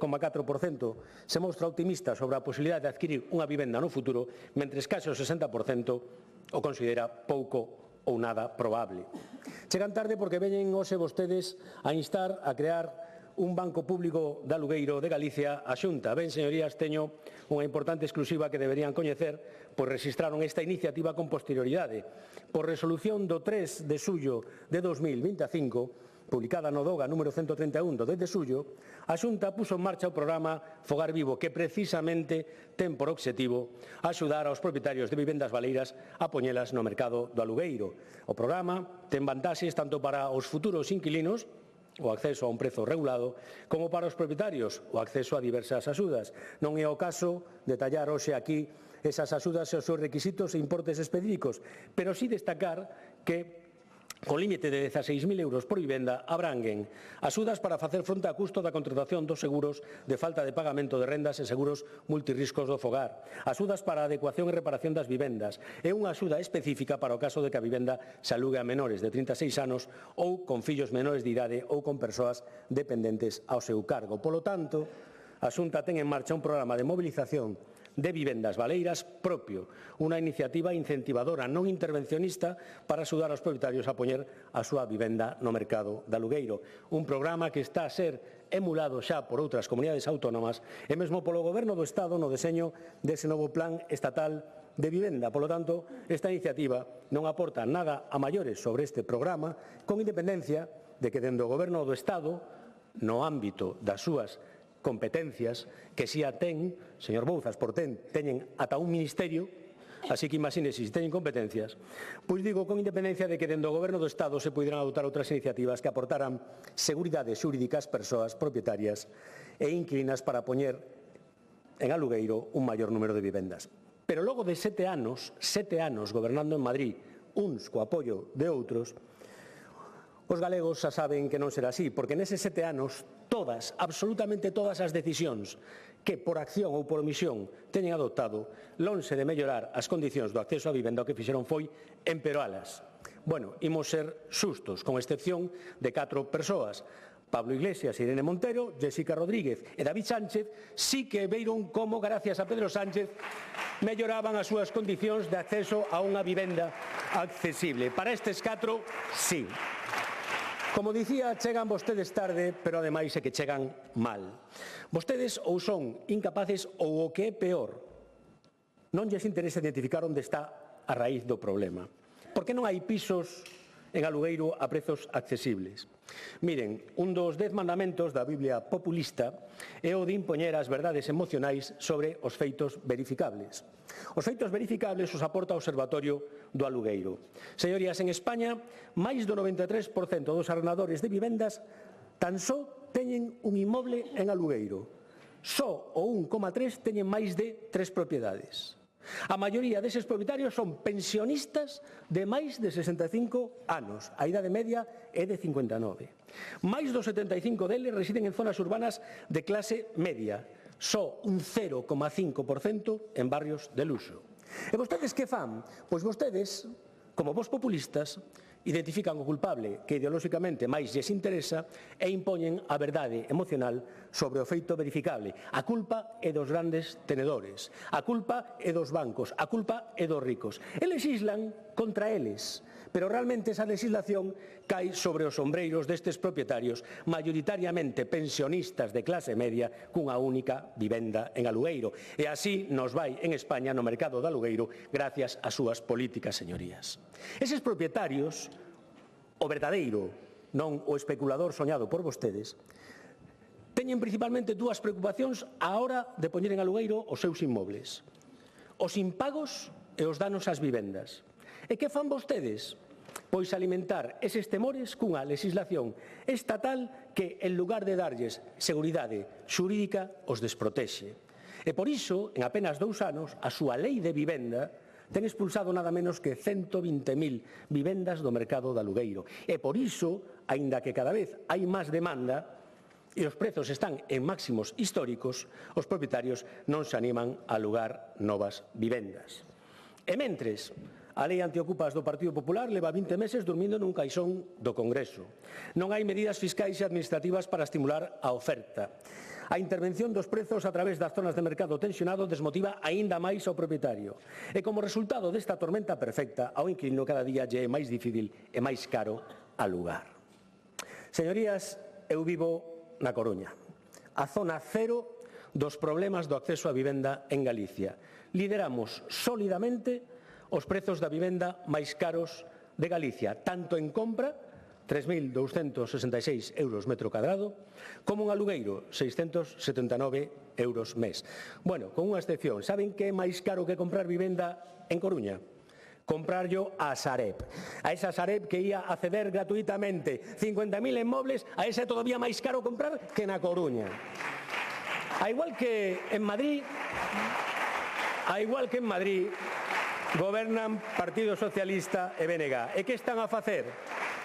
S17: se mostra optimista sobre a posibilidade de adquirir unha vivenda no futuro, mentres case o 60% o considera pouco ou nada probable. Chegan tarde porque veñen hoxe vostedes a instar a crear un banco público de alugueiro de Galicia a Xunta. Ben, señorías, teño unha importante exclusiva que deberían coñecer, pois rexistraron esta iniciativa con posterioridade. Por resolución do 3 de xullo de 2025, publicada no DOGA número 131 do 10 de xullo, a Xunta puso en marcha o programa Fogar Vivo, que precisamente ten por obxectivo axudar aos propietarios de vivendas baleiras a poñelas no mercado do alugueiro. O programa ten vantaxes tanto para os futuros inquilinos, o acceso a un prezo regulado, como para os propietarios, o acceso a diversas axudas. Non é o caso detallar hoxe aquí esas axudas e os seus requisitos e importes específicos, pero sí destacar que con límite de 16.000 euros por vivenda, abranguen axudas para facer fronte a custo da contratación dos seguros de falta de pagamento de rendas e seguros multirriscos do fogar, axudas para a adecuación e reparación das vivendas e unha axuda específica para o caso de que a vivenda se alugue a menores de 36 anos ou con fillos menores de idade ou con persoas dependentes ao seu cargo. Polo tanto, a Xunta ten en marcha un programa de movilización de vivendas baleiras propio, unha iniciativa incentivadora non intervencionista para axudar aos propietarios a poñer a súa vivenda no mercado de alugueiro. Un programa que está a ser emulado xa por outras comunidades autónomas e mesmo polo Goberno do Estado no deseño dese novo plan estatal de vivenda. Polo tanto, esta iniciativa non aporta nada a maiores sobre este programa, con independencia de que dende o Goberno do Estado, no ámbito das súas competencias, que si a ten, señor Bouzas, teñen ata un ministerio, así que imagínese se teñen competencias, pois digo con independencia de que dende o Goberno do Estado se poderán adoptar outras iniciativas que aportaran seguridade xurídica ás persoas propietarias e inquilinas para poñer en alugueiro un maior número de vivendas. Pero logo de 7 anos gobernando en Madrid, uns co apoio de outros, os galegos xa saben que non será así, porque neses 7 anos todas, absolutamente todas as decisións que por acción ou por omisión teñen adoptado, lonxe de mellorar as condicións do acceso á vivenda, o que fixeron foi empeoralas. Bueno, imos ser xustos, con excepción de 4 persoas. Pablo Iglesias, Irene Montero, Jessica Rodríguez e David Sánchez sí que viron como, gracias a Pedro Sánchez, melloraban as súas condicións de acceso a unha vivenda accesible. Para estes 4, sí. Como dicía, chegan vostedes tarde, pero ademais é que chegan mal. Vostedes ou son incapaces ou o que é peor, non lles interesa identificar onde está a raíz do problema. Por que non hai pisos en alugueiro a prezos accesibles? Miren, un dos 10 mandamentos da Biblia populista é o de impoñer as verdades emocionais sobre os feitos verificables. Os feitos verificables os aporta o Observatorio do Alugueiro. Señorías, en España, máis do 93% dos arrendadores de vivendas tan só teñen un inmoble en alugueiro. Só o 1,3 teñen máis de 3 propiedades. A maioría deses propietarios son pensionistas de máis de 65 anos. A idade media é de 59. Máis do 75 deles residen en zonas urbanas de clase media. Só un 0,5% en barrios de luxo. E vostedes que fan? Pois vostedes, como vos populistas, identifican o culpable que ideolóxicamente máis lles interesa e impoñen a verdade emocional sobre o feito verificable. A culpa é dos grandes tenedores, a culpa é dos bancos, a culpa é dos ricos. E lexislan contra eles, pero realmente esa legislación cae sobre os ombreiros destes propietarios, maioritariamente pensionistas de clase media, cunha única vivenda en alugueiro. E así nos vai en España no mercado de alugueiro gracias ás súas políticas, señorías. Eses propietarios, o verdadeiro, non o especulador soñado por vostedes, teñen principalmente dúas preocupacións á hora de poñer en alugueiro os seus inmobles: os impagos e os danos ás vivendas. E que fan vostedes? Pois alimentar eses temores cunha legislación estatal que, en lugar de darlles seguridade xurídica, os desprotexe. E por iso, en apenas 2 anos, a súa lei de vivenda ten expulsado nada menos que 120.000 vivendas do mercado de alugueiro. E por iso, aínda que cada vez hai máis demanda e os prezos están en máximos históricos, os propietarios non se animan a alugar novas vivendas. E mentres, a lei antiocupas do Partido Popular leva 20 meses dormindo nun caixón do Congreso. Non hai medidas fiscais e administrativas para estimular a oferta. A intervención dos prezos a través das zonas de mercado tensionado desmotiva aínda máis ao propietario. E como resultado desta tormenta perfecta, ao inquilino cada día lle é máis difícil e máis caro alugar. Señorías, eu vivo na Coruña, a zona cero dos problemas do acceso á vivenda en Galicia. Lideramos solidamente os prezos da vivenda máis caros de Galicia, tanto en compra, 3.266 euros metro cadrado, como en alugueiro, 679 euros mes. Bueno, con unha excepción, saben que é máis caro que comprar vivenda en Coruña? Comprarlo a Sareb. A esa Sareb que ia a ceder gratuitamente 50.000 inmobles, a esa é todavía máis caro comprar que na Coruña. A igual que en Madrid, gobernan Partido Socialista e BNG. E que están a facer?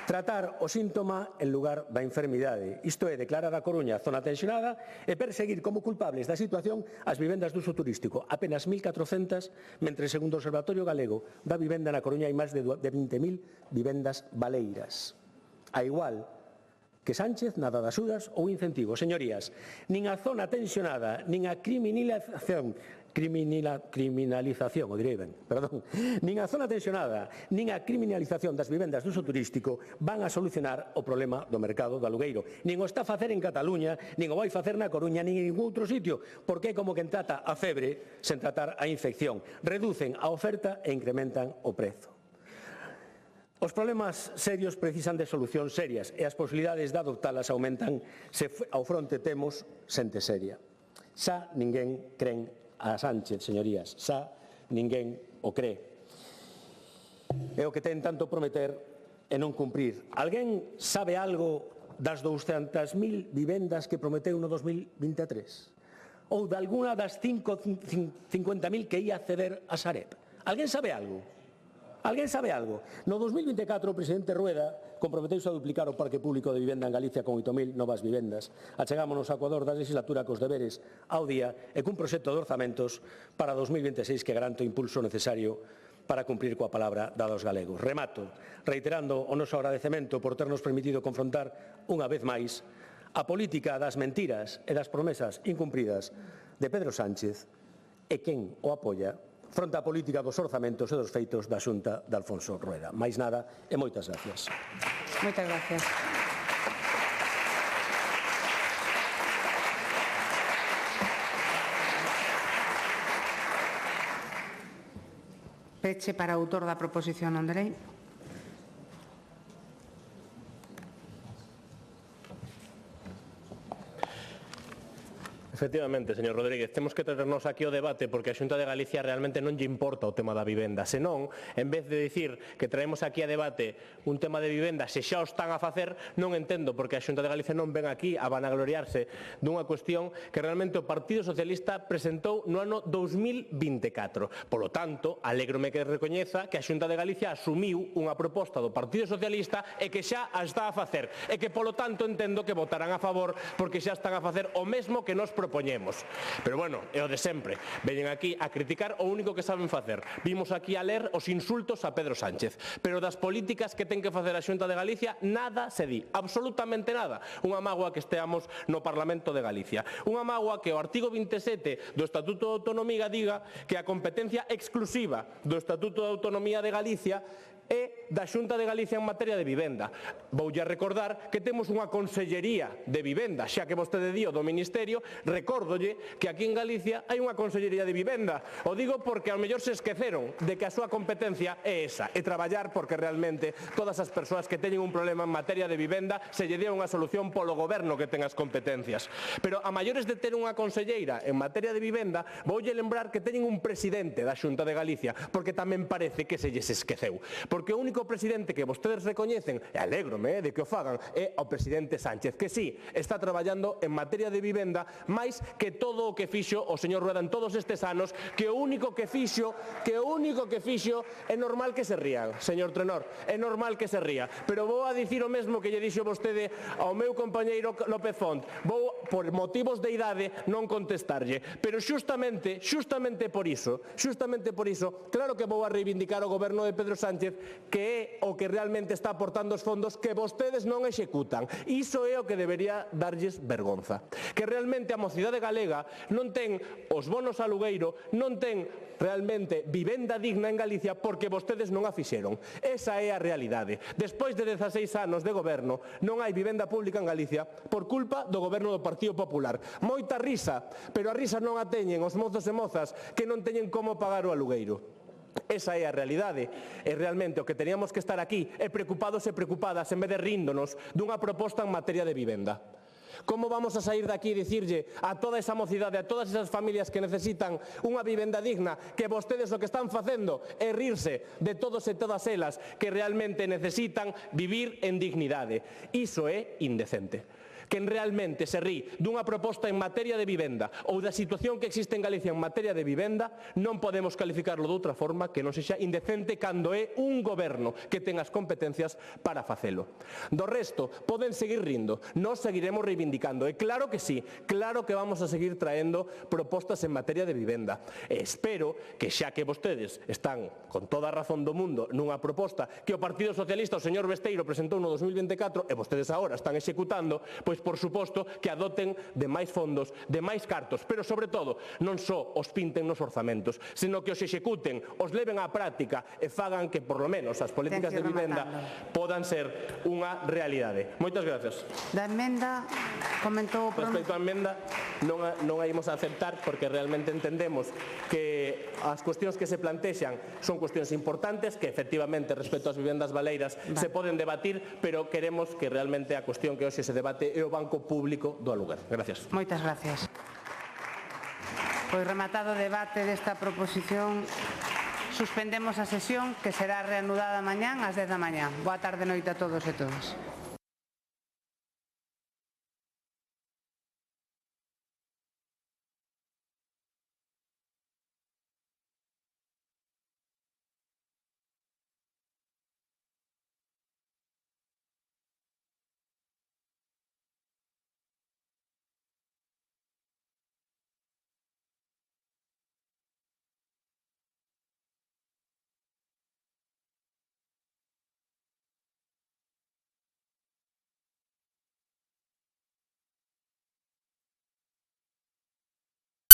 S17: Tratar o síntoma en lugar da enfermidade. Isto é, declarar a Coruña zona tensionada e perseguir como culpables da situación as vivendas de uso turístico. Apenas 1.400, mentre segundo o Observatorio Galego da Vivenda na Coruña hai máis de 20.000 vivendas baleiras. A igual que Sánchez nada de axudas ou incentivos. Señorías, nin a zona tensionada, nin a criminalización, o direi ben, perdón, nin a zona tensionada, nin a criminalización das vivendas de uso turístico van a solucionar o problema do mercado do alugueiro. Nin o está a facer en Cataluña, nin o vai facer na Coruña, nin en ningún outro sitio, porque é como quen trata a febre sen tratar a infección. Reducen a oferta e incrementan o prezo. Os problemas serios precisan de solucións serias e as posibilidades de adoptalas aumentan se ao fronte temos xente seria. Xa ninguén creen a Sánchez, señorías, xa ninguén o cree. É o que ten tanto prometer e non cumprir. Alguén sabe algo das 200.000 vivendas que prometeu no 2023? Ou de alguna das 50.000 que ia ceder a Sareb? Alguén sabe algo? Alguén sabe algo? No 2024 o presidente Rueda comprometeuse a duplicar o parque público de vivenda en Galicia con 8.000 novas vivendas. Achegámonos ao Ecuador da legislatura cos deberes ao día e cun proxecto de orzamentos para 2026 que garante o impulso necesario para cumprir coa palabra dada aos galegos. Remato, reiterando o noso agradecemento por ternos permitido confrontar unha vez máis a política das mentiras e das promesas incumpridas de Pedro Sánchez e quen o apoia fronte á política dos orzamentos e dos feitos da Xunta de Alfonso Rueda. Máis nada e moitas gracias.
S7: Moitas gracias. Peche para o autor da proposición non de lei.
S14: Efectivamente, señor Rodríguez, temos que traernos aquí o debate porque a Xunta de Galicia realmente non lle importa o tema da vivenda. Senón, en vez de dicir que traemos aquí a debate un tema de vivenda, se xa o están a facer, non entendo porque a Xunta de Galicia non ven aquí a vanagloriarse dunha cuestión que realmente o Partido Socialista presentou no ano 2024. Polo tanto, alégrome que recoñeza que a Xunta de Galicia asumiu unha proposta do Partido Socialista e que xa a está a facer. E que, polo tanto, entendo que votarán a favor porque xa están a facer o mesmo que nos propoñemos. Pero bueno, é o de sempre. Veñen aquí a criticar o único que saben facer. Vimos aquí a ler os insultos a Pedro Sánchez. Pero das políticas que ten que facer a Xunta de Galicia, nada se di. Absolutamente nada. Unha mágoa que esteamos no Parlamento de Galicia. Unha mágoa que o artigo 27 do Estatuto de Autonomía diga que a competencia exclusiva do Estatuto de Autonomía de Galicia é da Xunta de Galicia en materia de vivenda. Voulle a recordar que temos unha Consellería de Vivenda, xa que vostede dio do Ministerio, recórdolle que aquí en Galicia hai unha Consellería de Vivenda. O digo porque ao mellor se esqueceron de que a súa competencia é esa, é traballar porque realmente todas as persoas que teñen un problema en materia de vivenda se lle dé unha solución polo goberno que ten as competencias. Pero a maiores de ter unha conselleira en materia de vivenda, voulle lembrar que teñen un presidente da Xunta de Galicia, porque tamén parece que se lles esqueceu. Porque o único presidente que vostedes recoñecen, e alégrome de que o fagan, é o presidente Sánchez, que sí, está traballando en materia de vivenda máis que todo o que fixo o señor Rueda en todos estes anos, que o único que fixo é normal que se rían, señor Trenor, é normal que se ría, pero vou a dicir o mesmo que lle dixo vostede ao meu compañeiro López Font, vou, por motivos de idade, non contestarlle, pero xustamente por iso, claro que vou a reivindicar o goberno de Pedro Sánchez, que é o que realmente está aportando os fondos que vostedes non executan. Iso é o que debería darlles vergonza. Que realmente a mocidade galega non ten os bonos alugueiro, non ten realmente vivenda digna en Galicia porque vostedes non a fixeron. Esa é a realidade. Despois de 16 anos de goberno, non hai vivenda pública en Galicia por culpa do goberno do Partido Popular. Moita risa, pero a risa non a teñen os mozos e mozas que non teñen como pagar o alugueiro. Esa é a realidade, e realmente o que teníamos que estar aquí é preocupados e preocupadas en vez de ríndonos dunha proposta en materia de vivenda. Como vamos a sair daqui e dicirlle a toda esa mocidade, a todas esas familias que necesitan unha vivenda digna, que vostedes o que están facendo é rirse de todos e todas elas que realmente necesitan vivir en dignidade? Iso é indecente. quen realmente se rí dunha proposta en materia de vivenda ou da situación que existe en Galicia en materia de vivenda, non podemos calificarlo de outra forma que non sexa indecente cando é un goberno que ten as competencias para facelo. Do resto, poden seguir rindo, nós seguiremos reivindicando, e claro que sí, claro que vamos a seguir traendo propostas en materia de vivenda. E espero que xa que vostedes están con toda a razón do mundo nunha proposta que o Partido Socialista, o señor Besteiro, presentou no 2024 e vostedes agora están executando, pois por suposto que adoten de máis fondos, de máis cartos, pero sobre todo non só os pinten nos orzamentos, sino que os executen, os leven á práctica e fagan que por lo menos as políticas de vivenda podan ser unha realidade. Moitas gracias.
S7: Da emenda comentou...
S14: Respecto á emenda non a imos a aceptar porque realmente entendemos que as cuestións que se plantexan son cuestións importantes que efectivamente respecto ás vivendas baleiras se poden debatir, pero queremos que realmente a cuestión que hoxe se debate é o banco público do aluguer. Gracias.
S7: Moitas gracias. Pois rematado o debate desta proposición, suspendemos a sesión que será reanudada mañán ás 10 da mañá. Boa tarde noite a todos e todas.